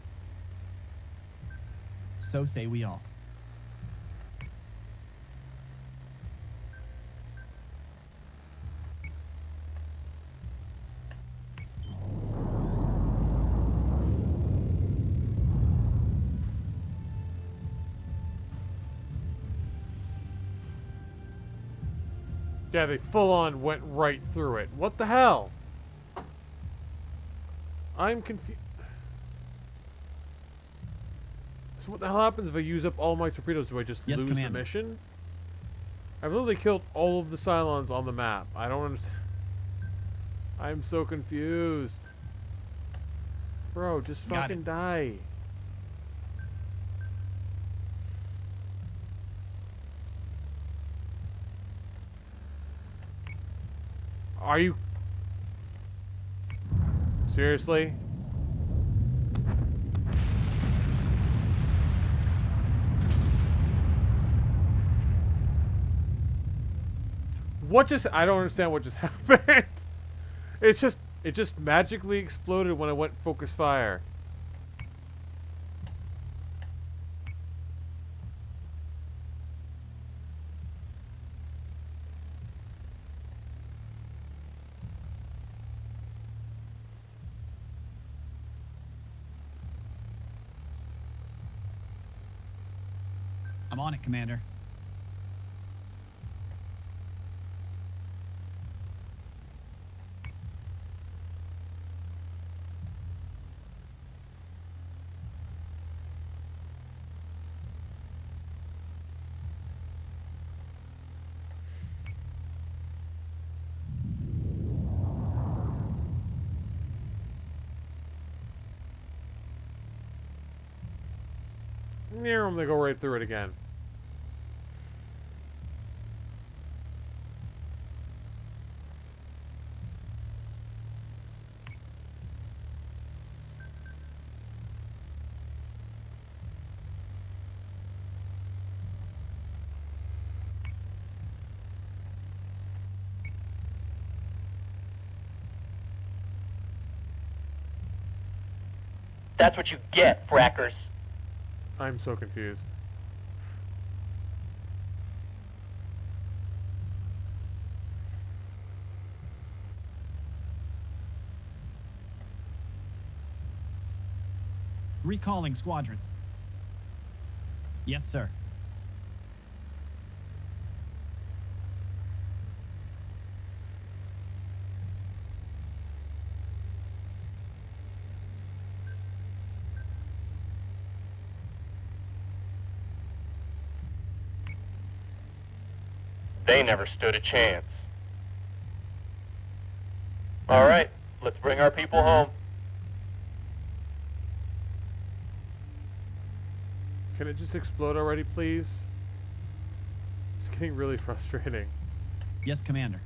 So say we all.
Yeah, they full on went right through it. What the hell? I'm confused. So what the hell happens if I use up all my torpedoes? Do I just
Yes,
lose
Commander.
the mission? I've literally killed all of the Cylons on the map. I don't understand. I'm so confused. Bro, just
Got
fucking
it.
die. Are you... Seriously? What just... I don't understand what just happened. It just magically exploded when I went focus fire.
I'm on it, Commander.
Near them, they go right through it again.
That's what you get, frackers.
I'm so confused.
Recalling squadron. Yes, sir.
They never stood a chance. All right, let's bring our people home.
Can it just explode already, please? It's getting really frustrating.
Yes, Commander.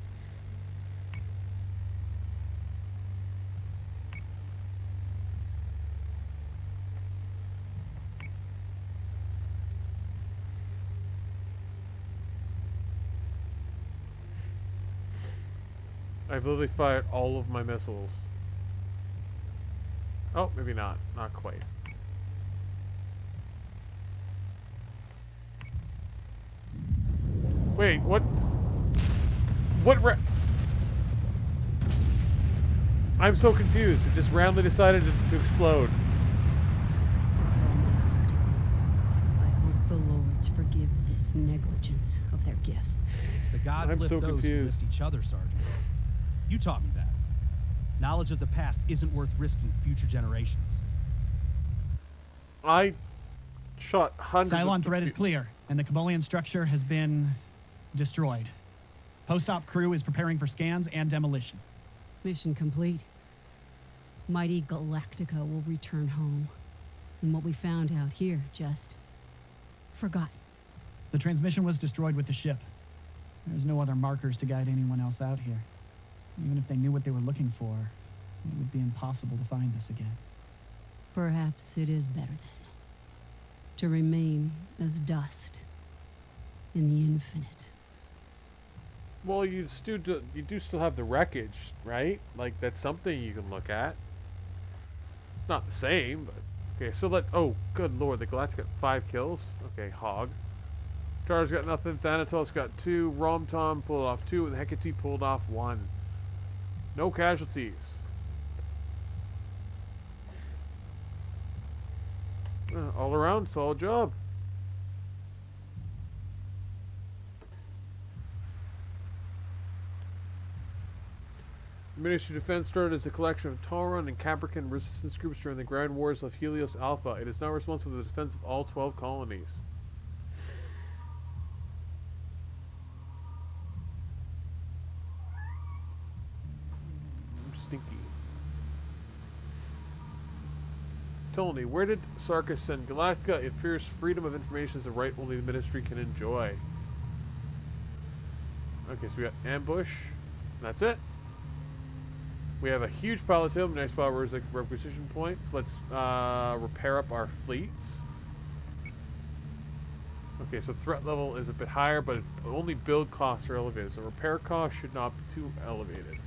I've literally fired all of my missiles. Oh, maybe not. Not quite. Wait, what? I'm so confused. It just randomly decided to explode.
With all my heart, I hope the Lords forgive this negligence of their gifts.
The gods
I'm
lift
so
those who
confused.
lift each other, Sergeant. You taught me that. Knowledge of the past isn't worth risking future generations.
I shot hundreds
Cylon
of
threat is clear, and the Cabolian structure has been destroyed. Post-op crew is preparing for scans and demolition.
Mission complete. Mighty Galactica will return home. And what we found out here, just forgotten.
The transmission was destroyed with the ship. There's no other markers to guide anyone else out here. Even if they knew what they were looking for, it would be impossible to find this again.
Perhaps it is better then. To remain as dust in the infinite.
Well, you do still have the wreckage, right? Like, that's something you can look at. Not the same, but okay. So oh, good lord, the Galactic got 5 kills. Okay, Hog. Char's got nothing. Thanatos got 2. Rom-Tom pulled off 2, and Hecate pulled off 1. No casualties. All around, solid job. The Ministry of Defense started as a collection of Tauron and Caprican resistance groups during the ground wars of Helios Alpha. It is now responsible for the defense of all 12 colonies. Stinky. Tony, where did Sarkis send Galactica? It appears freedom of information is a right only the Ministry can enjoy. Okay, so we got ambush. That's it. We have a huge pile of tail. Nice pile of requisition points. Let's repair up our fleets. Okay, so threat level is a bit higher, but only build costs are elevated. So repair costs should not be too elevated.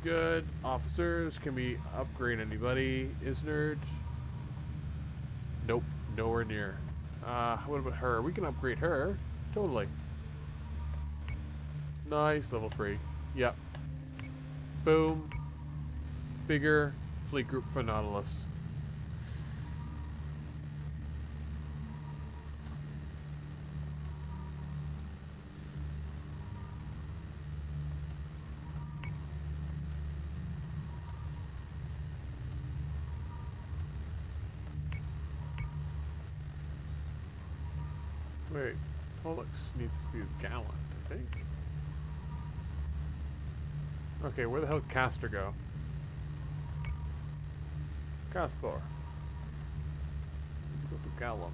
Good. Officers, can we upgrade anybody? Isnerd? Nope, nowhere near. What about her? We can upgrade her. Totally. Nice, level 3. Yep. Boom. Bigger fleet group for Nautilus. Wait, Pollux needs to be gallant, I think. Okay, where the hell did Castor go? Castor. Go to gallant.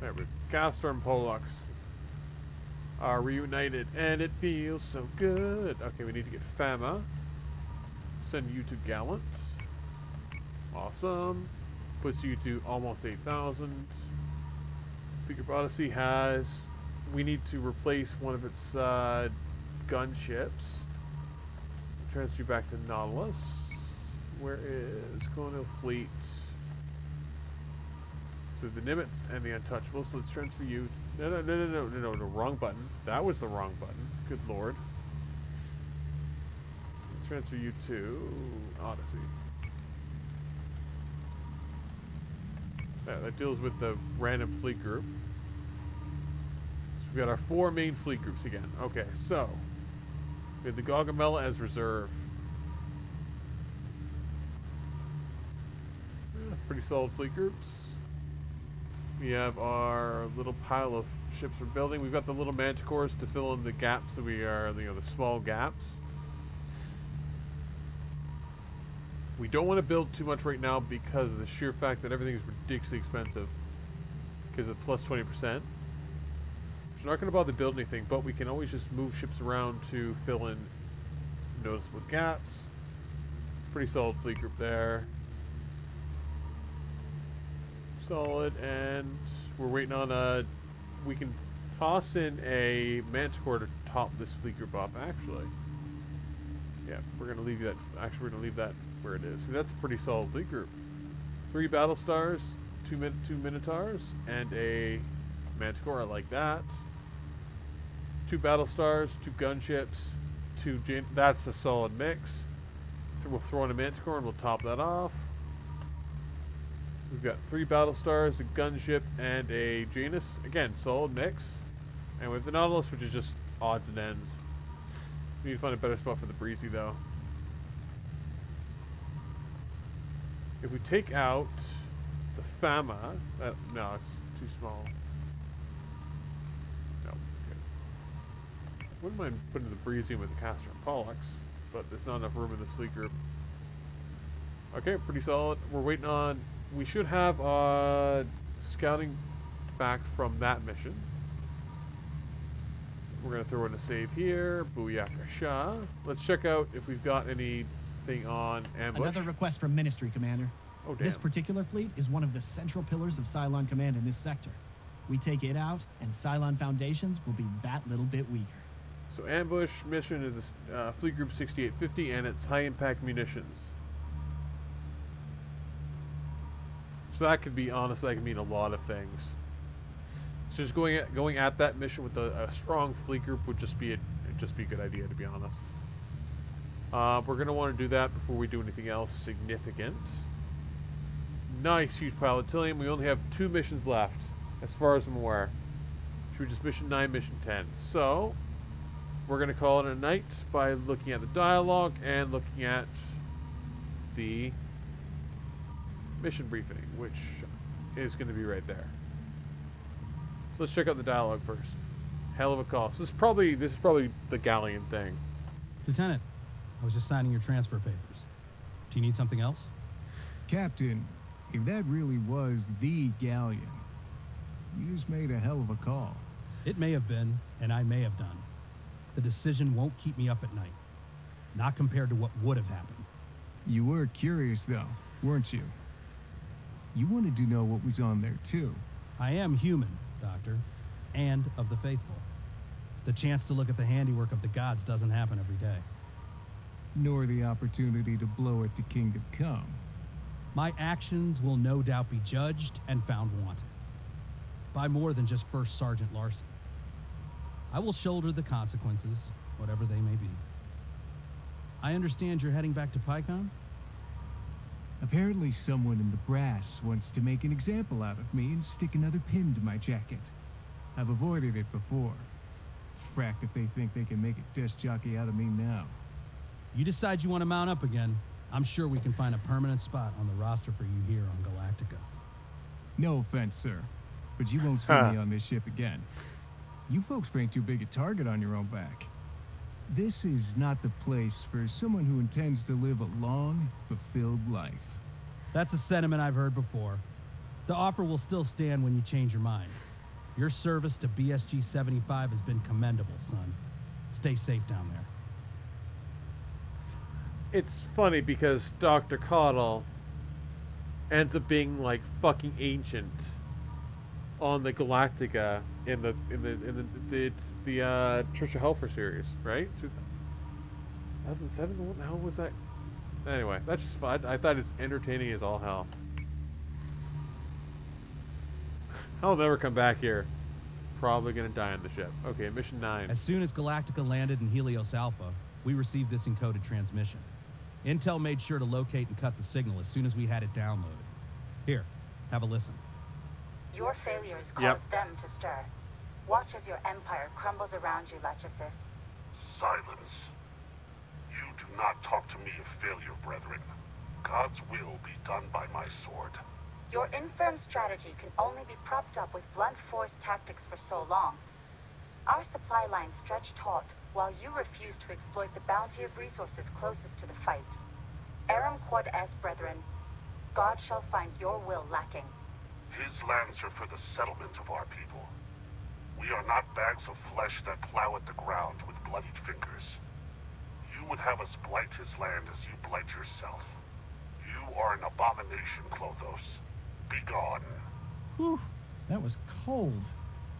There we go. Castor and Pollux are reunited, and it feels so good. Okay, we need to get Fama. Send you to gallant. Awesome. Puts you to almost 8,000. Figure Odyssey has. We need to replace one of its gunships. Transfer you back to Nautilus. Where is Colonial Fleet? So the Nimitz and the Untouchables. So let's transfer you. No, wrong button. That was the wrong button. Good lord. Let's transfer you to Odyssey. That deals with the random fleet group. So we've got our 4 main fleet groups again. Okay, so we have the Gaugamela as reserve. Yeah, that's pretty solid fleet groups. We have our little pile of ships we're building. We've got the little manticores to fill in the gaps that we are, you know, the small gaps. We don't want to build too much right now because of the sheer fact that everything is ridiculously expensive. Because of plus 20%. So we're not going to bother building anything, but we can always just move ships around to fill in noticeable gaps. It's a pretty solid fleet group there. Solid, and we're waiting on we can toss in a manticore to top this fleet group up, actually. Yeah, we're going to leave that, actually we're going to leave that where it is, because that's a pretty solid fleet group. 3 battle stars, 2 minotaurs, and a manticore. I like that. 2 battle stars, 2 gunships, 2 that's a solid mix. We'll throw in a manticore and we'll top that off. We've got 3 battle stars, a gunship, and a Janus. Again, solid mix. And with the Nautilus, which is just odds and ends. We need to find a better spot for the Breezy, though. If we take out the Fama, no, it's too small. No, okay. Wouldn't mind putting the Breezy in with the Castor and Pollux, but there's not enough room in this fleet group. Okay, pretty solid. We're waiting on. We should have scouting back from that mission. We're going to throw in a save here. Booyaka Shah. Let's check out if we've got anything on ambush.
Another request from Ministry, Commander.
Oh, damn.
This particular fleet is one of the central pillars of Cylon Command in this sector. We take it out, and Cylon Foundations will be that little bit weaker.
So ambush mission is a fleet group 6850, and it's high impact munitions. So that could be, honestly, that could mean a lot of things. So just going at that mission with a strong fleet group would just be a good idea, to be honest. We're gonna want to do that before we do anything else significant. Nice, huge pile of Tillium. We only have 2 missions left, as far as I'm aware. Should we just mission 9, mission 10? So we're gonna call it a night by looking at the dialogue and looking at the mission briefing, which is going to be right there. So let's check out the dialogue first. Hell of a call. So this is probably the galleon thing.
Lieutenant, I was just signing your transfer papers. Do you need something else?
Captain, if that really was the galleon, you just made a hell of a call.
It may have been, and I may have done. The decision won't keep me up at night. Not compared to what would have happened.
You were curious, though, weren't you? You wanted to know what was on there, too.
I am human, Doctor, and of the faithful. The chance to look at the handiwork of the gods doesn't happen every day.
Nor the opportunity to blow it to Kingdom Come.
My actions will no doubt be judged and found wanted. By more than just First Sergeant Larson. I will shoulder the consequences, whatever they may be. I understand you're heading back to PyCon?
Apparently someone in the brass wants to make an example out of me and stick another pin to my jacket. I've avoided it before. Fracked if they think they can make a desk jockey out of me now.
You decide you want to mount up again, I'm sure we can find a permanent spot on the roster for you here on Galactica.
No offense, sir, but you won't see me on this ship again. You folks bring too big a target on your own back. This is not the place for someone who intends to live a long, fulfilled life.
That's a sentiment I've heard before. The offer will still stand when you change your mind. Your service to BSG 75 has been commendable, son. Stay safe down there.
It's funny because Dr. Coddle ends up being like fucking ancient on the Galactica in the Church of Helfer series, right? 2007. What the hell was that? Anyway, that's just fun. I thought it's entertaining as all hell. I'll never come back here. Probably gonna die on the ship. Okay, mission 9.
As soon as Galactica landed in Helios Alpha, we received this encoded transmission. Intel made sure to locate and cut the signal as soon as we had it downloaded. Here, have a listen.
Your failures caused them to stir. Watch as your empire crumbles around you, Lachesis.
Silence. You do not talk to me of failure, brethren. God's will be done by my sword.
Your infirm strategy can only be propped up with blunt force tactics for so long. Our supply lines stretch taut, while you refuse to exploit the bounty of resources closest to the fight. Aram Quad S, brethren, God shall find your will lacking.
His lands are for the settlement of our people. We are not bags of flesh that plow at the ground with bloodied fingers. You would have us blight his land as you blight yourself. You are an abomination, Clothos. Be gone.
Whew, that was cold.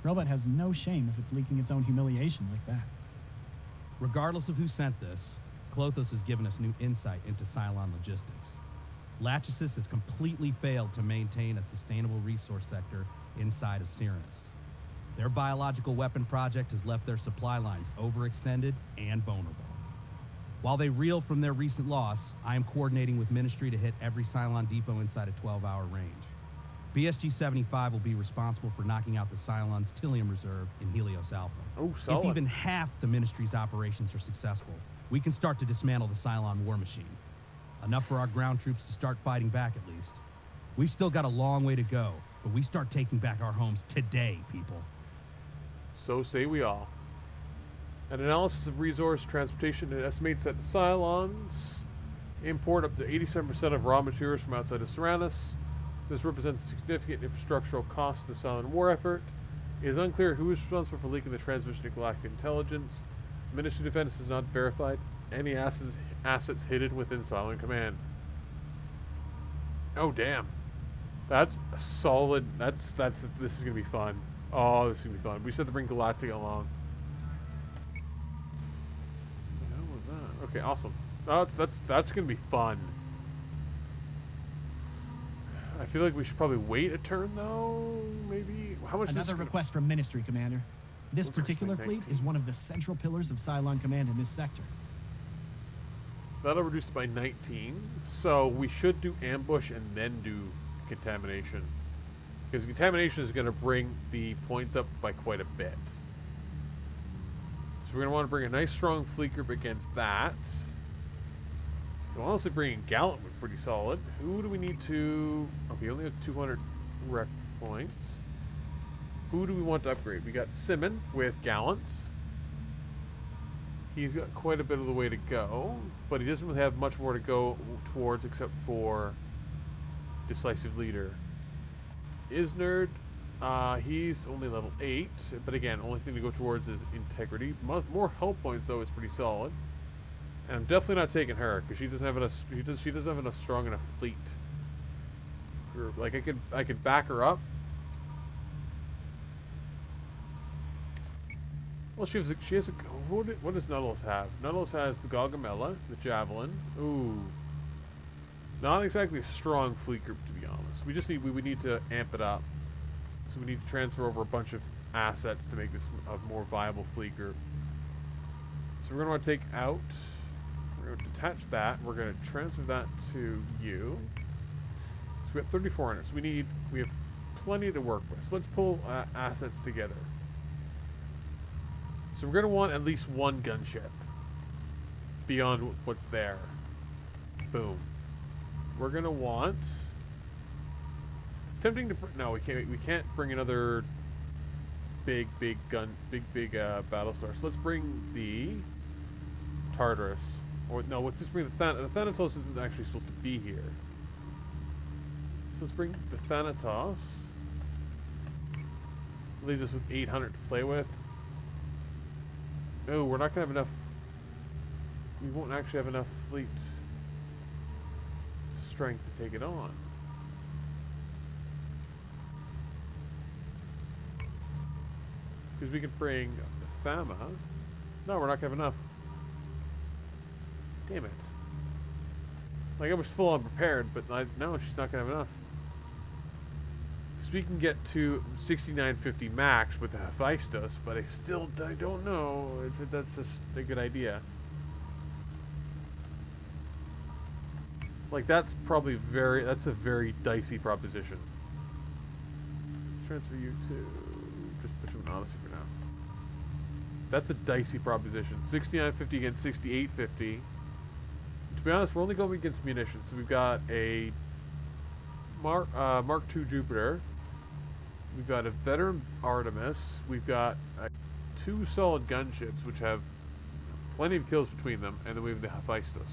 Robot has no shame if it's leaking its own humiliation like that.
Regardless of who sent this, Clothos has given us new insight into Cylon logistics. Lachesis has completely failed to maintain a sustainable resource sector inside of Cyrenus. Their biological weapon project has left their supply lines overextended and vulnerable. While they reel from their recent loss, I am coordinating with Ministry to hit every Cylon depot inside a 12-hour range. BSG 75 will be responsible for knocking out the Cylon's Tilium reserve in Helios Alpha.
Oh, solid.
If even half the Ministry's operations are successful, we can start to dismantle the Cylon war machine. Enough for our ground troops to start fighting back, at least. We've still got a long way to go, but we start taking back our homes today, people.
So say we all. An analysis of resource transportation estimates that the Cylons import up to 87% of raw materials from outside of Cyrenus. This represents a significant infrastructural cost to the Cylon war effort. It is unclear who is responsible for leaking the transmission of galactic intelligence. The Ministry of Defense has not verified any assets hidden within Cylon Command. Oh damn. That's a solid. This is gonna be fun. Oh, this is gonna be fun. We just have to bring Galactica along. What the hell was that? Okay, awesome. Oh, that's gonna be fun. I feel like we should probably wait a turn though. Maybe. How much?
Another request from Ministry, Commander. This particular fleet is one of the central pillars of Cylon Command in this sector.
That'll reduce it by 19. So we should do ambush and then do contamination. Because contamination is going to bring the points up by quite a bit. So we're going to want to bring a nice strong fleet group against that. So honestly bringing Gallant would be pretty solid. Who do we need to... Okay, we only have 200 rec points. Who do we want to upgrade? We got Simon with Gallant. He's got quite a bit of the way to go, but he doesn't really have much more to go towards except for Decisive Leader. Isnerd, he's only level 8, but again, only thing to go towards is Integrity. More health points though is pretty solid. And I'm definitely not taking her because she doesn't have enough. She doesn't have enough strong enough fleet. Like I could back her up. Well, she has a. What does Nautilus have? Nautilus has the Gargamella, the Javelin. Ooh, not exactly a strong fleet group to be honest. We would need to amp it up. So we need to transfer over a bunch of assets to make this a more viable fleet group. So we're going to want to take out. We're going to detach that. We're going to transfer that to you. So we have 3,400. So we have plenty to work with. So let's pull assets together. So we're going to want at least one gunship beyond what's there. Boom. We're going to want... It's tempting to... No, we can't bring another big battle star. So let's bring the Tartarus. Or no, let's just bring the Thanatos isn't actually supposed to be here. So let's bring the Thanatos. Leaves us with 800 to play with. No, we're not going to have enough... We won't actually have enough fleet strength to take it on. Because we could bring the Fama. No, we're not going to have enough. Damn it. Like, I was full on prepared, but no, she's not going to have enough. Because we can get to 6950 max with the Hephaestus, but I don't know if that's just a good idea. Like, that's probably that's a very dicey proposition. Let's transfer you to... Just put you in Odyssey for now. That's a dicey proposition. 6950 against 6850. To be honest, we're only going against munitions, so we've got a Mark II Jupiter. We've got a veteran Artemis. We've got 2 solid gunships, which have plenty of kills between them, and then we have the Hephaestus.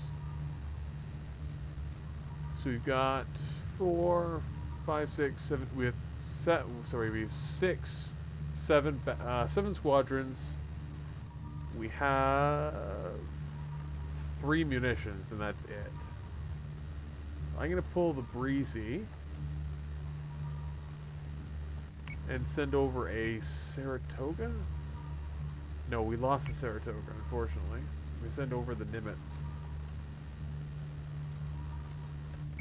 So we've got 4, 5, 6, 7. We have we have 6, 7, 7 squadrons. We have 3 munitions, and that's it. I'm gonna pull the Breezy and send over a Saratoga. No, we lost the Saratoga, unfortunately. We send over the Nimitz.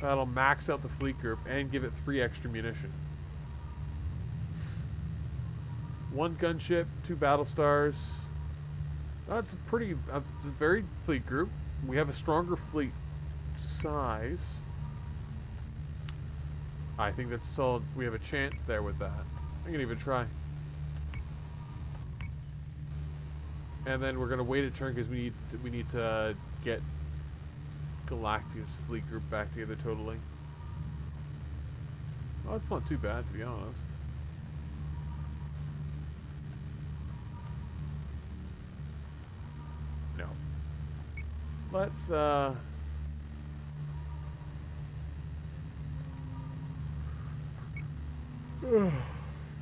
That'll max out the fleet group and give it 3 extra munition. 1 gunship, 2 battle stars. That's it's a varied fleet group. We have a stronger fleet size. I think that's solid. We have a chance there with that. I'm gonna even try. And then we're gonna wait a turn because we need to get Galactia's fleet group back together totally. Oh, it's not too bad, to be honest. No. Let's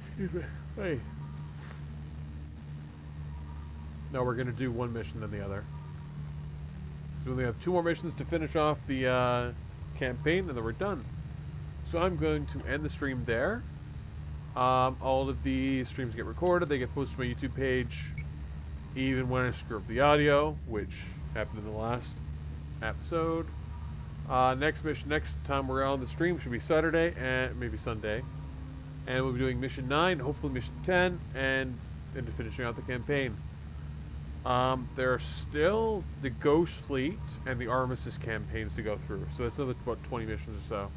excuse me. Hey. No, we're gonna do 1 mission then the other. So we only have 2 more missions to finish off the campaign, and then we're done. So I'm going to end the stream there. All of the streams get recorded. They get posted to my YouTube page, even when I screw up the audio, which happened in the last episode. Next time we're on the stream should be Saturday and maybe Sunday. And we'll be doing mission 9, hopefully mission 10, and into finishing out the campaign. There are still the Ghost Fleet and the Armistice campaigns to go through, so that's another about 20 missions or so.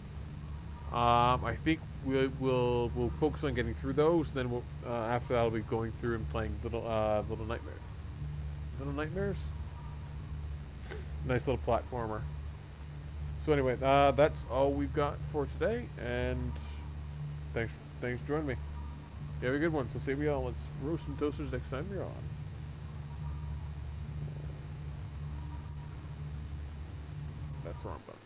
I think we'll focus on getting through those. Then we'll after that, I'll be going through and playing Little Nightmares. Little Nightmares. Nice little platformer. So anyway, that's all we've got for today, and thanks for joining me. You have a good one. So see you all. Let's roast some toasters next time you're on. That's the wrong button.